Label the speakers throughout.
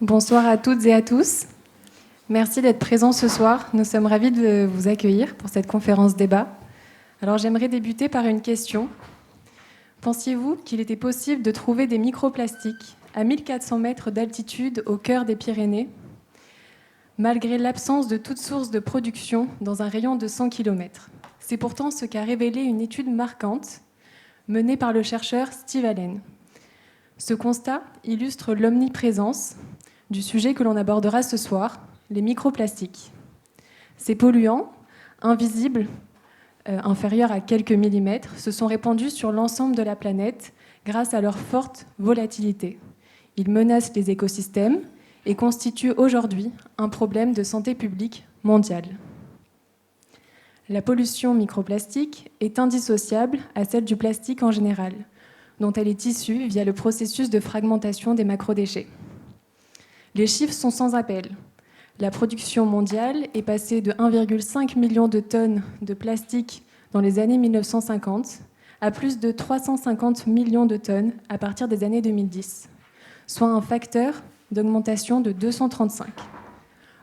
Speaker 1: Bonsoir à toutes et à tous. Merci d'être présents ce soir. Nous sommes ravis de vous accueillir pour cette conférence débat. Alors j'aimerais débuter par une question. Pensiez-vous qu'il était possible de trouver des microplastiques à 1400 mètres d'altitude au cœur des Pyrénées, malgré l'absence de toute source de production dans un rayon de 100 km? C'est pourtant ce qu'a révélé une étude marquante menée par le chercheur Steve Allen. Ce constat illustre l'omniprésence du sujet que l'on abordera ce soir, les microplastiques. Ces polluants, invisibles, inférieurs à quelques millimètres, se sont répandus sur l'ensemble de la planète grâce à leur forte volatilité. Ils menacent les écosystèmes et constituent aujourd'hui un problème de santé publique mondiale. La pollution microplastique est indissociable à celle du plastique en général, dont elle est issue via le processus de fragmentation des macrodéchets. Les chiffres sont sans appel. La production mondiale est passée de 1,5 million de tonnes de plastique dans les années 1950 à plus de 350 millions de tonnes à partir des années 2010, soit un facteur d'augmentation de 235.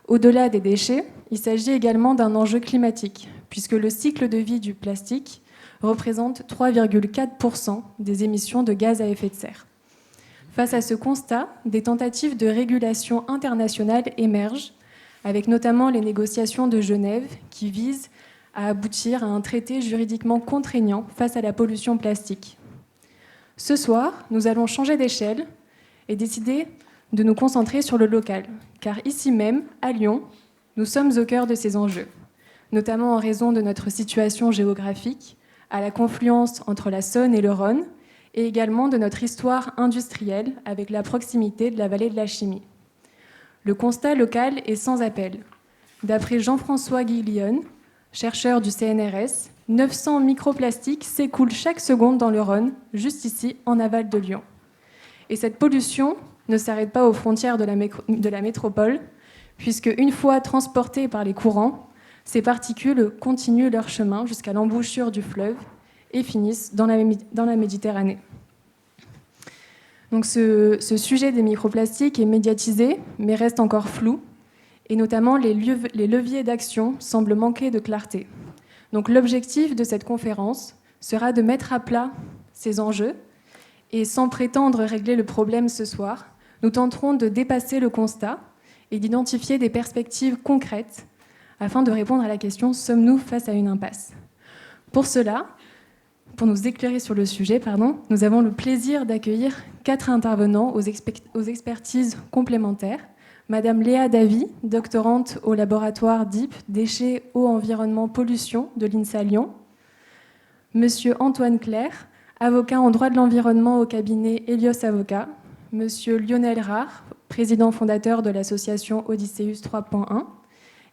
Speaker 1: Au-delà des déchets, il s'agit également d'un enjeu climatique, puisque le cycle de vie du plastique représente 3,4% des émissions de gaz à effet de serre. Face à ce constat, des tentatives de régulation internationale émergent, avec notamment les négociations de Genève qui visent à aboutir à un traité juridiquement contraignant face à la pollution plastique. Ce soir, nous allons changer d'échelle et décider de nous concentrer sur le local, car ici même, à Lyon, nous sommes au cœur de ces enjeux, notamment en raison de notre situation géographique, à la confluence entre la Saône et le Rhône, et également de notre histoire industrielle avec la proximité de la vallée de la Chimie. Le constat local est sans appel. D'après Jean-François Guillionne, chercheur du CNRS, 900 microplastiques s'écoulent chaque seconde dans le Rhône, juste ici, en aval de Lyon. Et cette pollution ne s'arrête pas aux frontières de la métropole, puisque une fois transportées par les courants, ces particules continuent leur chemin jusqu'à l'embouchure du fleuve et finissent dans la Méditerranée. Donc ce sujet des microplastiques est médiatisé, mais reste encore flou, et notamment les leviers d'action semblent manquer de clarté. Donc l'objectif de cette conférence sera de mettre à plat ces enjeux, et sans prétendre régler le problème ce soir, nous tenterons de dépasser le constat et d'identifier des perspectives concrètes afin de répondre à la question « Sommes-nous face à une impasse ?» Pour cela, pour nous éclairer sur le sujet, nous avons le plaisir d'accueillir 4 intervenants aux expertises complémentaires. Madame Léa Davy, doctorante au laboratoire DIP, Déchets, Eau, Environnement, Pollution de l'INSA Lyon. Monsieur Antoine Clerc, avocat en droit de l'environnement au cabinet Elios Avocats. Monsieur Lionel Rare, président fondateur de l'association Odysseus 3.1.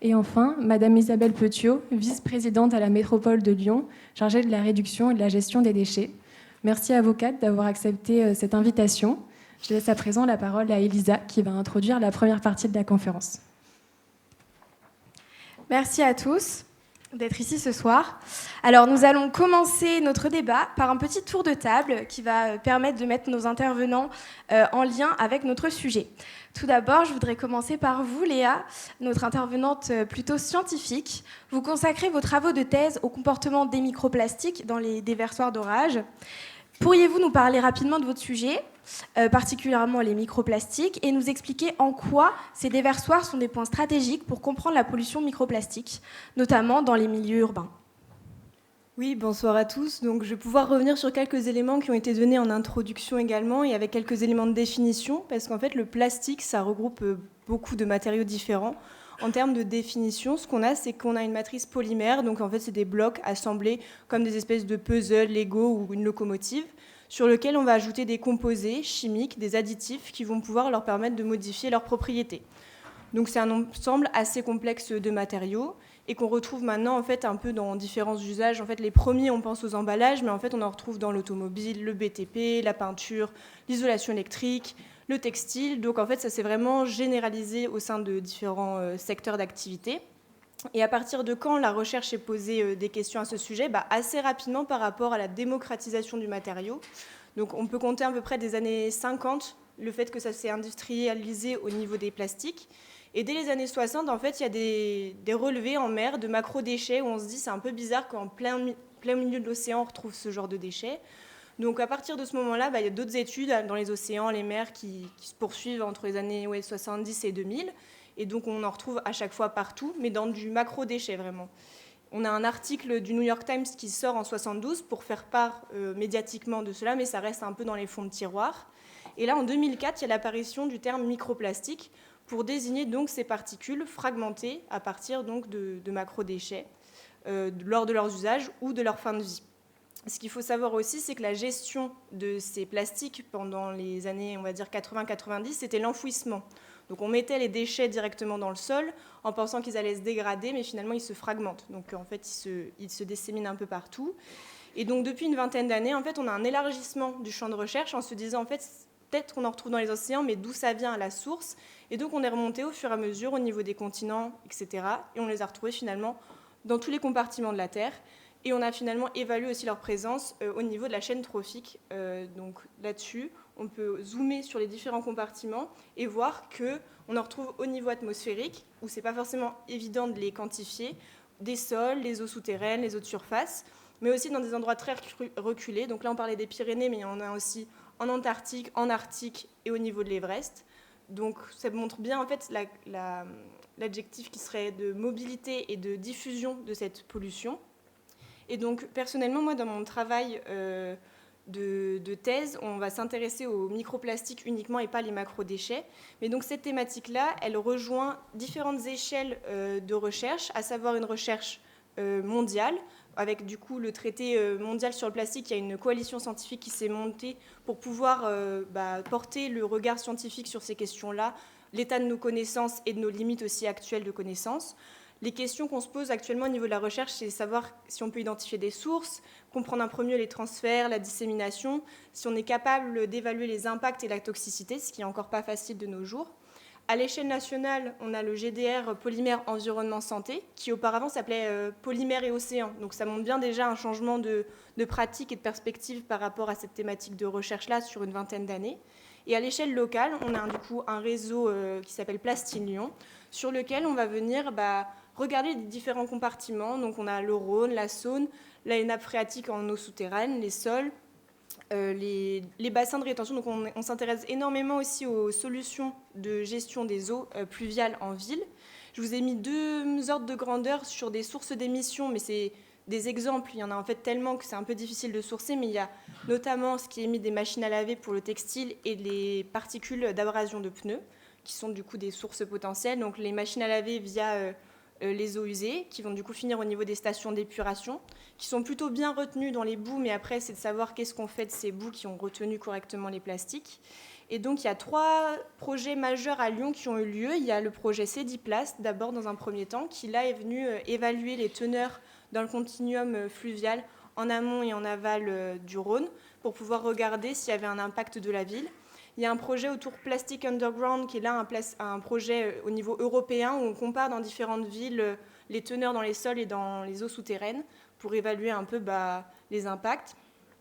Speaker 1: Et enfin, Madame Isabelle Petiot, vice-présidente à la métropole de Lyon, chargée de la réduction et de la gestion des déchets. Merci avocate d'avoir accepté cette invitation. Je laisse à présent la parole à Elisa qui va introduire la première partie de la conférence.
Speaker 2: Merci à tous d'être ici ce soir. Alors, nous allons commencer notre débat par un petit tour de table qui va permettre de mettre nos intervenants en lien avec notre sujet. Tout d'abord, je voudrais commencer par vous, Léa, notre intervenante plutôt scientifique. Vous consacrez vos travaux de thèse au comportement des microplastiques dans les déversoirs d'orage. Pourriez-vous nous parler rapidement de votre sujet, particulièrement les microplastiques, et nous expliquer en quoi ces déversoirs sont des points stratégiques pour comprendre la pollution microplastique, notamment dans les milieux urbains?
Speaker 3: Oui, bonsoir à tous. Donc, je vais pouvoir revenir sur quelques éléments qui ont été donnés en introduction également et avec quelques éléments de définition, parce qu'en fait, le plastique, ça regroupe beaucoup de matériaux différents. En termes de définition, ce qu'on a, c'est qu'on a une matrice polymère, donc en fait, c'est des blocs assemblés comme des espèces de puzzles, Lego ou une locomotive, sur lequel on va ajouter des composés chimiques, des additifs qui vont pouvoir leur permettre de modifier leurs propriétés. Donc, c'est un ensemble assez complexe de matériaux et qu'on retrouve maintenant en fait un peu dans différents usages. En fait, les premiers, on pense aux emballages, mais en fait, on en retrouve dans l'automobile, le BTP, la peinture, l'isolation électrique, le textile. Donc, en fait, ça s'est vraiment généralisé au sein de différents secteurs d'activité. Et à partir de quand la recherche s'est posée des questions à ce sujet? Assez rapidement par rapport à la démocratisation du matériau. Donc on peut compter à peu près des années 50, le fait que ça s'est industrialisé au niveau des plastiques. Et dès les années 60, en fait, il y a des relevés en mer de macro-déchets où on se dit c'est un peu bizarre qu'en plein milieu de l'océan, on retrouve ce genre de déchets. Donc à partir de ce moment-là, il y a d'autres études dans les océans, les mers qui se poursuivent entre les années 70 et 2000. Et donc on en retrouve à chaque fois partout, mais dans du macro-déchet vraiment. On a un article du New York Times qui sort en 72 pour faire part médiatiquement de cela, mais ça reste un peu dans les fonds de tiroir. Et là, en 2004, il y a l'apparition du terme microplastique pour désigner donc ces particules fragmentées à partir donc de macro-déchets lors de leurs usages ou de leur fin de vie. Ce qu'il faut savoir aussi, c'est que la gestion de ces plastiques pendant les années, on va dire 80-90, c'était l'enfouissement. Donc on mettait les déchets directement dans le sol en pensant qu'ils allaient se dégrader, mais finalement ils se fragmentent. Donc en fait ils se disséminent un peu partout. Et donc depuis une vingtaine d'années, en fait on a un élargissement du champ de recherche en se disant en fait peut-être qu'on en retrouve dans les océans, mais d'où ça vient à la source. Et donc on est remonté au fur et à mesure au niveau des continents, etc. Et on les a retrouvés finalement dans tous les compartiments de la Terre. Et on a finalement évalué aussi leur présence au niveau de la chaîne trophique. Donc là-dessus, on peut zoomer sur les différents compartiments et voir qu'on en retrouve au niveau atmosphérique, où ce n'est pas forcément évident de les quantifier, des sols, les eaux souterraines, les eaux de surface, mais aussi dans des endroits très reculés. Donc là, on parlait des Pyrénées, mais il y en a aussi en Antarctique, en Arctique et au niveau de l'Everest. Donc ça montre bien en fait l'adjectif qui serait de mobilité et de diffusion de cette pollution. Et donc, personnellement, moi, dans mon travail de thèse, on va s'intéresser aux microplastiques uniquement et pas les macrodéchets. Mais donc, cette thématique-là, elle rejoint différentes échelles de recherche, à savoir une recherche mondiale, avec du coup le traité mondial sur le plastique. Il y a une coalition scientifique qui s'est montée pour pouvoir porter le regard scientifique sur ces questions-là, l'état de nos connaissances et de nos limites aussi actuelles de connaissances. Les questions qu'on se pose actuellement au niveau de la recherche, c'est savoir si on peut identifier des sources, comprendre un peu mieux les transferts, la dissémination, si on est capable d'évaluer les impacts et la toxicité, ce qui n'est encore pas facile de nos jours. À l'échelle nationale, on a le GDR Polymère Environnement Santé, qui auparavant s'appelait Polymère et Océan. Donc ça montre bien déjà un changement de pratique et de perspective par rapport à cette thématique de recherche-là sur une vingtaine d'années. Et à l'échelle locale, on a du coup un réseau qui s'appelle Plastine Lyon, sur lequel on va venir regarder les différents compartiments. Donc on a le Rhône, la Saône, les nappes phréatiques en eau souterraine, les sols, les bassins de rétention. Donc on s'intéresse énormément aussi aux solutions de gestion des eaux pluviales en ville. Je vous ai mis 2 ordres de grandeur sur des sources d'émissions, mais c'est des exemples. Il y en a en fait tellement que c'est un peu difficile de sourcer, mais il y a notamment ce qui est mis des machines à laver pour le textile et les particules d'abrasion de pneus, qui sont du coup des sources potentielles. Donc les machines à laver via les eaux usées, qui vont du coup finir au niveau des stations d'épuration, qui sont plutôt bien retenues dans les boues, mais après c'est de savoir qu'est-ce qu'on fait de ces boues qui ont retenu correctement les plastiques. Et donc il y a 3 projets majeurs à Lyon qui ont eu lieu. Il y a le projet Cédiplast, d'abord dans un premier temps, qui là est venu évaluer les teneurs dans le continuum fluvial en amont et en aval du Rhône, pour pouvoir regarder s'il y avait un impact de la ville. Il y a un projet autour Plastic Underground qui est là un projet au niveau européen où on compare dans différentes villes les teneurs dans les sols et dans les eaux souterraines pour évaluer un peu les impacts.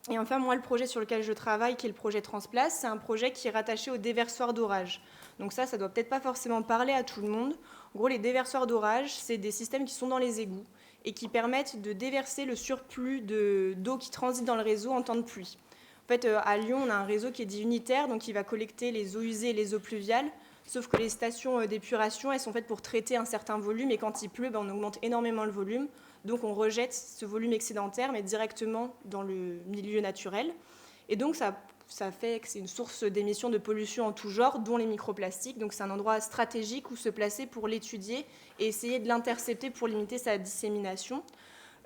Speaker 3: Et enfin, moi, le projet sur lequel je travaille, qui est le projet Transplace, c'est un projet qui est rattaché aux déversoirs d'orage. Donc ça doit peut-être pas forcément parler à tout le monde. En gros, les déversoirs d'orage, c'est des systèmes qui sont dans les égouts et qui permettent de déverser le surplus d'eau qui transite dans le réseau en temps de pluie. En fait, à Lyon, on a un réseau qui est dit unitaire, donc il va collecter les eaux usées et les eaux pluviales, sauf que les stations d'épuration, elles sont faites pour traiter un certain volume, et quand il pleut, on augmente énormément le volume, donc on rejette ce volume excédentaire, mais directement dans le milieu naturel. Et donc ça fait que c'est une source d'émissions de pollution en tout genre, dont les microplastiques, donc c'est un endroit stratégique où se placer pour l'étudier et essayer de l'intercepter pour limiter sa dissémination.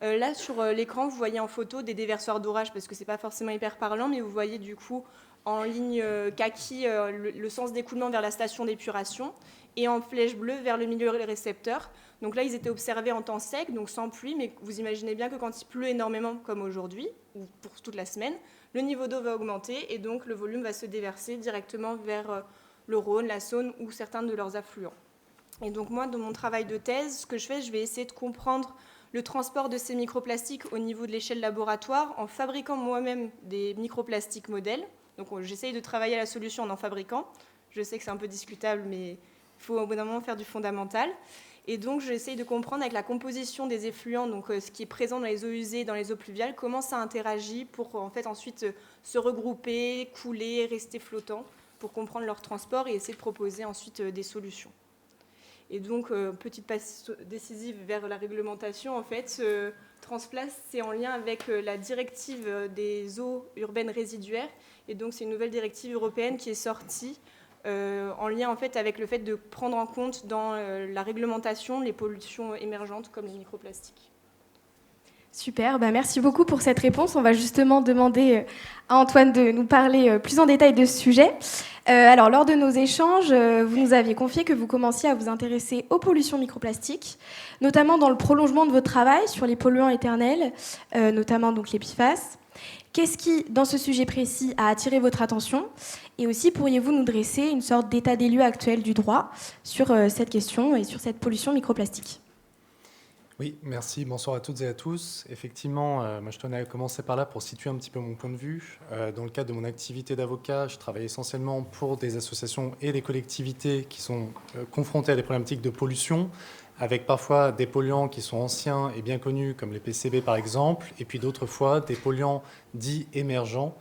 Speaker 3: Là, sur l'écran, vous voyez en photo des déversoirs d'orage, parce que ce n'est pas forcément hyper parlant, mais vous voyez du coup en ligne kaki le sens d'écoulement vers la station d'épuration et en flèche bleue vers le milieu récepteur. Donc là, ils étaient observés en temps sec, donc sans pluie, mais vous imaginez bien que quand il pleut énormément, comme aujourd'hui, ou pour toute la semaine, le niveau d'eau va augmenter et donc le volume va se déverser directement vers le Rhône, la Saône ou certains de leurs affluents. Et donc moi, dans mon travail de thèse, ce que je fais, je vais essayer de comprendre le transport de ces microplastiques au niveau de l'échelle laboratoire en fabriquant moi-même des microplastiques modèles. Donc j'essaye de travailler à la solution en fabriquant. Je sais que c'est un peu discutable, mais il faut au bout d'un moment faire du fondamental. Et donc j'essaye de comprendre avec la composition des effluents, donc ce qui est présent dans les eaux usées, dans les eaux pluviales, comment ça interagit pour en fait ensuite se regrouper, couler, rester flottant, pour comprendre leur transport et essayer de proposer ensuite des solutions. Et donc, petite passe décisive vers la réglementation, en fait, Transplace, c'est en lien avec la directive des eaux urbaines résiduaires. Et donc, c'est une nouvelle directive européenne qui est sortie en lien en fait, avec le fait de prendre en compte dans la réglementation les pollutions émergentes comme les microplastiques.
Speaker 2: Super, merci beaucoup pour cette réponse. On va justement demander à Antoine de nous parler plus en détail de ce sujet. Alors, lors de nos échanges, vous nous aviez confié que vous commenciez à vous intéresser aux pollutions microplastiques, notamment dans le prolongement de votre travail sur les polluants éternels, notamment donc les PFAS. Qu'est-ce qui, dans ce sujet précis, a attiré votre attention? Et aussi, pourriez-vous nous dresser une sorte d'état des lieux actuel du droit sur cette question et sur cette pollution microplastique?
Speaker 4: Oui, merci. Bonsoir à toutes et à tous. Effectivement, moi, je tenais à commencer par là pour situer un petit peu mon point de vue. Dans le cadre de mon activité d'avocat, je travaille essentiellement pour des associations et des collectivités qui sont confrontées à des problématiques de pollution, avec parfois des polluants qui sont anciens et bien connus, comme les PCB par exemple, et puis d'autres fois des polluants dits émergents,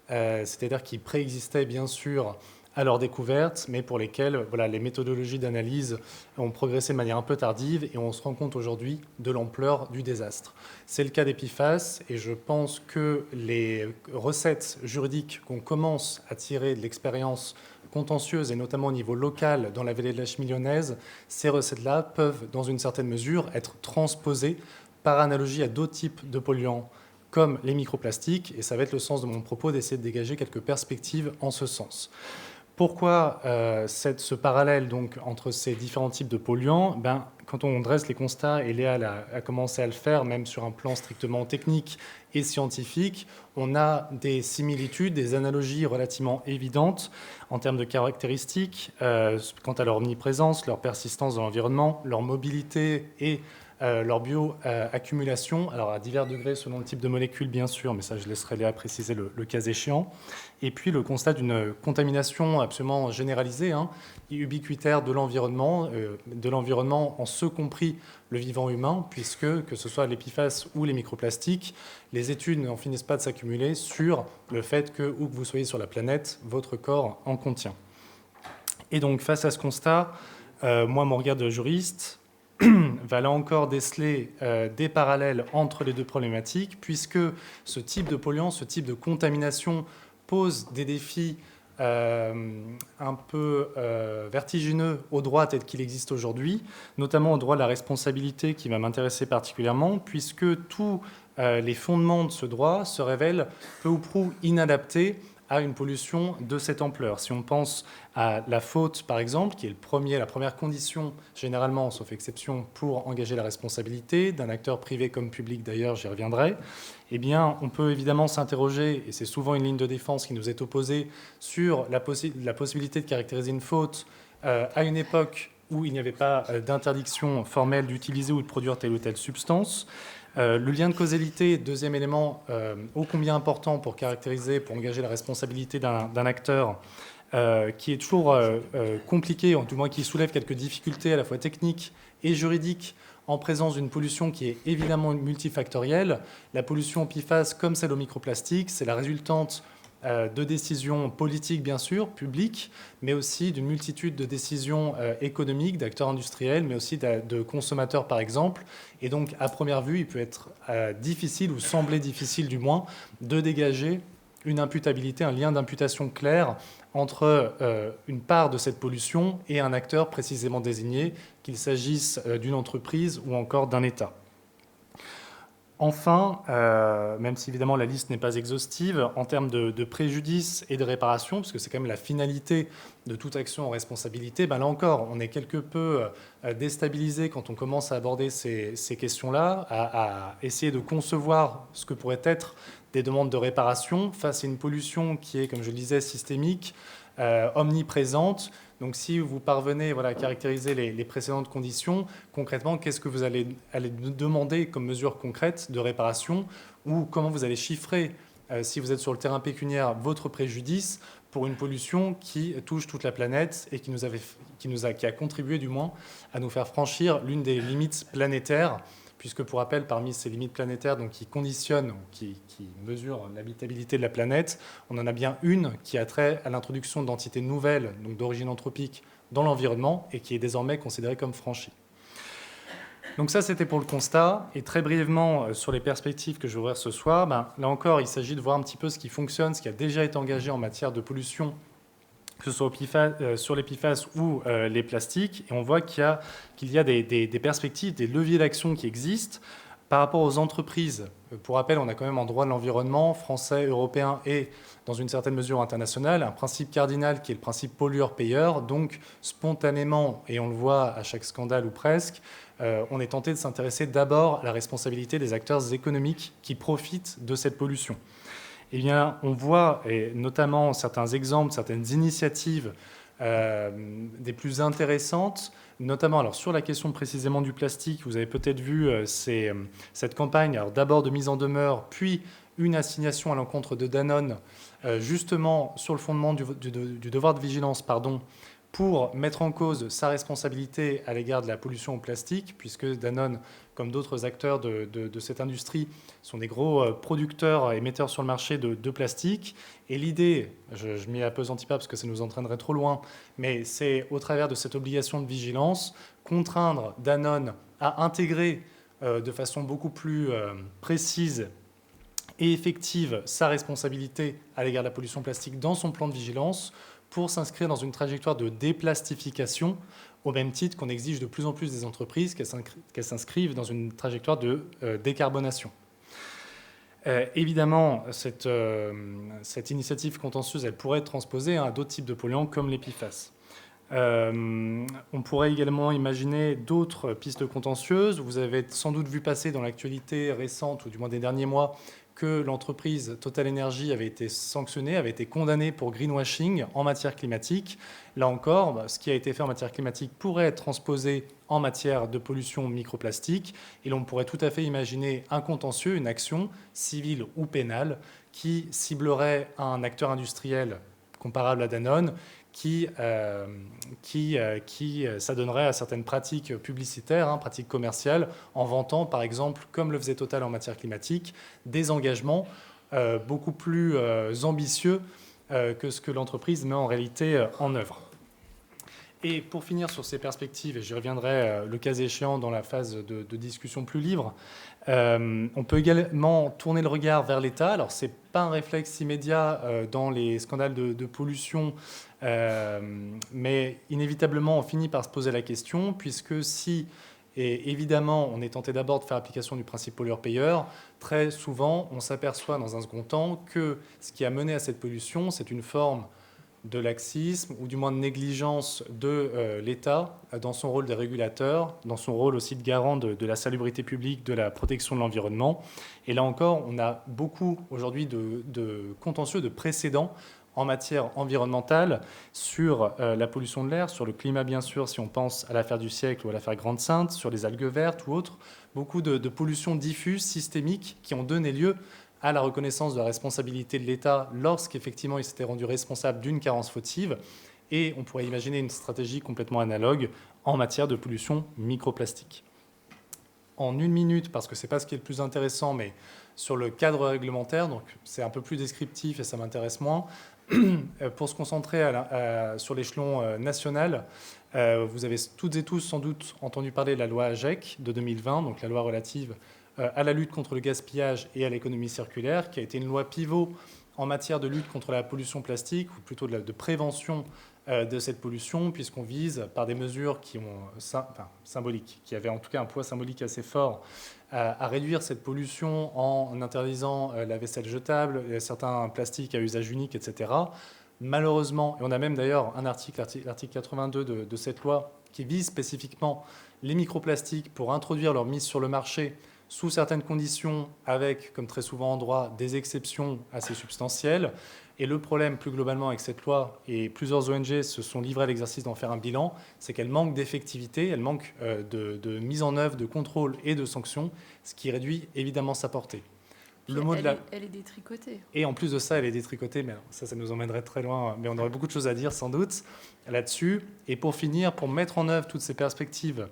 Speaker 4: c'est-à-dire qui préexistaient bien sûr à leur découverte, mais pour lesquels les méthodologies d'analyse ont progressé de manière un peu tardive et on se rend compte aujourd'hui de l'ampleur du désastre. C'est le cas des PFAS et je pense que les recettes juridiques qu'on commence à tirer de l'expérience contentieuse et notamment au niveau local dans la vallée de la Chimie lyonnaise, ces recettes-là peuvent dans une certaine mesure être transposées par analogie à d'autres types de polluants comme les microplastiques et ça va être le sens de mon propos d'essayer de dégager quelques perspectives en ce sens. Pourquoi ce parallèle donc, entre ces différents types de polluants? Quand on dresse les constats, et Léa a commencé à le faire, même sur un plan strictement technique et scientifique, on a des similitudes, des analogies relativement évidentes en termes de caractéristiques, quant à leur omniprésence, leur persistance dans l'environnement, leur mobilité et leur bioaccumulation, alors à divers degrés selon le type de molécule bien sûr, mais ça je laisserai Léa préciser le cas échéant. Et puis le constat d'une contamination absolument généralisée, ubiquitaire de l'environnement en ce compris le vivant humain, puisque que ce soit les PFAS ou les microplastiques, les études n'en finissent pas de s'accumuler sur le fait que, où que vous soyez sur la planète, votre corps en contient. Et donc face à ce constat, moi mon regard de juriste va là encore déceler des parallèles entre les deux problématiques, puisque ce type de polluant, ce type de contamination pose des défis un peu vertigineux au droit tel qu'il existe aujourd'hui, notamment au droit de la responsabilité qui va m'intéresser particulièrement, puisque tous les fondements de ce droit se révèlent peu ou prou inadaptés à une pollution de cette ampleur. Si on pense à la faute, par exemple, qui est la première condition, généralement, sauf exception, pour engager la responsabilité d'un acteur privé comme public, d'ailleurs, j'y reviendrai, eh bien, on peut évidemment s'interroger, et c'est souvent une ligne de défense qui nous est opposée, sur la possibilité de caractériser une faute à une époque où il n'y avait pas d'interdiction formelle d'utiliser ou de produire telle ou telle substance. Le lien de causalité, deuxième élément ô combien important pour caractériser, pour engager la responsabilité d'un acteur, qui est toujours compliqué, en tout moins qui soulève quelques difficultés à la fois techniques et juridiques en présence d'une pollution qui est évidemment multifactorielle. La pollution PFAS, comme celle au microplastique, c'est la résultante de décisions politiques, bien sûr, publiques, mais aussi d'une multitude de décisions économiques, d'acteurs industriels, mais aussi de consommateurs, par exemple. Et donc, à première vue, il peut être difficile, ou sembler difficile du moins, de dégager une imputabilité, un lien d'imputation clair entre une part de cette pollution et un acteur précisément désigné, qu'il s'agisse d'une entreprise ou encore d'un État. Enfin, même si évidemment la liste n'est pas exhaustive, en termes de préjudice et de réparation, parce que c'est quand même la finalité de toute action en responsabilité, là encore, on est quelque peu déstabilisé quand on commence à aborder ces questions-là, à essayer de concevoir ce que pourraient être des demandes de réparation face à une pollution qui est, comme je le disais, systémique, omniprésente, Donc si vous parvenez à caractériser les précédentes conditions, concrètement, qu'est-ce que vous allez demander comme mesure concrète de réparation ou comment vous allez chiffrer, si vous êtes sur le terrain pécuniaire, votre préjudice pour une pollution qui touche toute la planète et qui a contribué du moins à nous faire franchir l'une des limites planétaires, puisque pour rappel, parmi ces limites planétaires donc, qui conditionnent, qui mesurent l'habitabilité de la planète, on en a bien une qui a trait à l'introduction d'entités nouvelles, donc d'origine anthropique, dans l'environnement et qui est désormais considérée comme franchie. Donc ça, c'était pour le constat. Et très brièvement, sur les perspectives que je vais ouvrir ce soir, là encore, il s'agit de voir un petit peu ce qui fonctionne, ce qui a déjà été engagé en matière de pollution, que ce soit sur les PFAS ou les plastiques. Et on voit qu'il y a des perspectives, des leviers d'action qui existent par rapport aux entreprises. Pour rappel, on a quand même en droit de l'environnement, français, européen et dans une certaine mesure internationale, un principe cardinal qui est le principe pollueur-payeur. Donc spontanément, et on le voit à chaque scandale ou presque, on est tenté de s'intéresser d'abord à la responsabilité des acteurs économiques qui profitent de cette pollution. Eh bien, on voit, et notamment certains exemples, certaines initiatives des plus intéressantes, notamment alors, sur la question précisément du plastique. Vous avez peut-être vu cette campagne, alors d'abord de mise en demeure, puis une assignation à l'encontre de Danone, justement sur le fondement du devoir de vigilance, pour mettre en cause sa responsabilité à l'égard de la pollution au plastique, puisque Danone, comme d'autres acteurs de cette industrie, sont des gros producteurs et metteurs sur le marché de plastique. Et l'idée, je ne m'y appesantis pas parce que ça nous entraînerait trop loin, mais c'est au travers de cette obligation de vigilance, contraindre Danone à intégrer de façon beaucoup plus précise et effective sa responsabilité à l'égard de la pollution plastique dans son plan de vigilance, pour s'inscrire dans une trajectoire de déplastification, au même titre qu'on exige de plus en plus des entreprises qu'elles s'inscrivent dans une trajectoire de décarbonation. Évidemment, cette initiative contentieuse, elle pourrait être transposée à d'autres types de polluants comme les PFAS. On pourrait également imaginer d'autres pistes contentieuses. Vous avez sans doute vu passer dans l'actualité récente, ou du moins des derniers mois, que l'entreprise Total Energy avait été sanctionnée, avait été condamnée pour greenwashing en matière climatique. Là encore, ce qui a été fait en matière climatique pourrait être transposé en matière de pollution microplastique, et l'on pourrait tout à fait imaginer un contentieux, une action civile ou pénale qui ciblerait un acteur industriel comparable à Danone, qui s'adonnerait à certaines pratiques publicitaires, pratiques commerciales, en vantant, par exemple, comme le faisait Total en matière climatique, des engagements beaucoup plus ambitieux que ce que l'entreprise met en réalité en œuvre. Et pour finir sur ces perspectives, et j'y reviendrai le cas échéant dans la phase de discussion plus libre, on peut également tourner le regard vers l'État. Alors, ce n'est pas un réflexe immédiat dans les scandales de pollution, mais inévitablement, on finit par se poser la question, puisque si, et évidemment, on est tenté d'abord de faire application du principe pollueur-payeur, très souvent, on s'aperçoit dans un second temps que ce qui a mené à cette pollution, c'est une forme de laxisme ou du moins de négligence de l'État dans son rôle de régulateur, dans son rôle aussi de garant de la salubrité publique, de la protection de l'environnement. Et là encore, on a beaucoup aujourd'hui de contentieux, de précédents en matière environnementale sur la pollution de l'air, sur le climat bien sûr, si on pense à l'affaire du siècle ou à l'affaire Grande-Synthe, sur les algues vertes ou autres, beaucoup de pollutions diffuses, systémiques, qui ont donné lieu à la reconnaissance de la responsabilité de l'État lorsqu'effectivement il s'était rendu responsable d'une carence fautive. Et on pourrait imaginer une stratégie complètement analogue en matière de pollution microplastique. En une minute, parce que ce n'est pas ce qui est le plus intéressant, mais sur le cadre réglementaire, donc c'est un peu plus descriptif et ça m'intéresse moins, pour se concentrer sur l'échelon national, vous avez toutes et tous sans doute entendu parler de la loi AGEC de 2020, donc la loi relative à la lutte contre le gaspillage et à l'économie circulaire, qui a été une loi pivot en matière de lutte contre la pollution plastique, ou plutôt de prévention de cette pollution, puisqu'on vise par des mesures symboliques, qui avaient en tout cas un poids symbolique assez fort, à réduire cette pollution en interdisant la vaisselle jetable, certains plastiques à usage unique, etc. Malheureusement, et on a même d'ailleurs un article, l'article 82 de cette loi, qui vise spécifiquement les microplastiques pour introduire leur mise sur le marché sous certaines conditions, avec, comme très souvent en droit, des exceptions assez substantielles. Et le problème, plus globalement, avec cette loi, et plusieurs ONG se sont livrées à l'exercice d'en faire un bilan, c'est qu'elle manque d'effectivité, elle manque de mise en œuvre, de contrôle et de sanctions, ce qui réduit évidemment sa portée.
Speaker 5: Elle est détricotée.
Speaker 4: Et en plus de ça, elle est détricotée, mais ça nous emmènerait très loin, mais on aurait beaucoup de choses à dire sans doute là-dessus. Et pour finir, pour mettre en œuvre toutes ces perspectives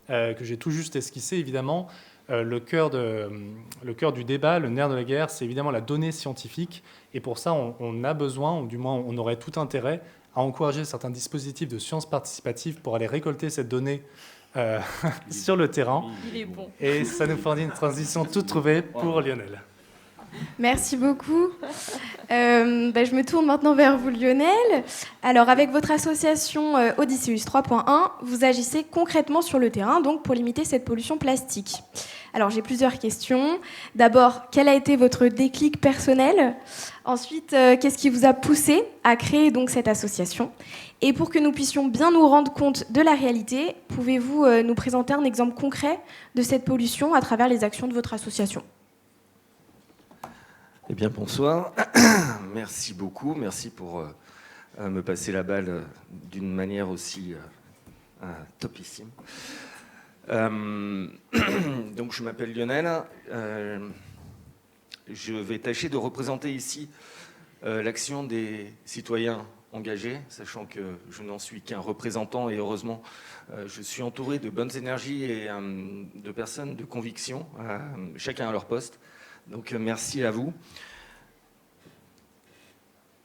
Speaker 4: que j'ai tout juste esquissées, évidemment, le cœur du débat, le nerf de la guerre, c'est évidemment la donnée scientifique. Et pour ça, on a besoin, ou du moins on aurait tout intérêt, à encourager certains dispositifs de sciences participatives pour aller récolter cette donnée sur le terrain.
Speaker 5: Il est bon.
Speaker 4: Et ça nous fournit une transition toute trouvée pour Lionel.
Speaker 2: Merci beaucoup. Je me tourne maintenant vers vous, Lionel. Alors, avec votre association Odysseus 3.1, vous agissez concrètement sur le terrain, donc pour limiter cette pollution plastique. Alors, j'ai plusieurs questions. D'abord, quel a été votre déclic personnel ? Ensuite, qu'est-ce qui vous a poussé à créer donc cette association ? Et pour que nous puissions bien nous rendre compte de la réalité, pouvez-vous nous présenter un exemple concret de cette pollution à travers les actions de votre association ?
Speaker 6: Eh bien, bonsoir. Merci beaucoup. Merci pour me passer la balle d'une manière aussi topissime. Donc, je m'appelle Lionel. Je vais tâcher de représenter ici l'action des citoyens engagés, sachant que je n'en suis qu'un représentant et heureusement, je suis entouré de bonnes énergies et de personnes de conviction, chacun à leur poste. Donc merci à vous.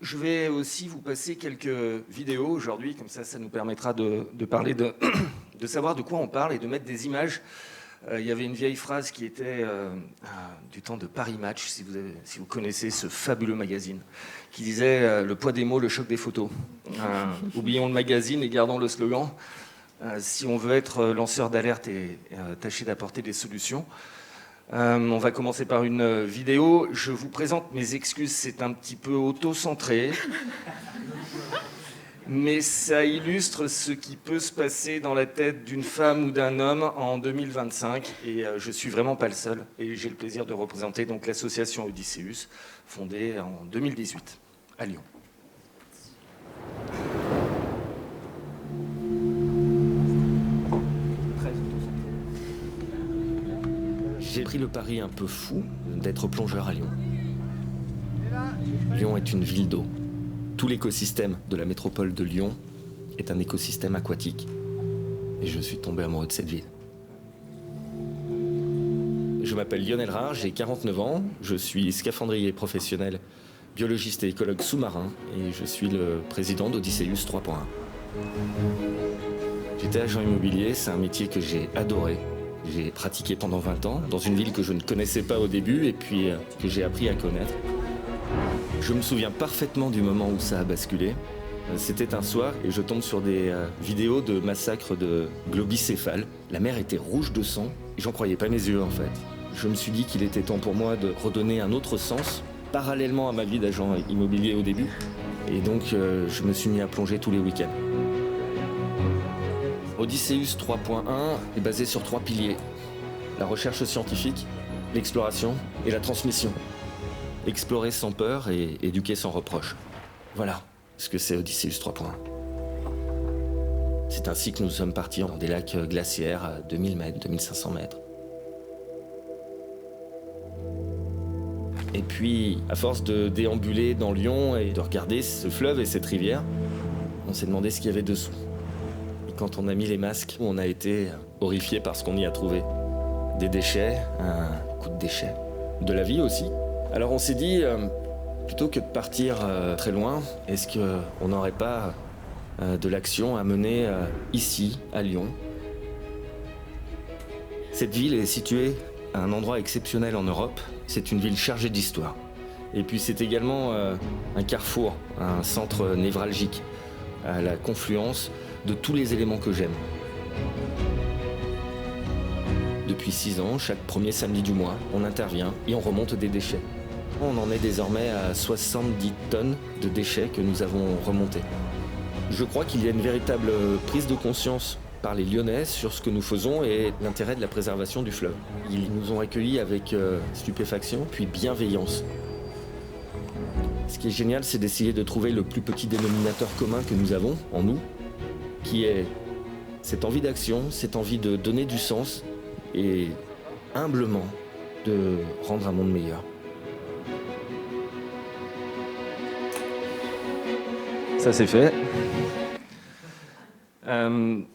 Speaker 6: Je vais aussi vous passer quelques vidéos aujourd'hui, comme ça nous permettra de parler de savoir de quoi on parle et de mettre des images. Il y avait une vieille phrase qui était du temps de Paris Match, si vous connaissez ce fabuleux magazine, qui disait le poids des mots, le choc des photos. Oublions le magazine et gardons le slogan. Si on veut être lanceur d'alerte et tâcher d'apporter des solutions. On va commencer par une vidéo. Je vous présente mes excuses, c'est un petit peu auto-centré. Mais ça illustre ce qui peut se passer dans la tête d'une femme ou d'un homme en 2025. Et je suis vraiment pas le seul. Et j'ai le plaisir de représenter donc l'association Odysseus, fondée en 2018 à Lyon. J'ai pris le pari un peu fou d'être plongeur à Lyon. Lyon est une ville d'eau. Tout l'écosystème de la métropole de Lyon est un écosystème aquatique. Et je suis tombé amoureux de cette ville. Je m'appelle Lionel Rare, j'ai 49 ans. Je suis scaphandrier professionnel, biologiste et écologue sous-marin. Et je suis le président d'Odysseus 3.1. J'étais agent immobilier, c'est un métier que j'ai adoré. J'ai pratiqué pendant 20 ans dans une ville que je ne connaissais pas au début et puis que j'ai appris à connaître. Je me souviens parfaitement du moment où ça a basculé. C'était un soir et je tombe sur des vidéos de massacres de globicéphales. La mer était rouge de sang et j'en croyais pas mes yeux en fait. Je me suis dit qu'il était temps pour moi de redonner un autre sens, parallèlement à ma vie d'agent immobilier au début. Et donc je me suis mis à plonger tous les week-ends. Odysseus 3.1 est basé sur 3 piliers. La recherche scientifique, l'exploration et la transmission. Explorer sans peur et éduquer sans reproche. Voilà ce que c'est Odysseus 3.1. C'est ainsi que nous sommes partis dans des lacs glaciaires à 2000 mètres, 2500 mètres. Et puis, à force de déambuler dans Lyon et de regarder ce fleuve et cette rivière, on s'est demandé ce qu'il y avait dessous. Quand on a mis les masques, on a été horrifiés par ce qu'on y a trouvé. Des déchets, un coup de déchets. De la vie aussi. Alors on s'est dit, plutôt que de partir très loin, est-ce qu'on n'aurait pas de l'action à mener ici, à Lyon ? Cette ville est située à un endroit exceptionnel en Europe. C'est une ville chargée d'histoire. Et puis c'est également un carrefour, un centre névralgique, à la confluence de tous les éléments que j'aime. Depuis 6 ans, chaque premier samedi du mois, on intervient et on remonte des déchets. On en est désormais à 70 tonnes de déchets que nous avons remontés. Je crois qu'il y a une véritable prise de conscience
Speaker 7: par les Lyonnais sur ce que nous faisons et l'intérêt de la préservation du fleuve. Ils nous ont accueillis avec stupéfaction puis bienveillance. Ce qui est génial, c'est d'essayer de trouver le plus petit dénominateur commun que nous avons en nous, qui est cette envie d'action, cette envie de donner du sens et humblement de rendre un monde meilleur.
Speaker 6: Ça c'est fait.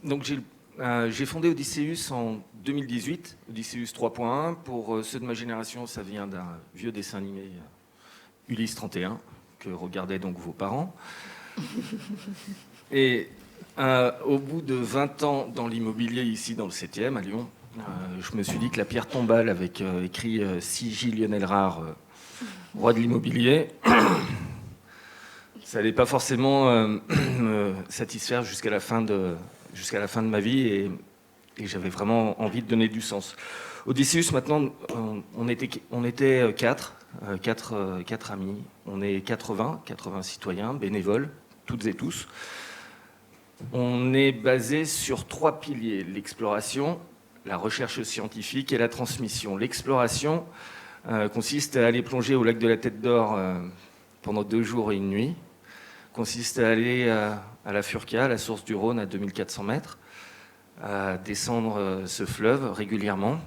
Speaker 6: Donc j'ai fondé Odysseus en 2018, Odysseus 3.1. Pour ceux de ma génération, ça vient d'un vieux dessin animé Ulysse 31, que regardaient donc vos parents. Et au bout de 20 ans dans l'immobilier ici dans le 7e à Lyon, je me suis dit que la pierre tombale avec écrit C.J. Lionel Rare, roi de l'immobilier, ça n'allait pas forcément me satisfaire jusqu'à la fin de ma vie et j'avais vraiment envie de donner du sens. Odysseus, maintenant, on était quatre amis. On est 80 citoyens, bénévoles, toutes et tous. On est basé sur 3 piliers, l'exploration, la recherche scientifique et la transmission. L'exploration consiste à aller plonger au lac de la Tête d'Or pendant 2 jours et 1 nuit. Consiste à aller à la Furca, la source du Rhône à 2400 mètres, à descendre ce fleuve régulièrement,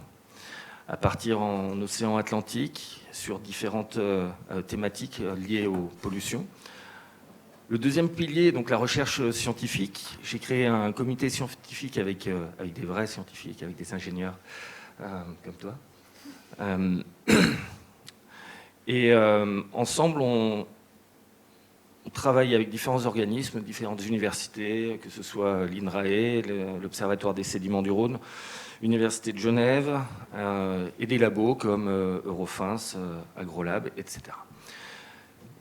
Speaker 6: à partir en océan Atlantique sur différentes thématiques liées aux pollutions. Le deuxième pilier, donc la recherche scientifique, j'ai créé un comité scientifique avec des vrais scientifiques, avec des ingénieurs comme toi. Ensemble, on travaille avec différents organismes, différentes universités, que ce soit l'INRAE, l'Observatoire des sédiments du Rhône, l'Université de Genève, et des labos comme Eurofins, AgroLab, etc.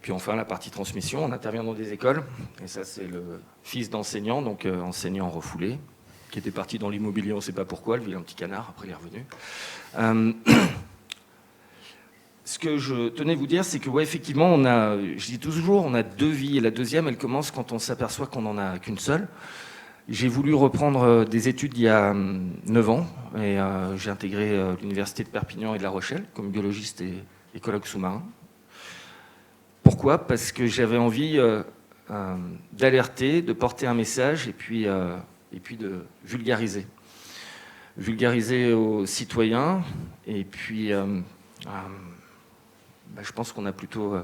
Speaker 6: Puis enfin, la partie transmission, on intervient dans des écoles, et ça c'est le fils d'enseignant, donc enseignant refoulé, qui était parti dans l'immobilier, on ne sait pas pourquoi, le vilain petit canard, après il est revenu. Ce que je tenais à vous dire, c'est que ouais, effectivement, je dis toujours, on a 2 vies, et la deuxième, elle commence quand on s'aperçoit qu'on n'en a qu'une seule. J'ai voulu reprendre des études il y a 9 ans, et j'ai intégré l'université de Perpignan et de La Rochelle, comme biologiste et écologue sous-marin. Pourquoi ? Parce que j'avais envie d'alerter, de porter un message, et puis de vulgariser. Vulgariser aux citoyens, et puis... je pense qu'on a plutôt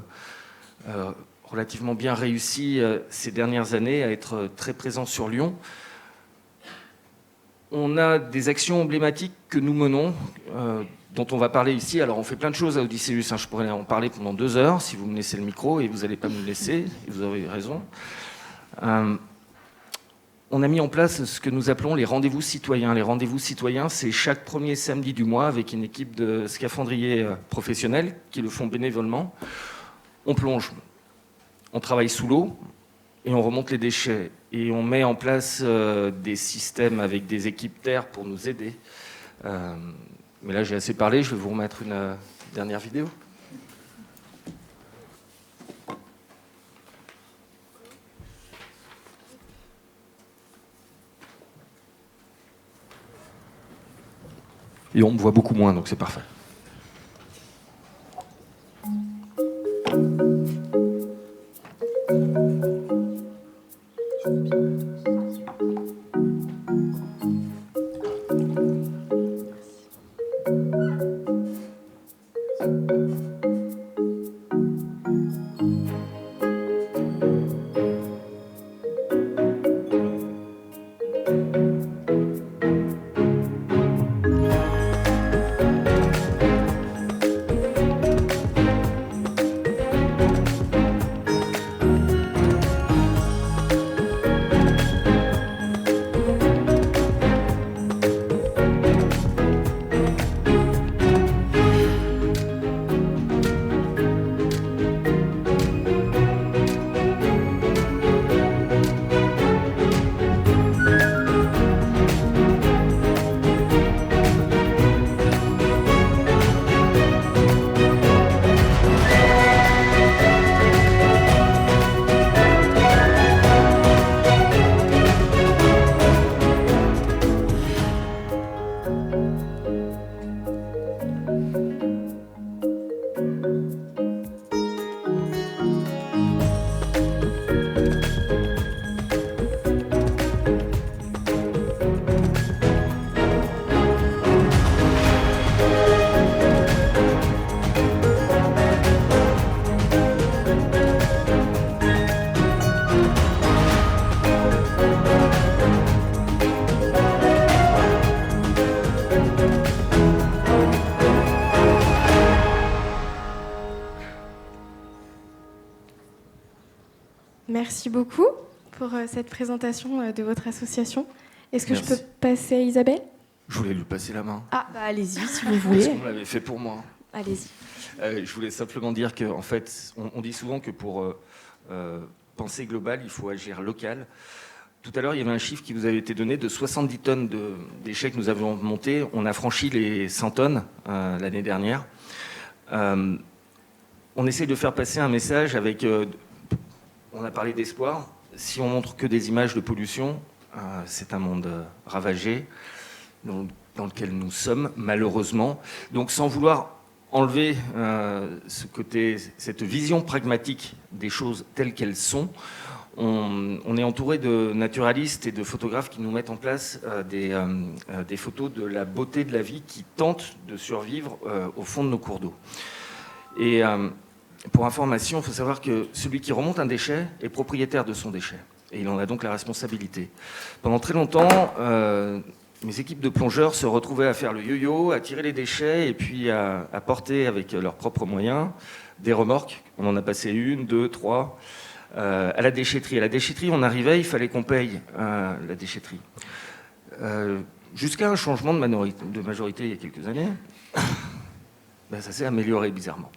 Speaker 6: relativement bien réussi ces dernières années à être très présent sur Lyon. On a des actions emblématiques que nous menons, dont on va parler ici. Alors on fait plein de choses à Odysseus, je pourrais en parler pendant 2 heures si vous me laissez le micro, et vous n'allez pas me le laisser, et vous avez raison. On a mis en place ce que nous appelons les rendez-vous citoyens. Les rendez-vous citoyens, c'est chaque premier samedi du mois avec une équipe de scaphandriers professionnels qui le font bénévolement. On plonge, on travaille sous l'eau et on remonte les déchets. Et on met en place des systèmes avec des équipes terre pour nous aider. Mais là, j'ai assez parlé, je vais vous remettre une dernière vidéo. Et on me voit beaucoup moins, donc c'est parfait.
Speaker 2: Merci beaucoup pour cette présentation de votre association. Est-ce que
Speaker 6: Merci.
Speaker 2: je peux passer à Isabelle ?
Speaker 6: Je voulais lui passer la main.
Speaker 2: Ah, bah allez-y si vous
Speaker 6: Parce
Speaker 2: voulez.
Speaker 6: qu'on l'avait fait pour moi.
Speaker 2: Allez-y.
Speaker 6: Je voulais simplement dire qu'en fait, on dit souvent que pour penser global, il faut agir local. Tout à l'heure, il y avait un chiffre qui vous avait été donné de 70 tonnes de déchets que nous avions montés. On a franchi les 100 tonnes l'année dernière. On essaye de faire passer un message avec... on a parlé d'espoir. Si on montre que des images de pollution, c'est un monde ravagé dans lequel nous sommes, malheureusement. Donc, sans vouloir enlever cette vision pragmatique des choses telles qu'elles sont, on est entouré de naturalistes et de photographes qui nous mettent en place des photos de la beauté de la vie qui tentent de survivre au fond de nos cours d'eau. Et pour information, il faut savoir que celui qui remonte un déchet est propriétaire de son déchet. Et il en a donc la responsabilité. Pendant très longtemps, mes équipes de plongeurs se retrouvaient à faire le yo-yo, à tirer les déchets et puis à porter avec leurs propres moyens des remorques. On en a passé 1, 2, 3 à la déchetterie. À la déchetterie, on arrivait, il fallait qu'on paye la déchetterie. Jusqu'à un changement de majorité il y a quelques années, ça s'est amélioré bizarrement.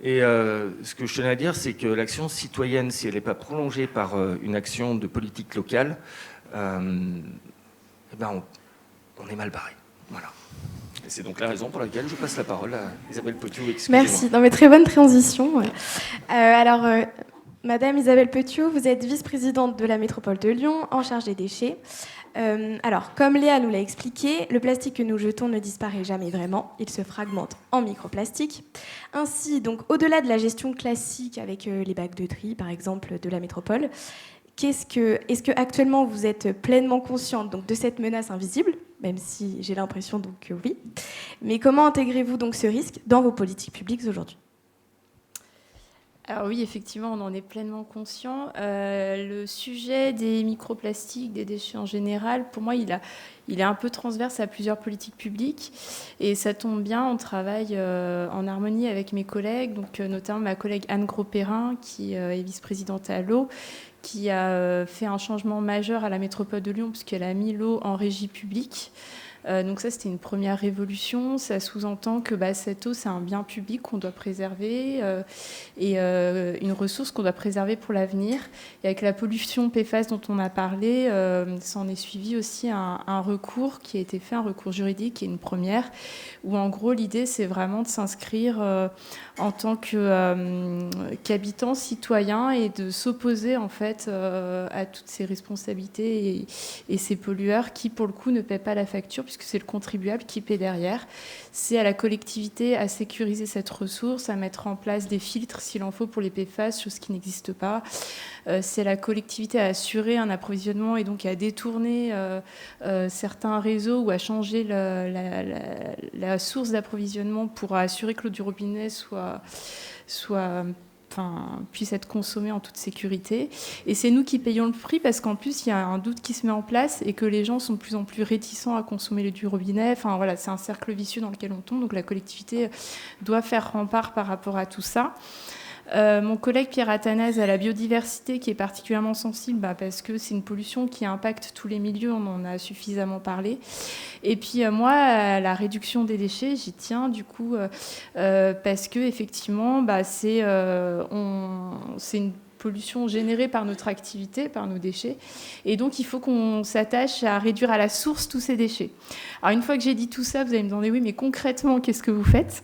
Speaker 6: Et ce que je tenais à dire, c'est que l'action citoyenne, si elle n'est pas prolongée par une action de politique locale, on est mal barré. Voilà. Et c'est donc la raison pour laquelle je passe la parole à Isabelle Petiot.
Speaker 2: Merci. Non, mais très bonne transition. Alors, Madame Isabelle Petiot, vous êtes vice-présidente de la métropole de Lyon, en charge des déchets. Alors, comme Léa nous l'a expliqué, le plastique que nous jetons ne disparaît jamais vraiment. Il se fragmente en microplastiques. Ainsi, donc, au-delà de la gestion classique avec les bacs de tri, par exemple, de la métropole, est-ce que actuellement vous êtes pleinement consciente donc, de cette menace invisible, même si j'ai l'impression donc que oui. Mais comment intégrez-vous donc ce risque dans vos politiques publiques aujourd'hui ?
Speaker 5: Alors oui, effectivement, on en est pleinement conscient. Le sujet des microplastiques, des déchets en général, pour moi, il est un peu transverse à plusieurs politiques publiques. Et ça tombe bien, on travaille en harmonie avec mes collègues, donc notamment ma collègue Anne Gros-Perrin, qui est vice-présidente à l'eau, qui a fait un changement majeur à la métropole de Lyon, puisqu'elle a mis l'eau en régie publique. Donc ça, c'était une première révolution. Ça sous-entend que cette eau, c'est un bien public qu'on doit préserver et une ressource qu'on doit préserver pour l'avenir. Et avec la pollution PFAS dont on a parlé, ça en est suivi aussi un recours qui a été fait, un recours juridique, qui est une première, où en gros, l'idée, c'est vraiment de s'inscrire en tant qu'habitant, citoyen, et de s'opposer en fait à toutes ces responsabilités et ces pollueurs qui, pour le coup, ne paient pas la facture, puisque c'est le contribuable qui paie derrière. C'est à la collectivité à sécuriser cette ressource, à mettre en place des filtres s'il en faut pour les PFAS, chose qui n'existe pas. C'est à la collectivité à assurer un approvisionnement et donc à détourner certains réseaux ou à changer la source d'approvisionnement pour assurer que l'eau du robinet puisse être consommée en toute sécurité. Et c'est nous qui payons le prix parce qu'en plus, il y a un doute qui se met en place et que les gens sont de plus en plus réticents à consommer l'eau du robinet. Enfin, voilà, c'est un cercle vicieux dans lequel on tombe. Donc la collectivité doit faire rempart par rapport à tout ça. Mon collègue Pierre Athanase à la biodiversité qui est particulièrement sensible parce que c'est une pollution qui impacte tous les milieux, on en a suffisamment parlé. Et puis moi, à la réduction des déchets, j'y tiens du coup parce que effectivement, c'est une pollution générée par notre activité, par nos déchets. Et donc, il faut qu'on s'attache à réduire à la source tous ces déchets. Alors, une fois que j'ai dit tout ça, vous allez me demander, oui, mais concrètement, qu'est-ce que vous faites ?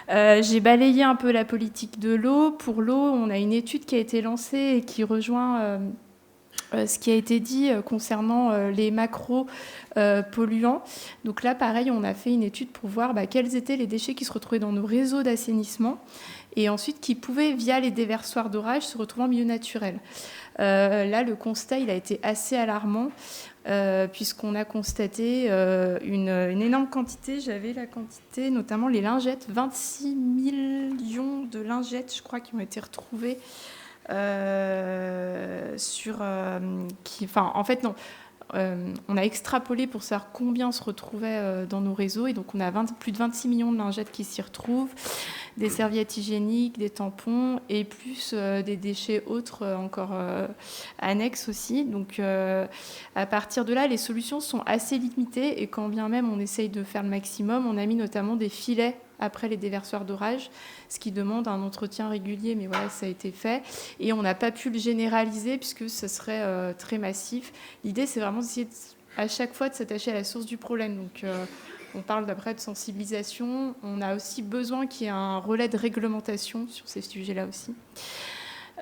Speaker 5: J'ai balayé un peu la politique de l'eau. Pour l'eau, on a une étude qui a été lancée et qui rejoint ce qui a été dit concernant les macro-polluants. Donc là, pareil, on a fait une étude pour voir quels étaient les déchets qui se retrouvaient dans nos réseaux d'assainissement et ensuite qui pouvaient, via les déversoirs d'orage, se retrouver en milieu naturel. Là, le constat, il a été assez alarmant puisqu'on a constaté une énorme quantité. J'avais la quantité, notamment les lingettes, 26 millions de lingettes, je crois, qui ont été retrouvées en fait, non. on a extrapolé pour savoir combien se retrouvait dans nos réseaux. Et donc, on a plus de 26 millions de lingettes qui s'y retrouvent, des serviettes hygiéniques, des tampons et plus des déchets autres encore annexes aussi. Donc, à partir de là, les solutions sont assez limitées. Et quand bien même on essaye de faire le maximum, on a mis notamment des filets après les déversoirs d'orage, ce qui demande un entretien régulier, mais voilà, ça a été fait. Et on n'a pas pu le généraliser puisque ce serait très massif. L'idée, c'est vraiment d'essayer à chaque fois de s'attacher à la source du problème. Donc, on parle d'après de sensibilisation. On a aussi besoin qu'il y ait un relais de réglementation sur ces sujets-là aussi.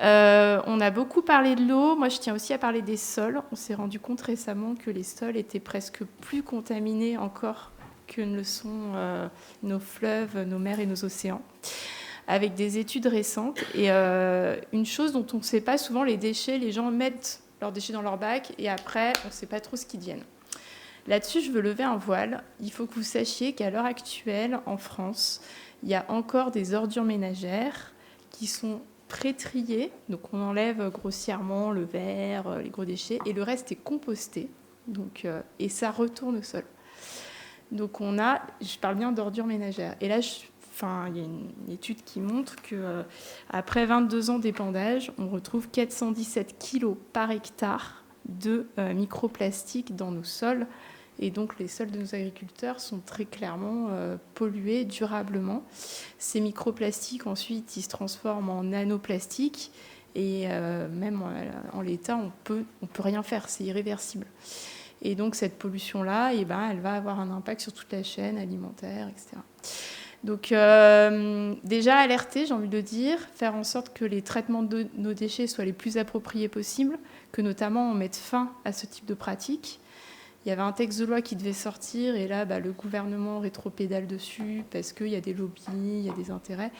Speaker 5: On a beaucoup parlé de l'eau. Moi, je tiens aussi à parler des sols. On s'est rendu compte récemment que les sols étaient presque plus contaminés encore que ne le sont nos fleuves, nos mers et nos océans, avec des études récentes. Et une chose dont on ne sait pas souvent, les déchets, les gens mettent leurs déchets dans leur bac et après, on ne sait pas trop ce qu'ils deviennent. Là-dessus, je veux lever un voile. Il faut que vous sachiez qu'à l'heure actuelle, en France, il y a encore des ordures ménagères qui sont pré-triées. Donc, on enlève grossièrement le verre, les gros déchets, et le reste est composté. Donc, et ça retourne au sol. Donc je parle bien d'ordures ménagères. Et là, il y a une étude qui montre qu'après 22 ans d'épandage, on retrouve 417 kilos par hectare de microplastiques dans nos sols. Et donc, les sols de nos agriculteurs sont très clairement pollués durablement. Ces microplastiques, ensuite, ils se transforment en nanoplastiques. Et même en l'état, on peut rien faire, c'est irréversible. Et donc, cette pollution-là, elle va avoir un impact sur toute la chaîne alimentaire, etc. Donc, déjà alerter, j'ai envie de dire, faire en sorte que les traitements de nos déchets soient les plus appropriés possibles, que notamment on mette fin à ce type de pratique. Il y avait un texte de loi qui devait sortir, et là, le gouvernement rétropédale dessus, parce qu'il y a des lobbies, il y a des intérêts.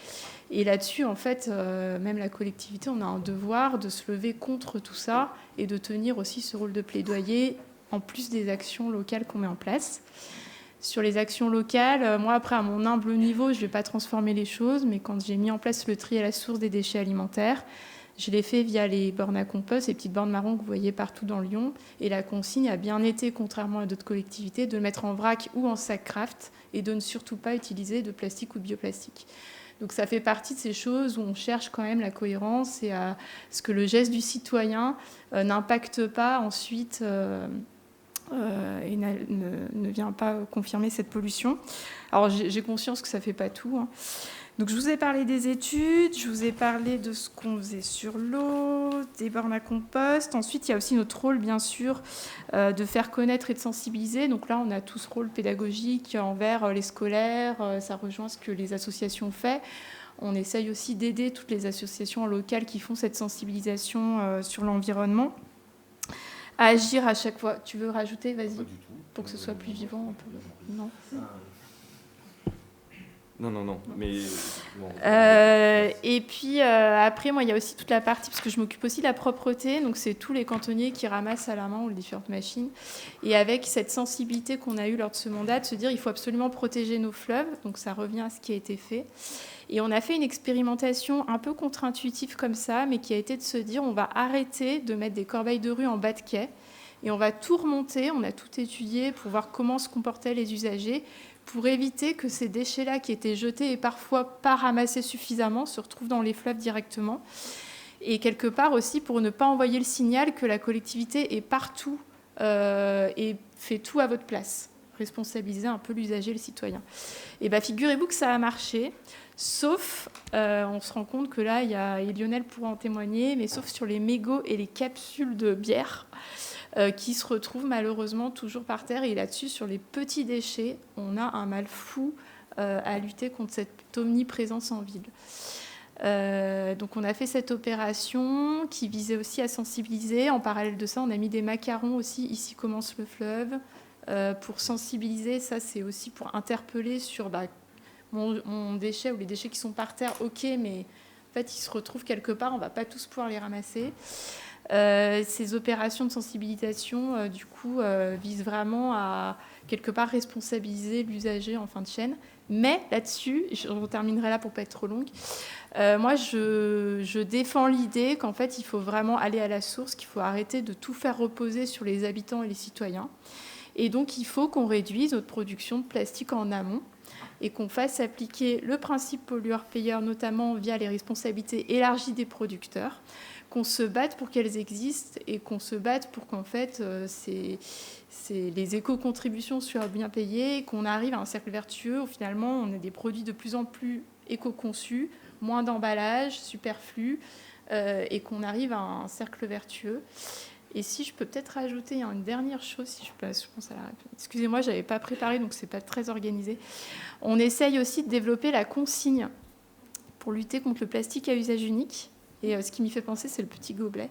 Speaker 5: Et là-dessus, en fait, même la collectivité, on a un devoir de se lever contre tout ça, et de tenir aussi ce rôle de plaidoyer, en plus des actions locales qu'on met en place. Sur les actions locales, moi, après, à mon humble niveau, je ne vais pas transformer les choses, mais quand j'ai mis en place le tri à la source des déchets alimentaires, je l'ai fait via les bornes à compost, ces petites bornes marron que vous voyez partout dans Lyon. Et la consigne a bien été, contrairement à d'autres collectivités, de le mettre en vrac ou en sac Kraft et de ne surtout pas utiliser de plastique ou de bioplastique. Donc ça fait partie de ces choses où on cherche quand même la cohérence et à ce que le geste du citoyen n'impacte pas ensuite... et ne vient pas confirmer cette pollution. Alors j'ai conscience que ça ne fait pas tout. Hein. Donc je vous ai parlé des études, je vous ai parlé de ce qu'on faisait sur l'eau, des bornes à compost. Ensuite, il y a aussi notre rôle, bien sûr, de faire connaître et de sensibiliser. Donc là, on a tout ce rôle pédagogique envers les scolaires. Ça rejoint ce que les associations font. On essaye aussi d'aider toutes les associations locales qui font cette sensibilisation sur l'environnement. À agir à chaque fois. Tu veux rajouter, vas-y, pour que ce soit plus vivant un peu. Non.
Speaker 7: Non. Mais bon.
Speaker 5: Et puis après, moi, il y a aussi toute la partie, parce que je m'occupe aussi de la propreté, donc c'est tous les cantonniers qui ramassent à la main ou les différentes machines. Et avec cette sensibilité qu'on a eue lors de ce mandat, de se dire il faut absolument protéger nos fleuves, donc ça revient à ce qui a été fait. Et on a fait une expérimentation un peu contre-intuitive comme ça, mais qui a été de se dire on va arrêter de mettre des corbeilles de rue en bas de quai et on va tout remonter, on a tout étudié pour voir comment se comportaient les usagers, pour éviter que ces déchets-là qui étaient jetés et parfois pas ramassés suffisamment se retrouvent dans les fleuves directement. Et quelque part aussi pour ne pas envoyer le signal que la collectivité est partout et fait tout à votre place. Responsabiliser un peu l'usager, le citoyen. Et figurez-vous que ça a marché. Sauf, on se rend compte que là, et Lionel pourra en témoigner, mais sauf sur les mégots et les capsules de bière qui se retrouvent malheureusement toujours par terre. Et là-dessus, sur les petits déchets, on a un mal fou à lutter contre cette omniprésence en ville. Donc on a fait cette opération qui visait aussi à sensibiliser. En parallèle de ça, on a mis des macarons aussi, Ici commence le fleuve, pour sensibiliser. Ça, c'est aussi pour interpeller sur... mon déchet ou les déchets qui sont par terre, ok, mais en fait, ils se retrouvent quelque part, on ne va pas tous pouvoir les ramasser. Ces opérations de sensibilisation, visent vraiment à quelque part responsabiliser l'usager en fin de chaîne. Mais là-dessus, je terminerai là pour ne pas être trop longue, moi je défends l'idée qu'en fait il faut vraiment aller à la source, qu'il faut arrêter de tout faire reposer sur les habitants et les citoyens. Et donc il faut qu'on réduise notre production de plastique en amont et qu'on fasse appliquer le principe pollueur-payeur, notamment via les responsabilités élargies des producteurs, qu'on se batte pour qu'elles existent et qu'on se batte pour qu'en fait les éco-contributions soient bien payées, qu'on arrive à un cercle vertueux où finalement on a des produits de plus en plus éco-conçus, moins d'emballage, superflu, et qu'on arrive à un cercle vertueux. Et si je peux peut-être rajouter une dernière chose, si je pense à la réponse. Excusez-moi, je n'avais pas préparé, donc ce n'est pas très organisé. On essaye aussi de développer la consigne pour lutter contre le plastique à usage unique. Et ce qui m'y fait penser, c'est le petit gobelet.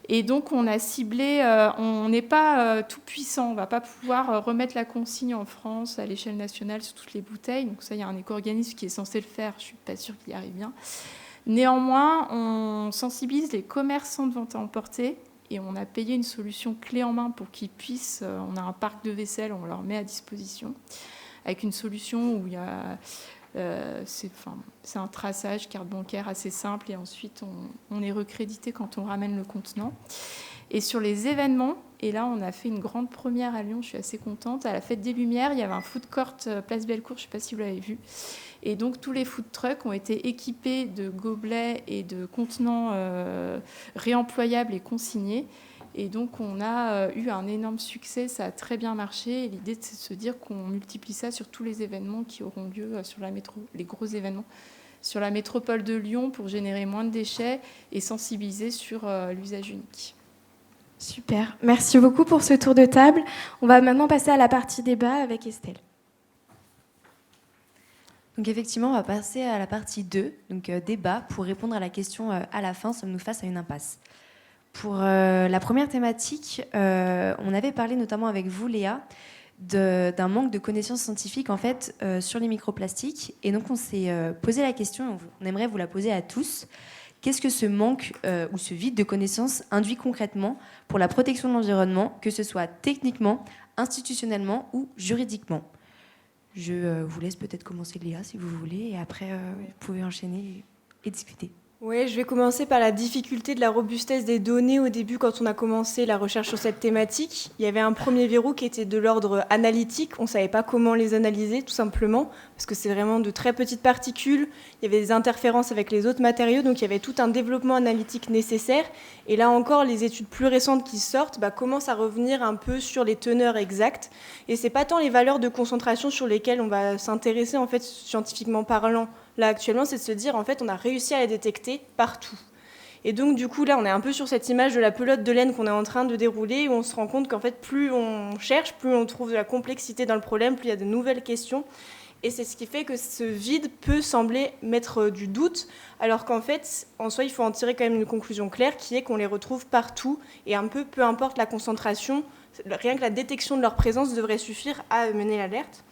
Speaker 5: Et donc, on a ciblé, on n'est pas tout puissant, on ne va pas pouvoir remettre la consigne en France à l'échelle nationale sur toutes les bouteilles. Donc ça, il y a un éco-organisme qui est censé le faire, je ne suis pas sûre qu'il y arrive bien. Néanmoins, on sensibilise les commerçants de vente à emporter et on a payé une solution clé en main pour qu'ils puissent, on a un parc de vaisselle, on leur met à disposition, avec une solution où il y a... c'est un traçage carte bancaire assez simple et ensuite on est recrédité quand on ramène le contenant. Et sur les événements, et là on a fait une grande première à Lyon, je suis assez contente, à la Fête des Lumières, il y avait un food court Place Bellecour, je ne sais pas si vous l'avez vu, et donc tous les food trucks ont été équipés de gobelets et de contenants réemployables et consignés. Et donc, on a eu un énorme succès, ça a très bien marché. Et l'idée, c'est de se dire qu'on multiplie ça sur tous les événements qui auront lieu sur la métro, les gros événements, sur la métropole de Lyon pour générer moins de déchets et sensibiliser sur l'usage unique.
Speaker 2: Super, merci beaucoup pour ce tour de table. On va maintenant passer à la partie débat avec Estelle.
Speaker 8: Donc effectivement, on va passer à la partie 2, donc débat, pour répondre à la question à la fin, sommes-nous face à une impasse ? Pour la première thématique, on avait parlé notamment avec vous, Léa, d'un manque de connaissances scientifiques en fait, sur les microplastiques. Et donc on s'est posé la question, on aimerait vous la poser à tous. Qu'est-ce que ce manque ou ce vide de connaissances induit concrètement pour la protection de l'environnement, que ce soit techniquement, institutionnellement ou juridiquement ? Je vous laisse peut-être commencer, Léa, si vous voulez, et après, vous pouvez enchaîner et discuter.
Speaker 3: Oui, je vais commencer par la difficulté de la robustesse des données. Au début, quand on a commencé la recherche sur cette thématique, il y avait un premier verrou qui était de l'ordre analytique. On ne savait pas comment les analyser, tout simplement, parce que c'est vraiment de très petites particules. Il y avait des interférences avec les autres matériaux, donc il y avait tout un développement analytique nécessaire. Et là encore, les études plus récentes qui sortent commencent à revenir un peu sur les teneurs exactes. Et ce n'est pas tant les valeurs de concentration sur lesquelles on va s'intéresser, en fait, scientifiquement parlant. Là, actuellement, c'est de se dire, en fait, on a réussi à les détecter partout. Et donc, du coup, là, on est un peu sur cette image de la pelote de laine qu'on est en train de dérouler, où on se rend compte qu'en fait, plus on cherche, plus on trouve de la complexité dans le problème, plus il y a de nouvelles questions. Et c'est ce qui fait que ce vide peut sembler mettre du doute, alors qu'en fait, en soi, il faut en tirer quand même une conclusion claire, qui est qu'on les retrouve partout, et un peu importe la concentration, rien que la détection de leur présence devrait suffire à mener l'alerte.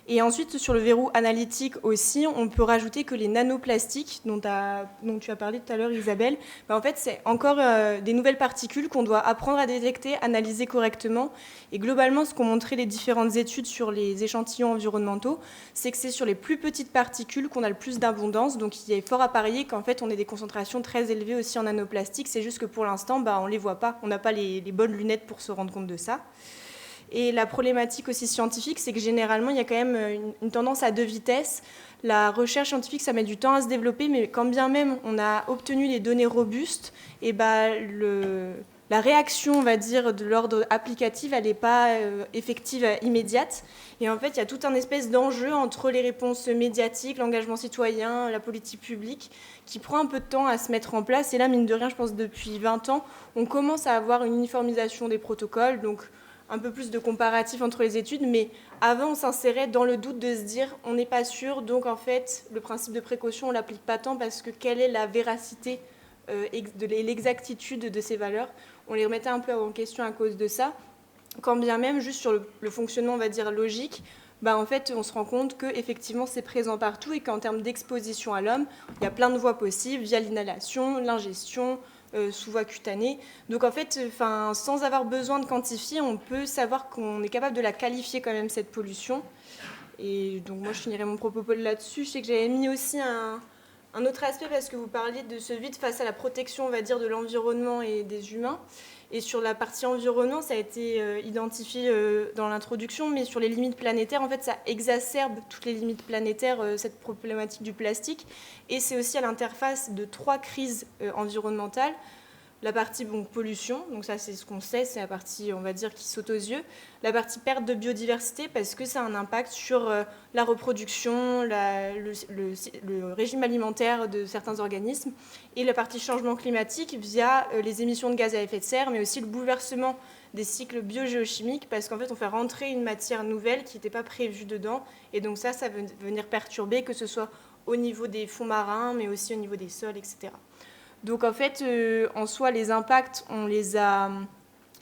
Speaker 3: Et ensuite, sur le verrou analytique aussi, on peut rajouter que les nanoplastiques, dont tu as parlé tout à l'heure, Isabelle, en fait, c'est encore des nouvelles particules qu'on doit apprendre à détecter, analyser correctement. Et globalement, ce qu'ont montré les différentes études sur les échantillons environnementaux, c'est que c'est sur les plus petites particules qu'on a le plus d'abondance. Donc, il est fort à parier qu'en fait, on ait des concentrations très élevées aussi en nanoplastiques. C'est juste que pour l'instant, on ne les voit pas. On n'a pas les bonnes lunettes pour se rendre compte de ça. Et la problématique aussi scientifique, c'est que généralement, il y a quand même une tendance à deux vitesses. La recherche scientifique, ça met du temps à se développer, mais quand bien même on a obtenu les données robustes, et la réaction, on va dire, de l'ordre applicatif, elle n'est pas effective immédiate. Et en fait, il y a tout un espèce d'enjeu entre les réponses médiatiques, l'engagement citoyen, la politique publique, qui prend un peu de temps à se mettre en place. Et là, mine de rien, je pense depuis 20 ans, on commence à avoir une uniformisation des protocoles, donc un peu plus de comparatif entre les études, mais avant, on s'insérait dans le doute de se dire on n'est pas sûr, donc en fait, le principe de précaution, on ne l'applique pas tant parce que quelle est la véracité de l'exactitude de ces valeurs ? On les remettait un peu en question à cause de ça, quand bien même, juste sur le fonctionnement, on va dire, logique, en fait, on se rend compte qu'effectivement, c'est présent partout et qu'en termes d'exposition à l'homme, il y a plein de voies possibles via l'inhalation, l'ingestion, sous voie cutanée. Donc en fait, sans avoir besoin de quantifier, on peut savoir qu'on est capable de la qualifier quand même, cette pollution. Et donc moi, je finirai mon propos là-dessus. Je sais que j'avais mis aussi un autre aspect, parce que vous parliez de ce vide face à la protection, on va dire, de l'environnement et des humains. Et sur la partie environnement, ça a été identifié dans l'introduction, mais sur les limites planétaires, en fait, ça exacerbe toutes les limites planétaires, cette problématique du plastique. Et c'est aussi à l'interface de 3 crises environnementales. La partie pollution, donc ça c'est ce qu'on sait, c'est la partie, on va dire, qui saute aux yeux. La partie perte de biodiversité, parce que ça a un impact sur la reproduction, le régime alimentaire de certains organismes. Et la partie changement climatique via les émissions de gaz à effet de serre, mais aussi le bouleversement des cycles biogéochimiques, parce qu'en fait on fait rentrer une matière nouvelle qui n'était pas prévue dedans. Et donc ça va venir perturber, que ce soit au niveau des fonds marins, mais aussi au niveau des sols, etc. Donc en fait, en soi, les impacts, on les a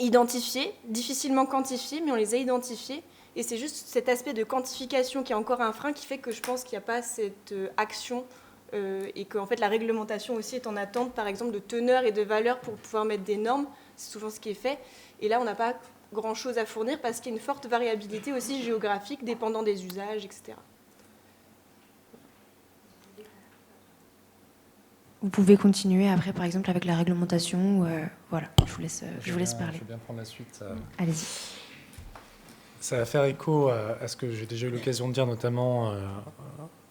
Speaker 3: identifiés, difficilement quantifiés, mais on les a identifiés. Et c'est juste cet aspect de quantification qui est encore un frein qui fait que je pense qu'il n'y a pas cette action et qu'en fait la réglementation aussi est en attente, par exemple, de teneur et de valeur pour pouvoir mettre des normes. C'est souvent ce qui est fait. Et là, on n'a pas grand-chose à fournir parce qu'il y a une forte variabilité aussi géographique dépendant des usages, etc.
Speaker 8: Vous pouvez continuer après, par exemple, avec la réglementation. Voilà, je vous laisse parler.
Speaker 4: Je vais bien prendre la suite.
Speaker 8: Allez-y.
Speaker 4: Ça va faire écho à ce que j'ai déjà eu l'occasion de dire, notamment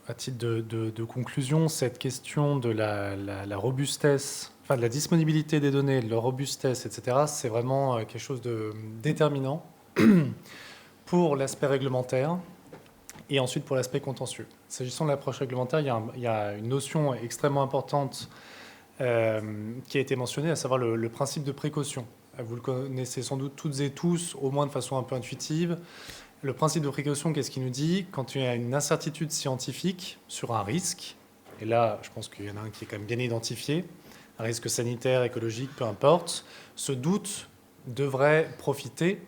Speaker 4: à titre de conclusion. Cette question de la robustesse, enfin de la disponibilité des données, de leur robustesse, etc., c'est vraiment quelque chose de déterminant pour l'aspect réglementaire et ensuite pour l'aspect contentieux. S'agissant de l'approche réglementaire, il y a une notion extrêmement importante qui a été mentionnée, à savoir le principe de précaution. Vous le connaissez sans doute toutes et tous, au moins de façon un peu intuitive. Le principe de précaution, qu'est-ce qu'il nous dit? Quand il y a une incertitude scientifique sur un risque, et là, je pense qu'il y en a un qui est quand même bien identifié, un risque sanitaire, écologique, peu importe, ce doute devrait profiter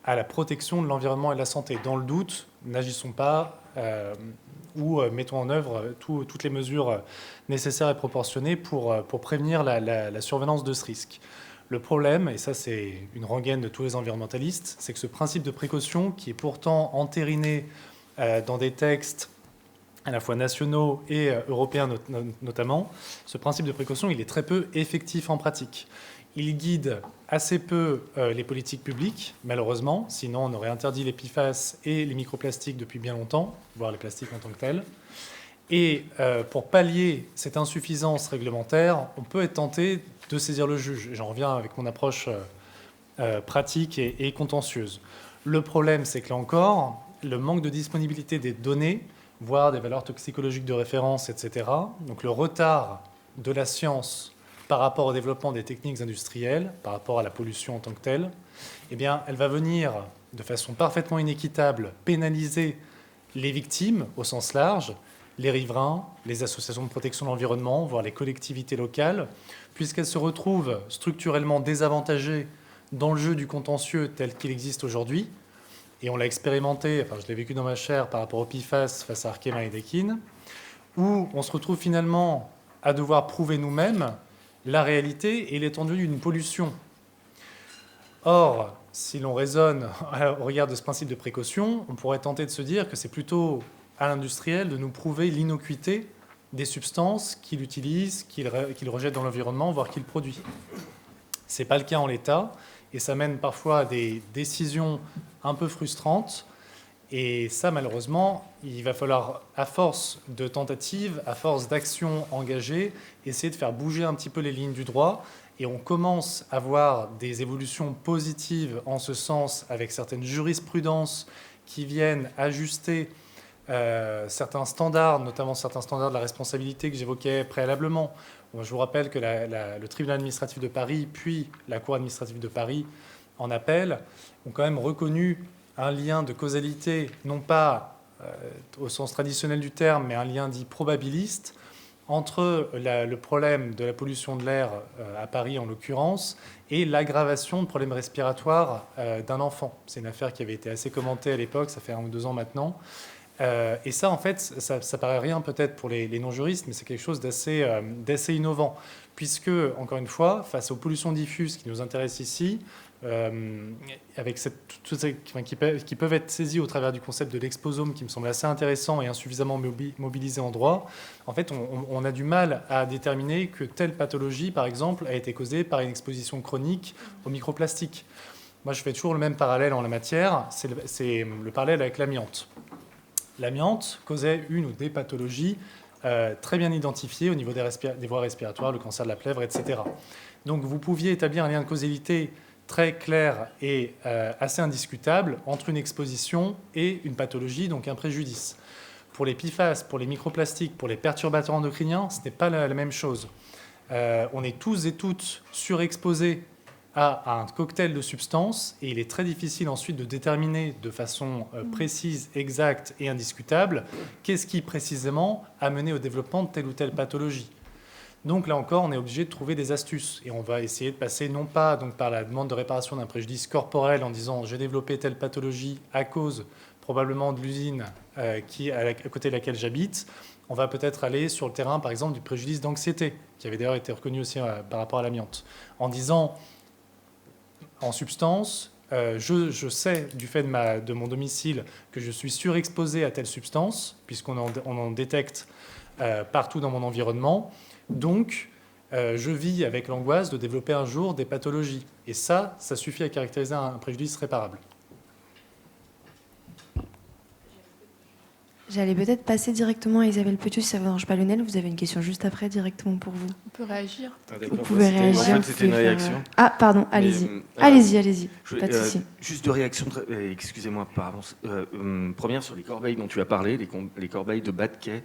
Speaker 4: à la protection de l'environnement et de la santé. Dans le doute, n'agissons pas ou mettons en œuvre toutes les mesures nécessaires et proportionnées pour prévenir la survenance de ce risque. Le problème, et ça c'est une rengaine de tous les environnementalistes, c'est que ce principe de précaution, qui est pourtant entériné dans des textes à la fois nationaux et européens notamment, ce principe de précaution, il est très peu effectif en pratique. Il guide assez peu les politiques publiques, malheureusement, sinon on aurait interdit les PFAS et les microplastiques depuis bien longtemps, voire les plastiques en tant que tels. Et pour pallier cette insuffisance réglementaire, on peut être tenté de saisir le juge. J'en reviens avec mon approche pratique et contentieuse. Le problème, c'est que là encore, le manque de disponibilité des données, voire des valeurs toxicologiques de référence, etc., donc le retard de la science par rapport au développement des techniques industrielles, par rapport à la pollution en tant que telle, eh bien, elle va venir de façon parfaitement inéquitable pénaliser les victimes au sens large, les riverains, les associations de protection de l'environnement, voire les collectivités locales, puisqu'elles se retrouvent structurellement désavantagées dans le jeu du contentieux tel qu'il existe aujourd'hui. Et on l'a expérimenté, enfin je l'ai vécu dans ma chair par rapport au PFAS face à Arkema et Daikin, où on se retrouve finalement à devoir prouver nous-mêmes la réalité et l'étendue d'une pollution. Or, si l'on raisonne au regard de ce principe de précaution, on pourrait tenter de se dire que c'est plutôt à l'industriel de nous prouver l'innocuité des substances qu'il utilise, qu'il rejette dans l'environnement, voire qu'il produit. Ce n'est pas le cas en l'état, et ça mène parfois à des décisions un peu frustrantes. Et ça, malheureusement, il va falloir, à force de tentatives, à force d'actions engagées, essayer de faire bouger un petit peu les lignes du droit. Et on commence à voir des évolutions positives en ce sens, avec certaines jurisprudences qui viennent ajuster certains standards, notamment certains standards de la responsabilité que j'évoquais préalablement. Je vous rappelle que le tribunal administratif de Paris, puis la Cour administrative de Paris, en appel, ont quand même reconnu un lien de causalité, non pas au sens traditionnel du terme, mais un lien dit probabiliste, entre le problème de la pollution de l'air à Paris en l'occurrence et l'aggravation de problèmes respiratoires d'un enfant. C'est une affaire qui avait été assez commentée à l'époque, ça fait 1 ou 2 ans maintenant, Et ça, en fait, ça paraît rien peut-être pour les non-juristes, mais c'est quelque chose d'assez innovant, puisque, encore une fois, face aux pollutions diffuses qui nous intéressent ici, avec qui peuvent être saisies au travers du concept de l'exposome, qui me semble assez intéressant et insuffisamment mobilisé en droit, en fait, on a du mal à déterminer que telle pathologie, par exemple, a été causée par une exposition chronique aux microplastiques. Moi, je fais toujours le même parallèle en la matière, c'est le parallèle avec l'amiante. L'amiante causait une ou des pathologies très bien identifiées au niveau des voies respiratoires, le cancer de la plèvre, etc. Donc vous pouviez établir un lien de causalité très clair et assez indiscutable entre une exposition et une pathologie, donc un préjudice. Pour les PFAS, pour les microplastiques, pour les perturbateurs endocriniens, ce n'est pas la même chose. On est tous et toutes surexposés à un cocktail de substances et il est très difficile ensuite de déterminer de façon précise, exacte et indiscutable qu'est-ce qui précisément a mené au développement de telle ou telle pathologie. Donc là encore, on est obligé de trouver des astuces et on va essayer de passer non pas donc, par la demande de réparation d'un préjudice corporel en disant j'ai développé telle pathologie à cause probablement de l'usine à côté de laquelle j'habite. On va peut-être aller sur le terrain par exemple du préjudice d'anxiété qui avait d'ailleurs été reconnu aussi par rapport à l'amiante en disant en substance, je sais du fait de mon domicile que je suis surexposé à telle substance, puisqu'on en détecte partout dans mon environnement. Donc, je vis avec l'angoisse de développer un jour des pathologies. Et ça suffit à caractériser un préjudice réparable.
Speaker 8: J'allais peut-être passer directement à Isabelle Petiot, si ça ne vous dérange pas, Lionel. Vous avez une question juste après, directement pour vous.
Speaker 5: On peut réagir.
Speaker 8: Vous pouvez réagir.
Speaker 6: En fait, c'était une réaction.
Speaker 8: Ah, pardon, allez-y. Allez-y, pas de souci.
Speaker 6: Juste deux réactions, excusez-moi par avance. Première, sur les corbeilles dont tu as parlé, les corbeilles de bas de quai.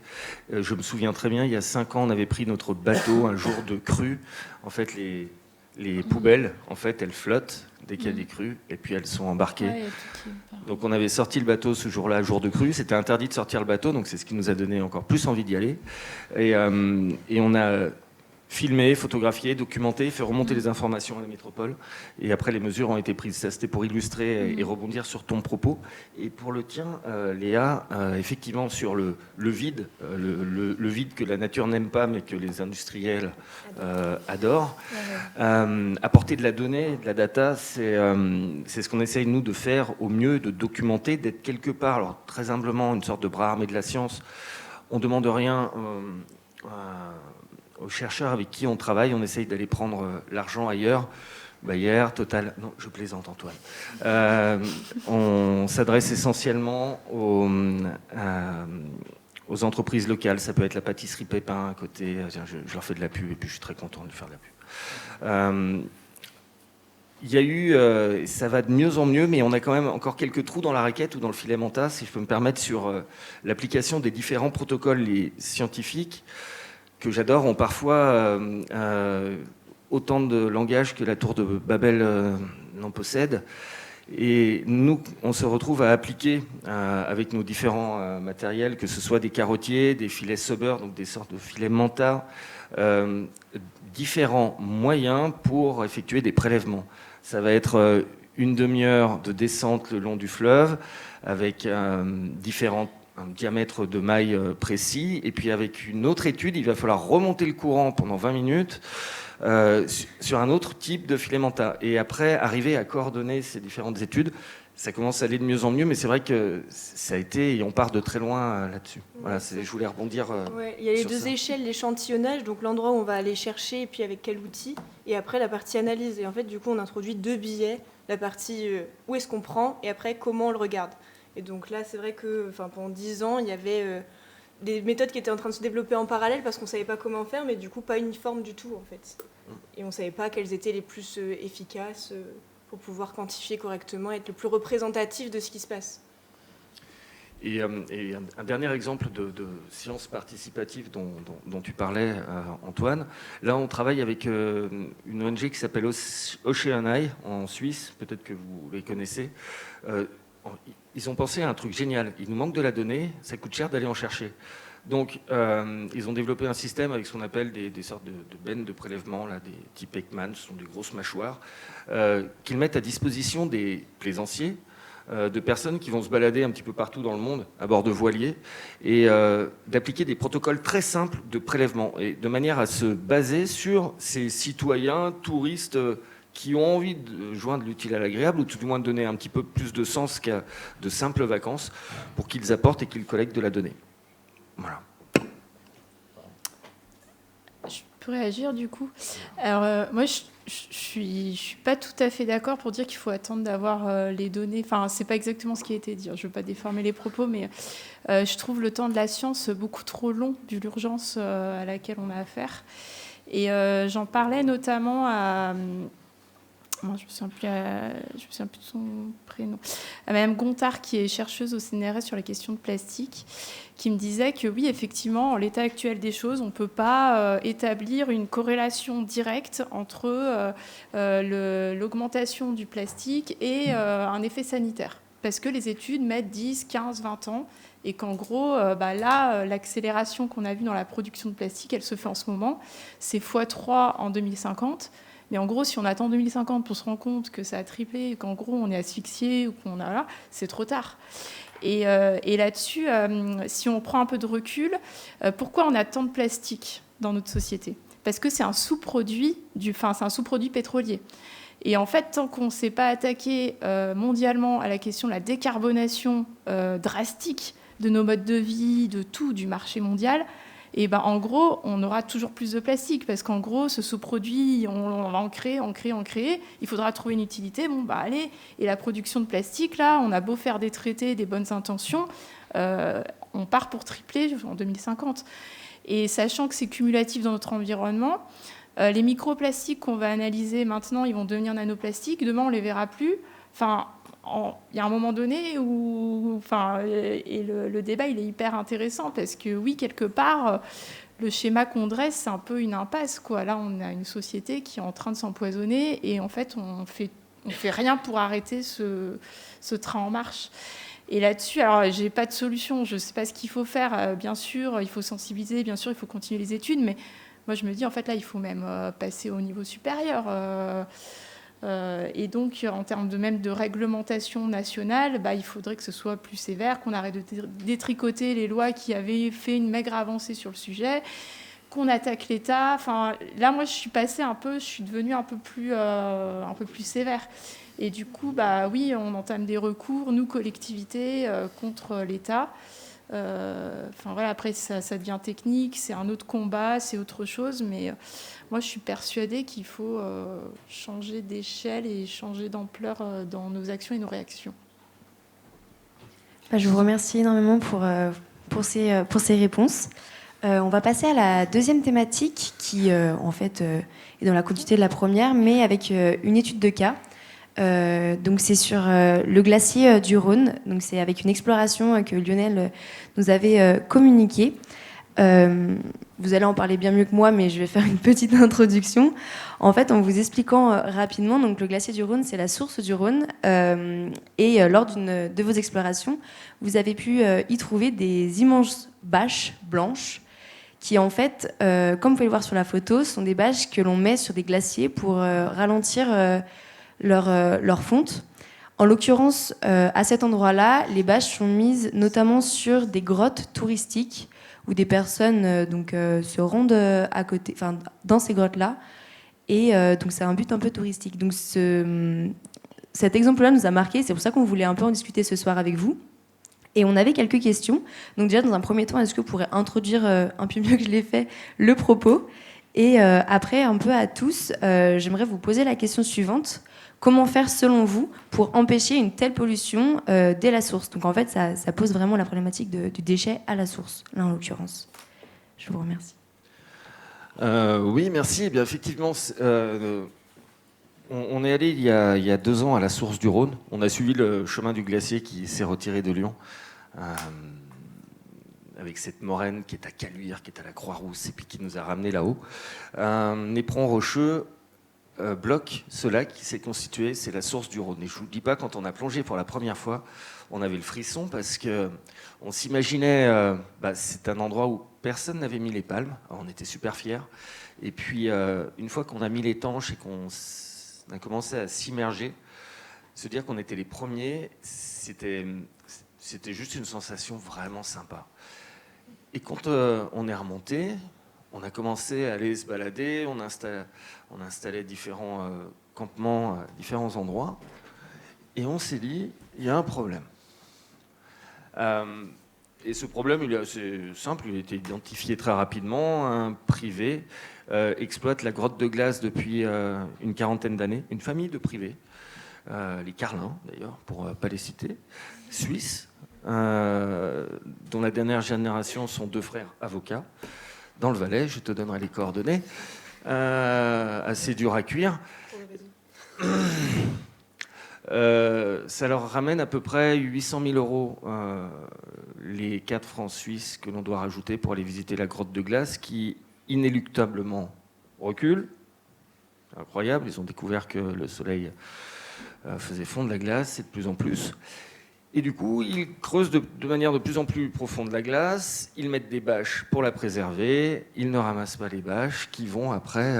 Speaker 6: Je me souviens très bien, il y a 5 ans, on avait pris notre bateau un jour de crue. En fait, les poubelles, en fait, elles flottent dès qu'il y a des crues, et puis elles sont embarquées. Ouais, donc on avait sorti le bateau ce jour-là, jour de crue. C'était interdit de sortir le bateau, donc c'est ce qui nous a donné encore plus envie d'y aller. Et on a filmé, photographié, documenté, fait remonter les informations à la métropole. Et après, les mesures ont été prises. Ça, c'était pour illustrer et rebondir sur ton propos. Et pour le tien, Léa, effectivement, sur le vide, le vide que la nature n'aime pas, mais que les industriels adorent, apporter de la donnée, de la data, c'est ce qu'on essaye, nous, de faire au mieux, de documenter, d'être quelque part, alors très humblement, une sorte de bras armé de la science. On ne demande rien aux chercheurs avec qui on travaille, on essaye d'aller prendre l'argent ailleurs. Bayer, Total, non, je plaisante Antoine. On s'adresse essentiellement aux entreprises locales. Ça peut être la pâtisserie Pépin à côté. Je leur fais de la pub et puis je suis très content de lui faire de la pub. Il y a eu, ça va de mieux en mieux, mais on a quand même encore quelques trous dans la raquette ou dans le filet Manta, si je peux me permettre, sur l'application des différents protocoles scientifiques que j'adore, ont parfois autant de langage que la tour de Babel n'en possède. Et nous, on se retrouve à appliquer avec nos différents matériels, que ce soit des carottiers, des filets Sober, donc des sortes de filets Manta, différents moyens pour effectuer des prélèvements. Ça va être une demi-heure de descente le long du fleuve, avec un diamètre de maille précis, et puis avec une autre étude, il va falloir remonter le courant pendant 20 minutes sur un autre type de filet Manta. Et après, arriver à coordonner ces différentes études, ça commence à aller de mieux en mieux, mais c'est vrai que ça a été, et on part de très loin là-dessus. Voilà, je voulais rebondir.
Speaker 3: Il y a les deux échelles, l'échantillonnage, donc l'endroit où on va aller chercher, et puis avec quel outil, et après la partie analyse. Et en fait, du coup, on introduit 2 billets, la partie où est-ce qu'on prend, et après comment on le regarde. Et donc là, c'est vrai que pendant 10 ans, il y avait des méthodes qui étaient en train de se développer en parallèle parce qu'on ne savait pas comment faire, mais du coup, pas uniformes du tout, en fait. Et on ne savait pas quelles étaient les plus efficaces pour pouvoir quantifier correctement et être le plus représentatif de ce qui se passe.
Speaker 6: Et un dernier exemple de science participative dont tu parlais, Antoine. Là, on travaille avec une ONG qui s'appelle Oceaneye en Suisse, peut-être que vous les connaissez. Ils ont pensé à un truc génial. Il nous manque de la donnée, ça coûte cher d'aller en chercher. Donc, ils ont développé un système avec ce qu'on appelle des sortes de bennes de prélèvement, là, des types Ekman, ce sont des grosses mâchoires, qu'ils mettent à disposition des plaisanciers de personnes qui vont se balader un petit peu partout dans le monde à bord de voiliers et d'appliquer des protocoles très simples de prélèvement et de manière à se baser sur ces citoyens, touristes qui ont envie de joindre l'utile à l'agréable ou tout du moins de donner un petit peu plus de sens qu'à de simples vacances pour qu'ils apportent et qu'ils collectent de la donnée. Voilà.
Speaker 5: Je peux réagir du coup. Alors moi je suis pas tout à fait d'accord pour dire qu'il faut attendre d'avoir les données. Enfin, c'est pas exactement ce qui a été dit. Je veux pas déformer les propos, mais je trouve le temps de la science beaucoup trop long vu l'urgence à laquelle on a affaire. Et j'en parlais notamment à je me souviens plus de son prénom. À Madame Gontard, qui est chercheuse au CNRS sur les questions de plastique, qui me disait que oui, effectivement, en l'état actuel des choses, on ne peut pas établir une corrélation directe entre l'augmentation du plastique et un effet sanitaire. Parce que les études mettent 10, 15, 20 ans et qu'en gros, l'accélération qu'on a vue dans la production de plastique, elle se fait en ce moment. C'est x3 en 2050. Mais en gros, si on attend 2050 pour se rendre compte que ça a triplé, qu'en gros, on est asphyxié ou qu'on a là, c'est trop tard. Et là-dessus, si on prend un peu de recul, pourquoi on a tant de plastique dans notre société ? Parce que c'est un sous-produit pétrolier. Et en fait, tant qu'on ne s'est pas attaqué mondialement à la question de la décarbonation drastique de nos modes de vie, de tout, du marché mondial, et ben, en gros, on aura toujours plus de plastique parce qu'en gros, ce sous-produit, on va en créer. Il faudra trouver une utilité. Bon, bah allez. Et la production de plastique, là, on a beau faire des traités, des bonnes intentions, on part pour tripler en 2050. Et sachant que c'est cumulatif dans notre environnement, les microplastiques qu'on va analyser maintenant, ils vont devenir nanoplastiques. Demain, on ne les verra plus. Enfin, il y a un moment donné où, le débat il est hyper intéressant parce que oui, quelque part, le schéma qu'on dresse, c'est un peu une impasse, quoi. Là, on a une société qui est en train de s'empoisonner et en fait, on fait rien pour arrêter ce train en marche. Et là-dessus, alors, j'ai pas de solution, je sais pas ce qu'il faut faire. Bien sûr, il faut sensibiliser, bien sûr, il faut continuer les études, mais moi, je me dis, en fait, là, il faut même passer au niveau supérieur. Et donc, en termes même de réglementation nationale, il faudrait que ce soit plus sévère, qu'on arrête de détricoter les lois qui avaient fait une maigre avancée sur le sujet, qu'on attaque l'État. Enfin, là, moi, je suis devenue un peu plus sévère. Et du coup, oui, on entame des recours, nous, collectivités, contre l'État. Après, ça devient technique, c'est un autre combat, c'est autre chose, mais moi, je suis persuadée qu'il faut changer d'échelle et changer d'ampleur dans nos actions et nos réactions.
Speaker 8: Je vous remercie énormément pour ces réponses. On va passer à la deuxième thématique qui, en fait, est dans la continuité de la première, mais avec une étude de cas. Donc c'est sur le glacier du Rhône. Donc c'est avec une exploration que Lionel nous avait communiquée. Vous allez en parler bien mieux que moi, mais je vais faire une petite introduction. En fait, en vous expliquant rapidement, donc le glacier du Rhône, c'est la source du Rhône. Et lors d'une de vos explorations, vous avez pu y trouver des immenses bâches blanches qui, en fait, comme vous pouvez le voir sur la photo, sont des bâches que l'on met sur des glaciers pour ralentir leur fonte. En l'occurrence, à cet endroit-là, les bâches sont mises notamment sur des grottes touristiques où des personnes se rendent à côté, dans ces grottes-là. Et donc, c'est un but un peu touristique. Donc, cet exemple-là nous a marqué. C'est pour ça qu'on voulait un peu en discuter ce soir avec vous. Et on avait quelques questions. Donc, déjà, dans un premier temps, est-ce que vous pourrez introduire un peu mieux que je l'ai fait le propos ? Et après, un peu à tous, j'aimerais vous poser la question suivante. Comment faire, selon vous, pour empêcher une telle pollution dès la source ? Donc, en fait, ça pose vraiment la problématique du déchet à la source, là, en l'occurrence. Je vous remercie.
Speaker 6: Oui, merci. Eh bien, effectivement, on est allé il y a 2 ans à la source du Rhône. On a suivi le chemin du glacier qui s'est retiré de Lyon. Avec cette moraine qui est à Caluire, qui est à la Croix-Rousse, et puis qui nous a ramenés là-haut. Un éperon rocheux bloque ce lac qui s'est constitué, c'est la source du Rhône. Et je ne vous dis pas, quand on a plongé pour la première fois, on avait le frisson parce qu'on s'imaginait, c'est un endroit où personne n'avait mis les palmes, alors on était super fiers. Et puis, une fois qu'on a mis les tanches et qu'on a commencé à s'immerger, Se dire qu'on était les premiers, c'était juste une sensation vraiment sympa. Et quand on est remonté, on a commencé à aller se balader, on installait différents campements à différents endroits, et on s'est dit, il y a un problème. Et ce problème, il est assez simple, il a été identifié très rapidement. Un privé exploite la grotte de glace depuis une quarantaine d'années, une famille de privés, les Carlin d'ailleurs, pour ne pas les citer, suisses, dont la dernière génération sont 2 frères avocats, dans le Valais, je te donnerai les coordonnées, assez dur à cuire. Ça leur ramène à peu près 800 000 euros, les 4 francs suisses que l'on doit rajouter pour aller visiter la grotte de glace, qui inéluctablement recule. Incroyable, ils ont découvert que le soleil faisait fondre la glace, et de plus en plus. Et du coup, ils creusent de manière de plus en plus profonde la glace, ils mettent des bâches pour la préserver, ils ne ramassent pas les bâches qui vont après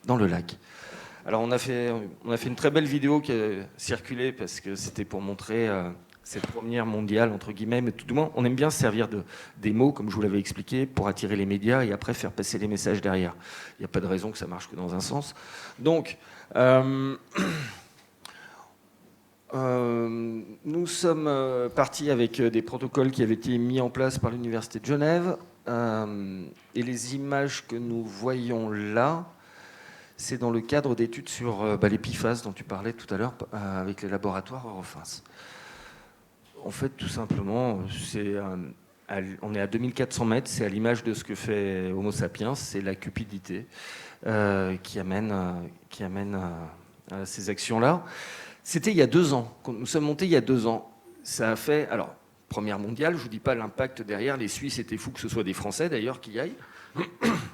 Speaker 6: dans le lac. Alors on a fait une très belle vidéo qui a circulé parce que c'était pour montrer cette première mondiale, entre guillemets, mais tout du moins, on aime bien se servir des mots, comme je vous l'avais expliqué, pour attirer les médias et après faire passer les messages derrière. Il n'y a pas de raison que ça marche que dans un sens. Donc, nous sommes partis avec des protocoles qui avaient été mis en place par l'Université de Genève, et les images que nous voyons là, c'est dans le cadre d'études sur les PFAS dont tu parlais tout à l'heure avec les laboratoires Eurofins. En fait, tout simplement, on est à 2400 mètres, c'est à l'image de ce que fait Homo sapiens, c'est la cupidité qui amène à ces actions-là. C'était il y a 2 ans, quand nous sommes montés il y a 2 ans. Ça a fait, alors, première mondiale, je ne vous dis pas l'impact derrière, les Suisses étaient fous que ce soit des Français d'ailleurs qui y aillent.